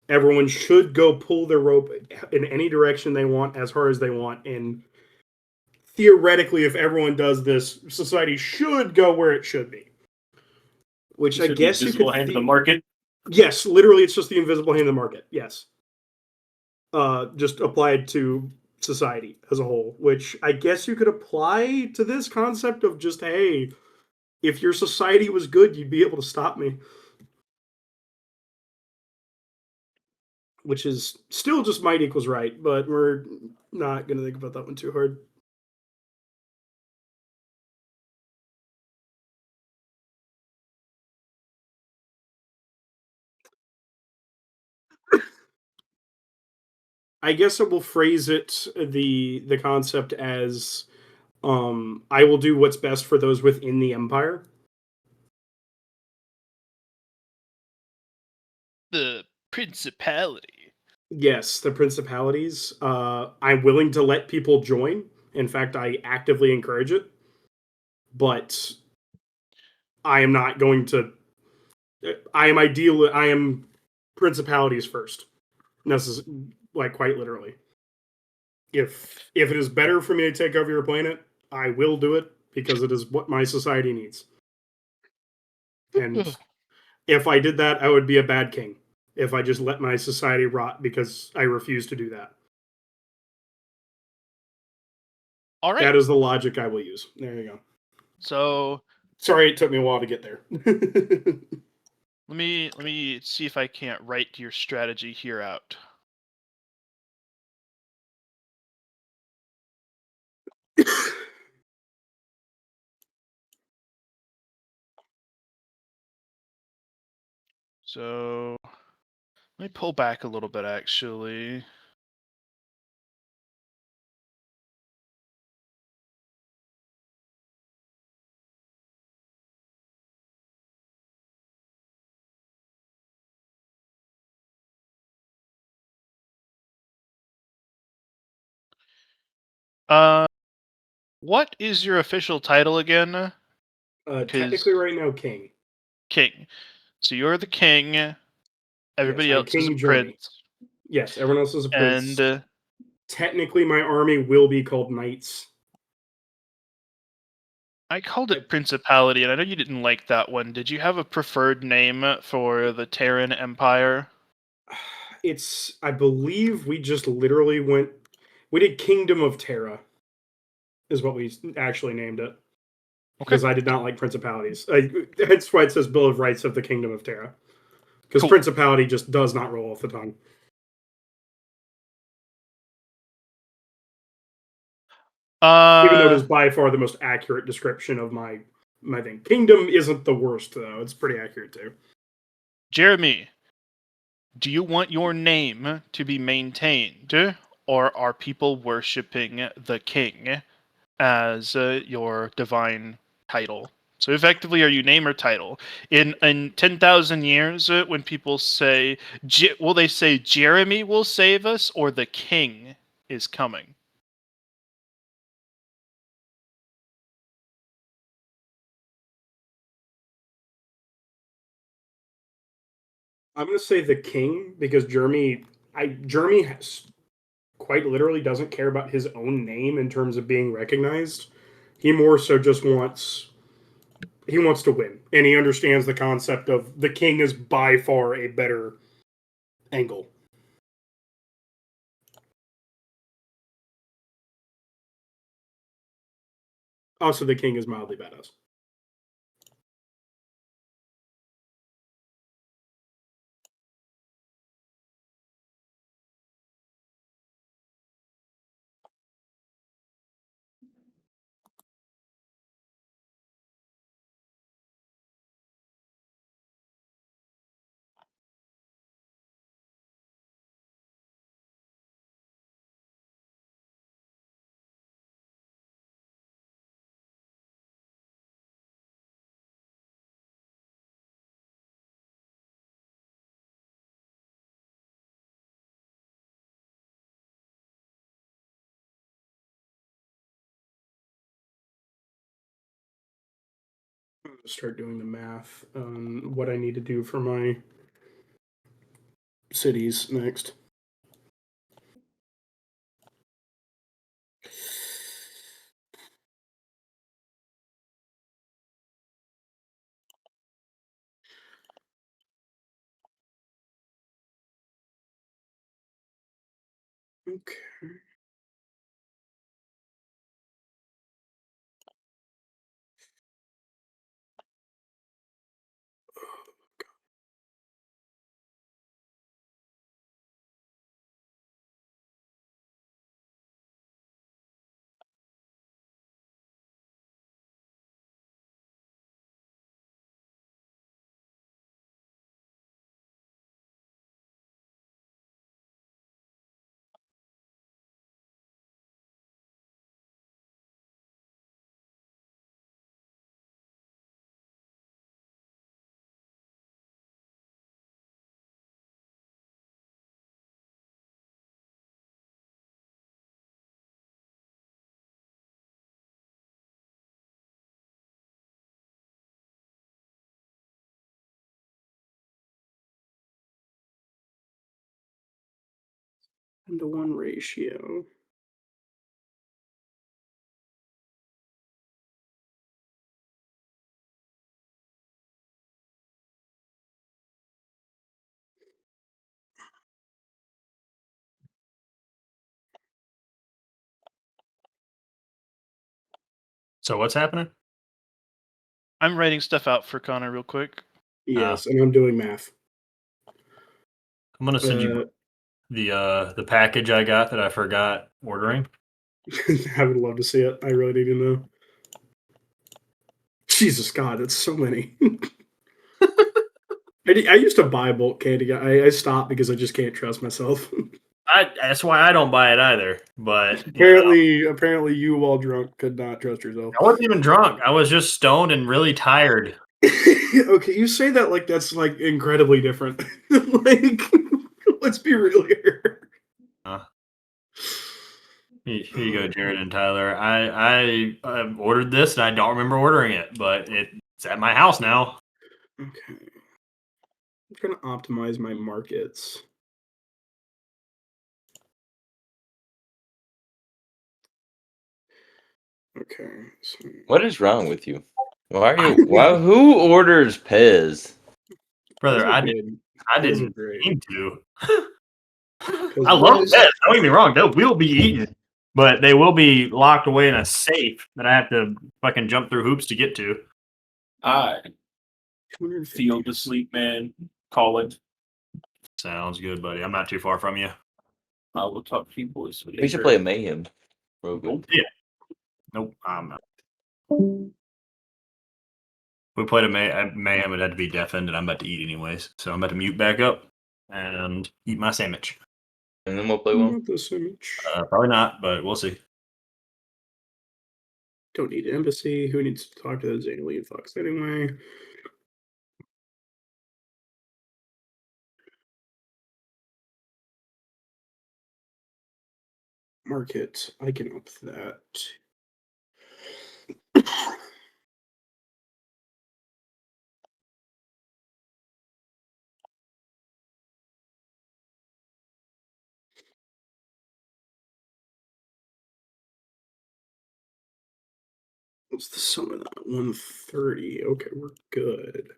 Everyone should go pull their rope in any direction they want, as hard as they want, and theoretically, if everyone does this, society should go where it should be. Which I guess you could hand to the market. Yes, literally, it's just the invisible hand of the market. Yes, just applied to society as a whole. Which I guess you could apply to this concept of just, hey, if your society was good, you'd be able to stop me. Which is still just might equals right, but we're not going to think about that one too hard. I guess I will phrase it the concept as I will do what's best for those within the empire. The principality. Yes, the principalities. I'm willing to let people join. In fact, I actively encourage it. But I am not going to. I am principalities first. Like quite literally. If it is better for me to take over your planet, I will do it because it is what my society needs. And if I did that, I would be a bad king. If I just let my society rot because I refuse to do that. All right. That is the logic I will use. There you go. So sorry it took me a while to get there. let me see if I can't write your strategy here out. So let me pull back a little bit, actually. What is your official title again? Technically, right now, king. King. So you're the king. Everybody else is a prince. Yes, everyone else is a prince. And technically, my army will be called knights. I called it Principality, and I know you didn't like that one. Did you have a preferred name for the Terran Empire? I believe we just literally we did Kingdom of Terra, is what we actually named it. Because I did not like Principalities. That's why it says Bill of Rights of the Kingdom of Terra. Because Principality just does not roll off the tongue. Even though it is by far the most accurate description of my thing. Kingdom isn't the worst, though. It's pretty accurate, too. Jeremy, do you want your name to be maintained, or are people worshipping the king as your divine title? So effectively, are you name or title? In 10,000 years, when people say, will they say Jeremy will save us, or the king is coming? I'm going to say the king, because Jeremy quite literally doesn't care about his own name in terms of being recognized. He more so just wants to win, and he understands the concept of the king is by far a better angle. Also, the king is mildly badass. I'm gonna start doing the math on what I need to do for my cities next. Okay. And to 1 ratio. So what's happening? I'm writing stuff out for Connor real quick. Yes, and I'm doing math. I'm gonna send you the package I got that I forgot ordering. I would love to see it. I really need to know. Jesus God, that's so many. I used to buy bulk candy. I stopped because I just can't trust myself. That's why I don't buy it either. But apparently, you while drunk could not trust yourself. I wasn't even drunk. I was just stoned and really tired. Okay, you say that like that's like incredibly different. Like, let's be real here. Here you go, Jared and Tyler. I ordered this and I don't remember ordering it, but it's at my house now. Okay, I'm trying to optimize my markets. Okay. So What is wrong with you? Why are you? Why? Who orders Pez? Brother, those are I good. Those are didn't great. mean to. 'Cause I love those- pets. Don't get me wrong; they will be eaten, but they will be locked away in a safe that I have to fucking jump through hoops to get to. I 250. feel the sleep, man. Call it. Sounds good, buddy. I'm not too far from you. I will talk to you boys. We should play a Mayhem. Rogan. Nope, I'm not. We played a mayhem. It had to be deafened, and I'm about to eat anyways. So I'm about to mute back up and eat my sandwich. And then we'll play one. Not this image. Probably not, but we'll see. Don't need embassy. Who needs to talk to those alien fucks anyway? Market. I can up that. What's the sum of that? 130. Okay, we're good.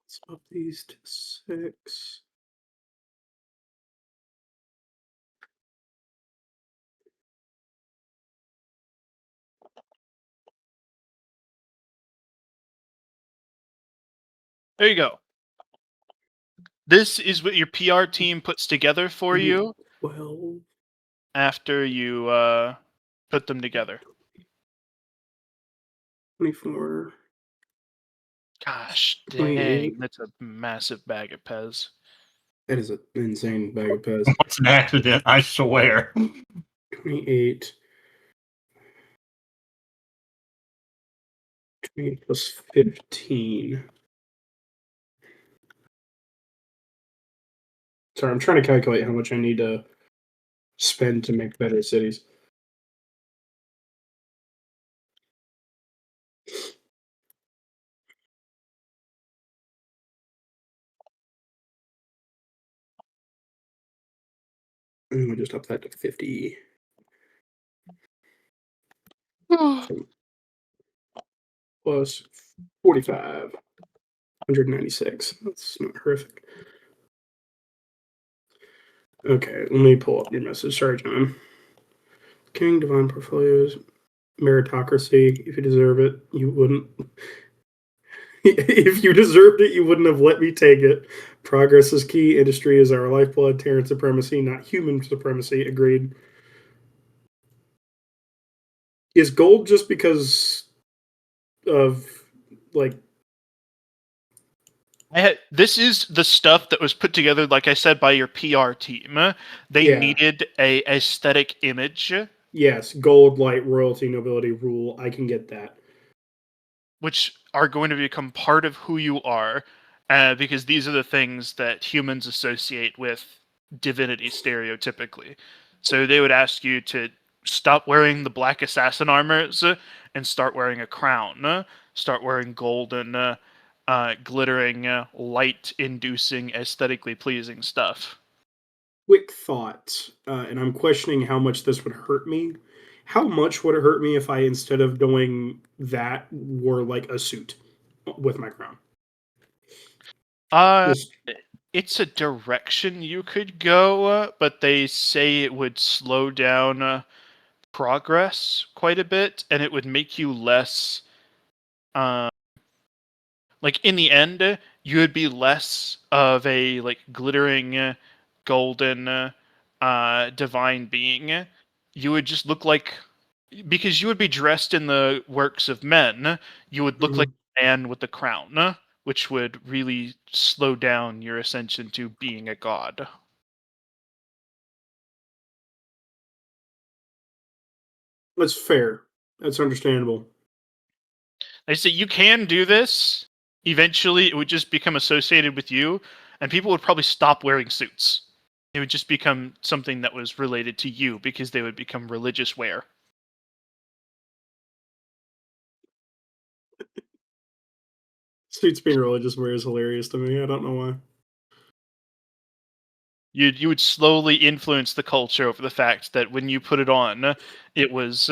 Let's up these to 6. There you go. This is what your PR team puts together for you Well, after you put them together. 24. Gosh 28. dang, that's a massive bag of Pez. That is an insane bag of Pez. It's an accident, I swear. 28. 20 plus 15. Sorry, I'm trying to calculate how much I need to spend to make better cities. And we just up that to 50. Plus 45. 196. That's not horrific. Okay, let me pull up your message. Sorry, John. King, divine portfolios, meritocracy. If you deserve it, you wouldn't. If you deserved it, you wouldn't have let me take it. Progress is key. Industry is our lifeblood. Terran supremacy, not human supremacy. Agreed. Is gold just because of like? This is the stuff that was put together, like I said, by your PR team. They Yeah. needed a aesthetic image, Yes, gold, light, royalty, nobility, rule. I can get that. which are going to become part of who you are, because these are the things that humans associate with divinity stereotypically. So they would ask you to stop wearing the black assassin armors and start wearing a crown, start wearing golden, glittering, light-inducing, aesthetically pleasing stuff. Quick thought, and I'm questioning how much this would hurt me. How much would it hurt me if I, instead of doing that, wore like a suit with my crown? Just- It's a direction you could go, but they say it would slow down progress quite a bit, and it would make you less. Like in the end, you would be less of a like glittering, golden, divine being. You would just look like, because you would be dressed in the works of men. You would look like a man with the crown, which would really slow down your ascension to being a god. That's fair. That's understandable. I say you can do this. Eventually, it would just become associated with you, and people would probably stop wearing suits. It would just become something that was related to you because they would become religious wear. Suits being religious wear is hilarious to me. I don't know why. You would slowly influence the culture over the fact that when you put it on, it was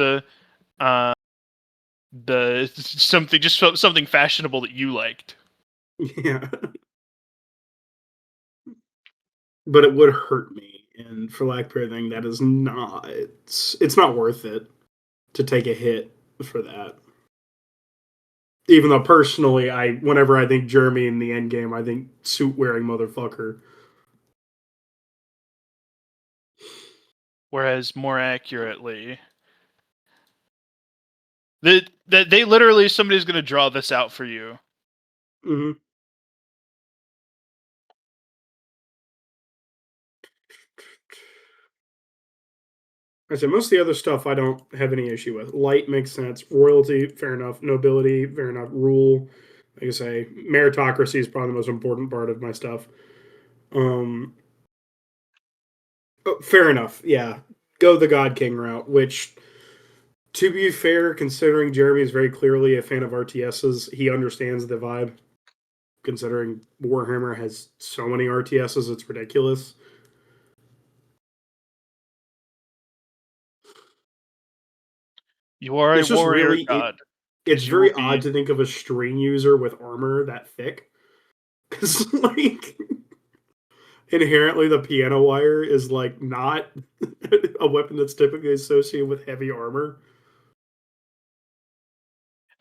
something fashionable that you liked. Yeah. But it would hurt me, and for lack of better thing, that is not. It's not worth it to take a hit for that. Even though personally, whenever I think Jeremy in the end game, I think suit wearing motherfucker. Whereas more accurately, they literally, somebody's going to draw this out for you. Mm-hmm. I said most of the other stuff I don't have any issue with. Light makes sense. Royalty, fair enough. Nobility, fair enough. Rule, like I say, meritocracy is probably the most important part of my stuff. Fair enough. Yeah, go the God King route. Which, to be fair, considering Jeremy is very clearly a fan of RTSs, he understands the vibe. Considering Warhammer has so many RTSs, it's ridiculous. You are It's a just warrior really- god. It's You very will be- odd to think of a string user with armor that thick. Because, like, inherently the piano wire is, like, not a weapon that's typically associated with heavy armor.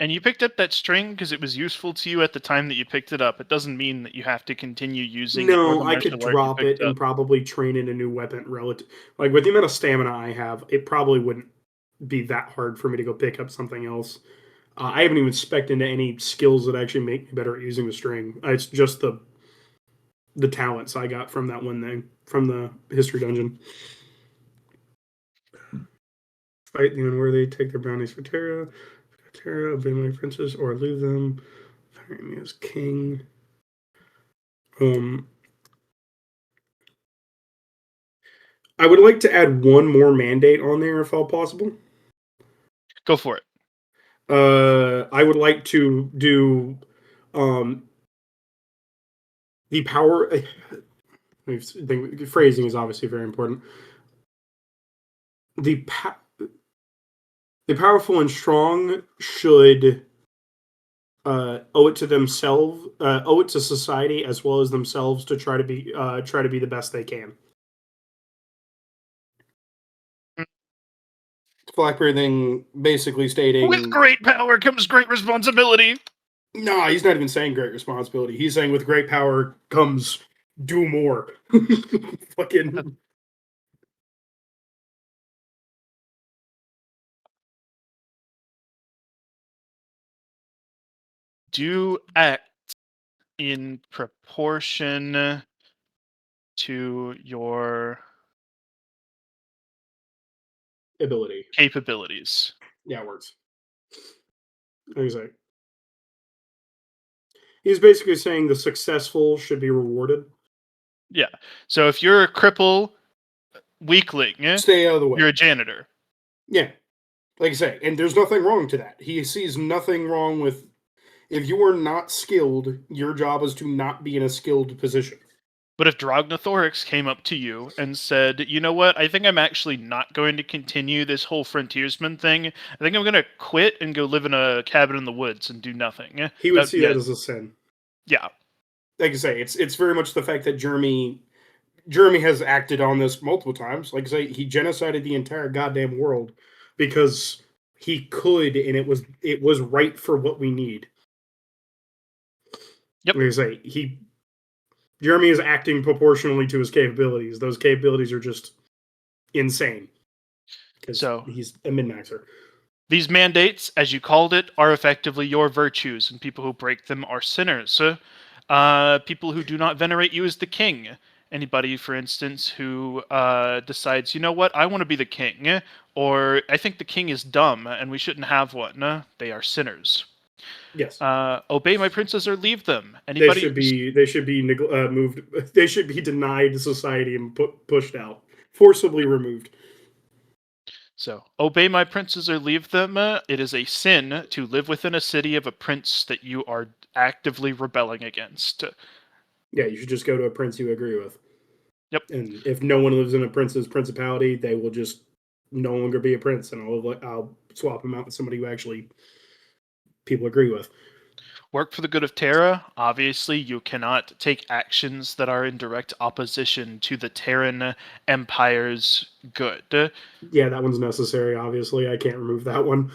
And you picked up that string because it was useful to you at the time that you picked it up. It doesn't mean that you have to continue using it. or No, the I could martial art you drop it picked and up. probably train in a new weapon relative. Like with the amount of stamina I have, it probably wouldn't be that hard for me to go pick up something else. I haven't even spec'd into any skills that actually make me better at using the string. It's just the talents I got from that one thing from the history dungeon. Fight the unworthy, take their bounties for Terra. Terra, obey my princes, or leave them. Fire me as king. I would like to add one more mandate on there if all possible. Go for it. I would like to do the power. Phrasing is obviously very important. The powerful and strong should owe it to themselves, owe it to society as well as themselves to try to be the best they can. Blackbeard thing basically stating With great power comes great responsibility. no, he's not even saying great responsibility. He's saying with great power comes do more. Fucking Do act in proportion to your ability. capabilities. Yeah, it works. Exactly. He's basically saying the successful should be rewarded. Yeah. So if you're a cripple weakling, Stay out of the way. you're a janitor. Yeah. Like I say, and there's nothing wrong to that. He sees nothing wrong with if you are not skilled, your job is to not be in a skilled position. But if Drognothorix came up to you and said, you know what, I think I'm actually not going to continue this whole frontiersman thing. I think I'm going to quit and go live in a cabin in the woods and do nothing. He would see that as a sin. Yeah. Like I say, it's very much the fact that Jeremy has acted on this multiple times. Like I say, he genocided the entire goddamn world because he could, and it was right for what we need. Yep. Like I say, Jeremy is acting proportionally to his capabilities. Those capabilities are just insane. So he's a min-maxer. These mandates, as you called it, are effectively your virtues, and people who break them are sinners. People who do not venerate you as the king. Anybody, for instance, who decides, you know what, I want to be the king, or I think the king is dumb and we shouldn't have one. They are sinners. Yes. Obey my princes or leave them. Anybody They should be moved. They should be denied society and pushed out, forcibly removed. So, obey my princes or leave them. It is a sin to live within a city of a prince that you are actively rebelling against. Yeah, you should just go to a prince you agree with. Yep. And if no one lives in a prince's principality, they will just no longer be a prince, and I'll swap them out with somebody who actually people agree with. Work for the good of Terra. Obviously, you cannot take actions that are in direct opposition to the Terran Empire's good. Yeah, that one's necessary, obviously. I can't remove that one.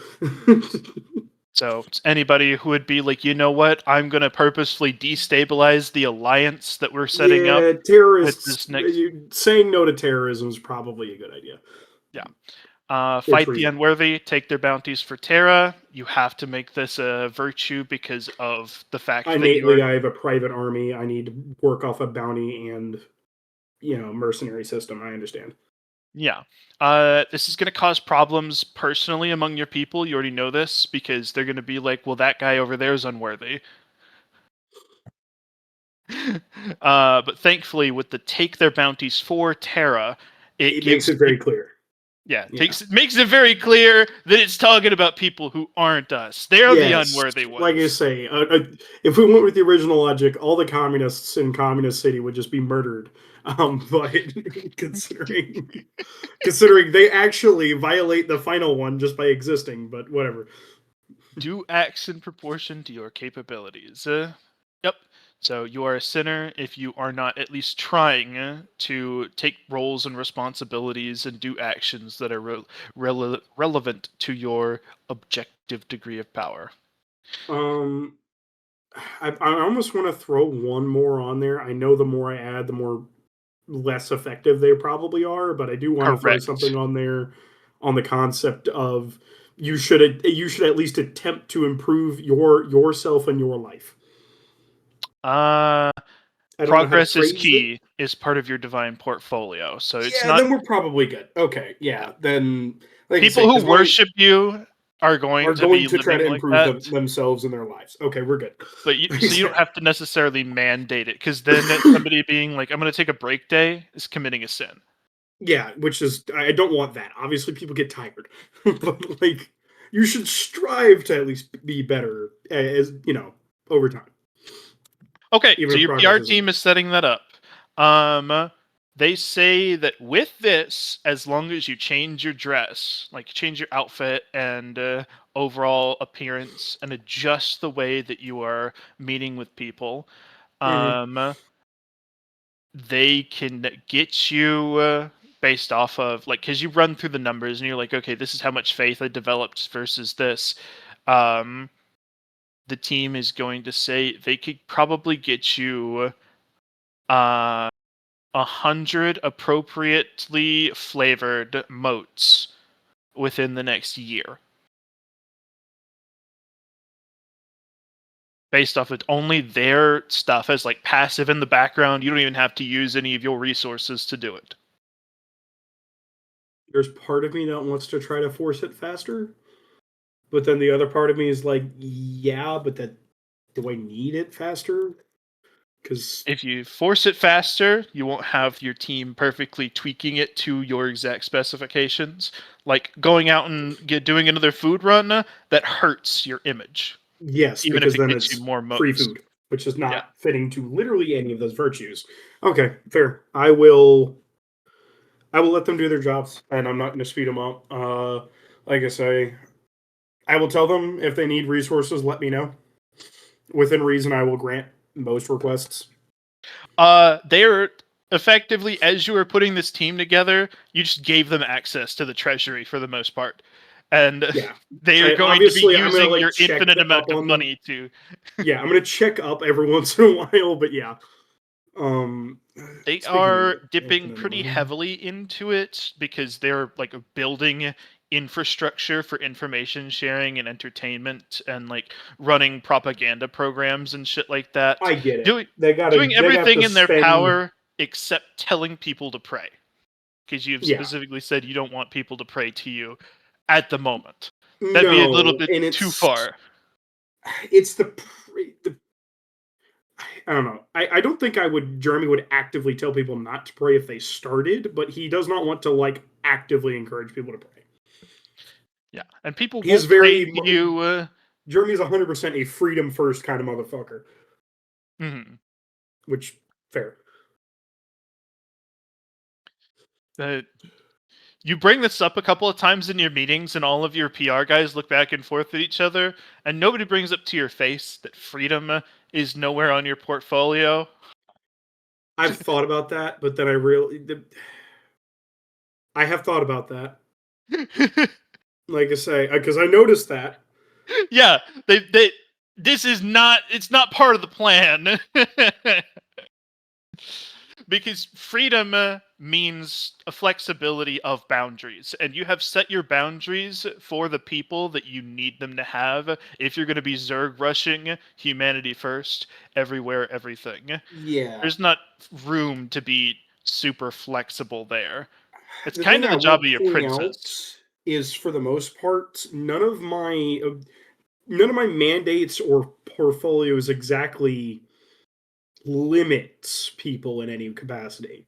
So, anybody who would be like, you know what, I'm going to purposefully destabilize the alliance that we're setting up. Terrorists. Saying no to terrorism is probably a good idea. Yeah. Fight the unworthy, take their bounties for Terra. You have to make this a virtue because of the fact that I have a private army. I need to work off a bounty and, mercenary system. I understand. Yeah. This is going to cause problems personally among your people. You already know this because they're going to be like, well, that guy over there is unworthy. But thankfully, with the take their bounties for Terra, it makes it very clear. Yeah, makes it very clear that it's talking about people who aren't us. They're the unworthy ones. Like I say, if we went with the original logic, all the communists in Communist City would just be murdered. But considering they actually violate the final one just by existing, but whatever. Do acts in proportion to your capabilities. Yep. So you are a sinner if you are not at least trying to take roles and responsibilities and do actions that are relevant to your objective degree of power. I almost want to throw one more on there. I know the more I add, the more less effective they probably are, but I do want to throw Correct. something on there on the concept of you should at least attempt to improve yourself and your life. Uh, I don't know how to progress is phrase it. key is part of your divine portfolio. So it's Yeah, not then we're probably good. Okay, yeah, then like I people say, who 'cause mine worship you are going are to going be to try living to like improve that. themselves and their lives. Okay, we're good. But so you don't have to necessarily mandate it, because then somebody being like, "I'm going to take a break day" is committing a sin. Yeah, which is I don't want that. Obviously, people get tired, but like you should strive to at least be better as over time. Okay, Even so if your progress PR isn't team is setting that up. They say that with this, as long as you change your dress, like change your outfit and overall appearance, and adjust the way that you are meeting with people, they can get you based off of like, because you run through the numbers and you're like, okay, this is how much faith I developed versus this. Um, the team is going to say they could probably get you 100 appropriately flavored moats within the next year. Based off of only their stuff as like passive in the background. You don't even have to use any of your resources to do it. There's part of me that wants to try to force it faster, but then the other part of me is like, yeah, but do I need it faster? Because If you force it faster, you won't have your team perfectly tweaking it to your exact specifications. Like going out and doing another food run, that hurts your image, yes, even if because it then gets you it's more free moats. food, which is Yeah. not fitting to literally any of those virtues. Okay, fair. I will let them do their jobs, and I'm not going to speed them up. Like I say, I will tell them if they need resources, let me know. Within reason, I will grant most requests. They're effectively, as you were putting this team together, you just gave them access to the treasury for the most part. And Yeah. they are going to be Obviously, I'm gonna, using like, your check infinite up amount of on them. money to. Yeah, I'm going to check up every once in a while, but yeah. They Speaking are of dipping infinite pretty money. heavily into it because they're like building infrastructure for information sharing and entertainment and like running propaganda programs and shit like that. I get it. Doing They got everything to in their spend. power except telling people to pray. Because you've Yeah. specifically said you don't want people to pray to you at the moment. That'd be a little bit and too far. It's the I don't know. I don't think Jeremy would actively tell people not to pray if they started, but he does not want to like actively encourage people to pray. Yeah, and people He's won't pray very to you. Jeremy's 100% a freedom first kind of motherfucker, Mhm. which fair. You bring this up a couple of times in your meetings, and all of your PR guys look back and forth at each other, and nobody brings up to your face that freedom is nowhere on your portfolio. I've thought about that, but then I have thought about that. Like I say, because I noticed that. Yeah, this is not. It's not part of the plan. Because freedom means a flexibility of boundaries, and you have set your boundaries for the people that you need them to have if you're going to be Zerg rushing humanity first, everywhere, everything. Yeah. There's not room to be super flexible there. It's The kind thing of the I job will of your point princess. out is, for the most part, none of my mandates or portfolios exactly limits people in any capacity.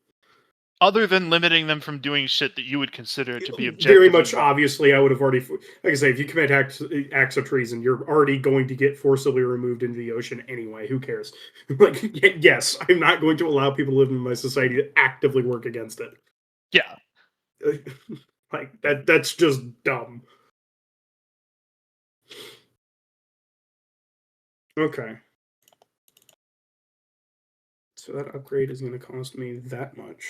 Other than limiting them from doing shit that you would consider to be objectively Very much wrong. obviously, I would have already, like I say, if you commit acts of treason, you're already going to get forcibly removed into the ocean anyway. Who cares? Like, yes, I'm not going to allow people to live in my society to actively work against it. Yeah. Like that's just dumb. Okay. So that upgrade is going to cost me that much.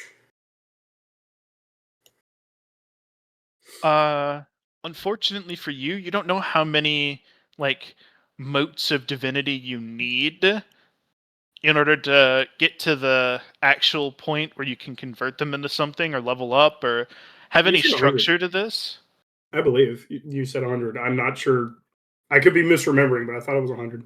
Unfortunately for you, you don't know how many like motes of divinity you need in order to get to the actual point where you can convert them into something or level up or have You any said 100. structure to this? I believe you said 100. I'm not sure. I could be misremembering, but I thought it was 100.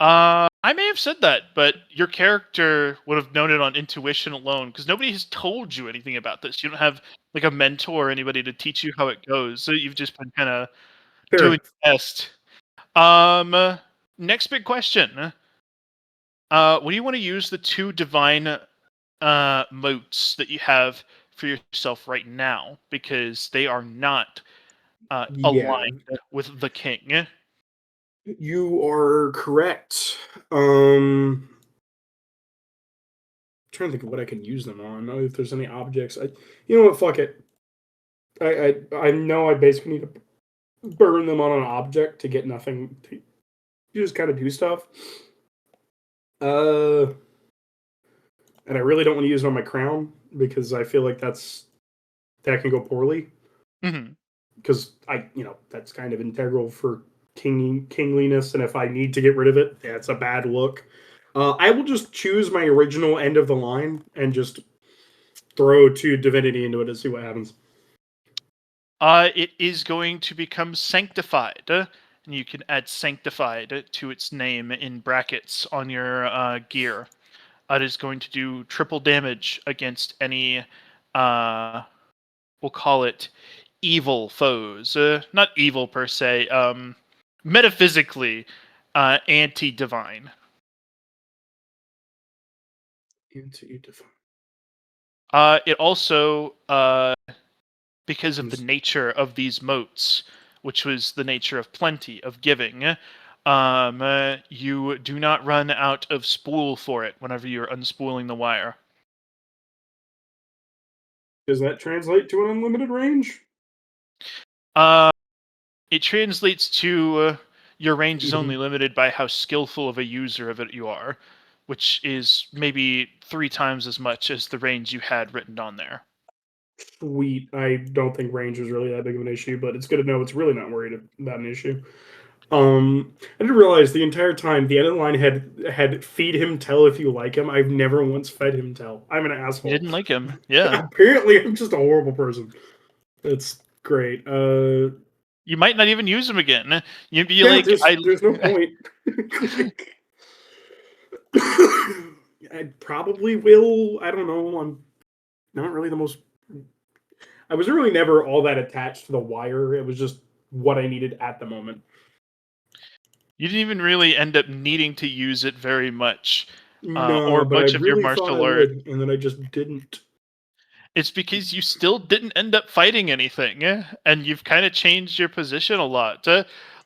I may have said that, but your character would have known it on intuition alone because nobody has told you anything about this. You don't have like a mentor or anybody to teach you how it goes. So you've just been kind of Fair doing enough. your best. Next big question. What do you want to use the 2 divine motes that you have for yourself right now? Because they are not Yeah, aligned with the king. you are correct. Trying to think of what I can use them on. Know if there's any objects. You know what? Fuck it. I know I basically need to burn them on an object to get nothing. You just kind of do stuff. And I really don't want to use it on my crown because I feel like that can go poorly. Mm-hmm. Because that's kind of integral for kingliness, and if I need to get rid of it, it's a bad look. I will just choose my original end of the line and just throw 2 divinity into it to see what happens. It is going to become sanctified. And you can add sanctified to its name in brackets on your gear. It is going to do triple damage against any, we'll call it evil foes. Not evil per se, metaphysically anti-divine. It also, because of the nature of these motes, which was the nature of plenty, of giving, you do not run out of spool for it whenever you're unspooling the wire. Does that translate to an unlimited range? It translates to your range is only limited by how skillful of a user of it you are, which is maybe 3 times as much as the range you had written on there. Sweet. I don't think range is really that big of an issue, but it's good to know it's really not worried about an issue. I didn't realize the entire time the end of the line had feed him tell if you like him. I've never once fed him tell. I'm an asshole. You didn't like him, yeah. Apparently, I'm just a horrible person. That's great. You might not even use him again. You'd be Yeah, like, there's no point. I probably will. I don't know. I'm not really the most. I was really never all that attached to the wire. It was just what I needed at the moment. You didn't even really end up needing to use it very much, No, or but I much of your really thought martial I art. would, and then I just didn't. It's because you still didn't end up fighting anything, and you've kind of changed your position a lot.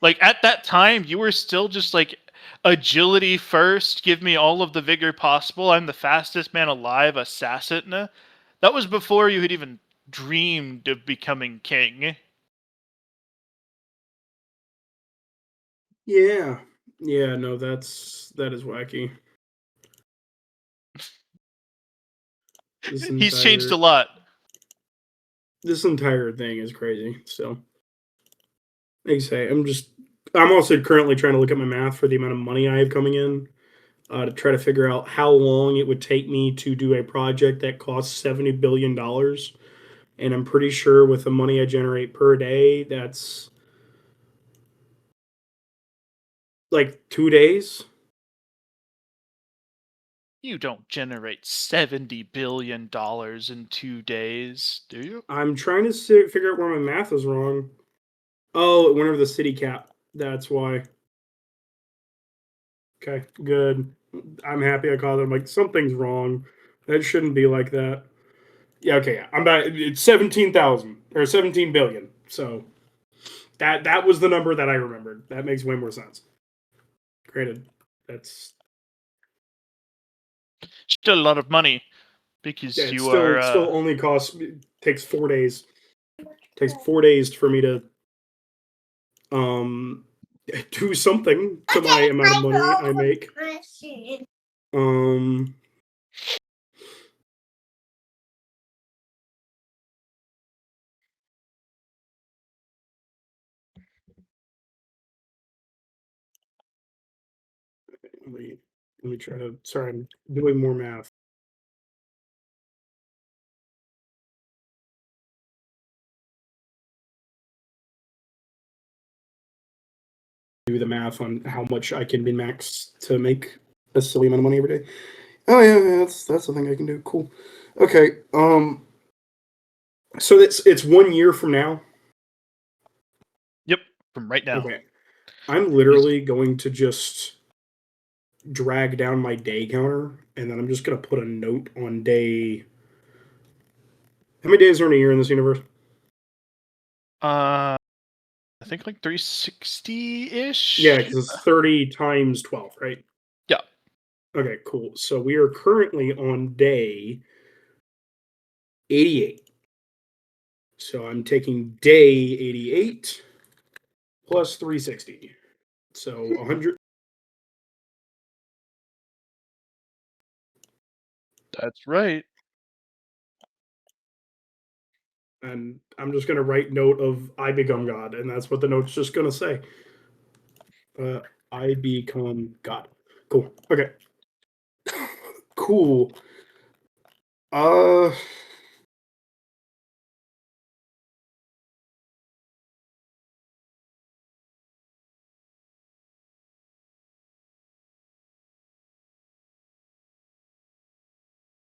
Like at that time, you were still just like agility first. Give me all of the vigor possible. I'm the fastest man alive, assassin. That was before you had even dreamed of becoming king. Yeah, no, that is wacky. He's changed a lot. This entire thing is crazy. So, like I say, I'm also currently trying to look at my math for the amount of money I have coming in to try to figure out how long it would take me to do a project that costs $70 billion. And I'm pretty sure with the money I generate per day, that's like 2 days. You don't generate $70 billion in 2 days, do you? I'm trying to figure out where my math is wrong. Oh, it went over the city cap. That's why. Okay, good. I'm happy I caught it. I'm like, something's wrong. That shouldn't be like that. Yeah, okay, yeah. I'm back. It's 17,000 or 17 billion. So that was the number that I remembered. That makes way more sense. Granted, that's Still a lot of money because yeah, you are still only takes 4 days. Takes 4 days for me to do something to my amount of money I make. Let me try to. Sorry, I'm doing more math. Do the math on how much I can min max to make a silly amount of money every day. Oh yeah, that's something I can do. Cool. Okay. So it's 1 year from now. Yep, from right now. Okay. I'm literally going to just drag down my day counter, and then I'm just gonna put a note on day. How many days are in a year in this universe? I think like 360-ish. Yeah, because it's 30 times 12, right? Yeah. Okay, cool. So we are currently on day 88. So I'm taking day 88 plus 360. So 100. That's right. And I'm just going to write note of I become God. And that's what the note's just going to say. I become God. Cool. Okay. Cool.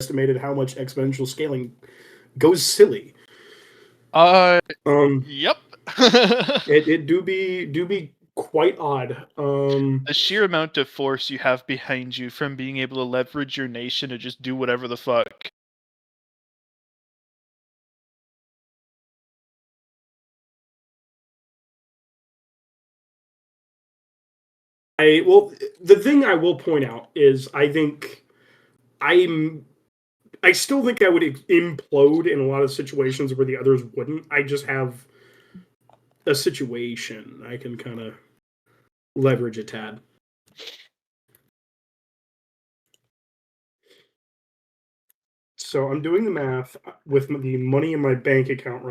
Estimated how much exponential scaling goes silly. Yep. It do be quite odd. The sheer amount of force you have behind you from being able to leverage your nation to just do whatever the fuck. The thing I will point out is I still think I would implode in a lot of situations where the others wouldn't. I just have a situation I can kind of leverage a tad. So I'm doing the math with the money in my bank account right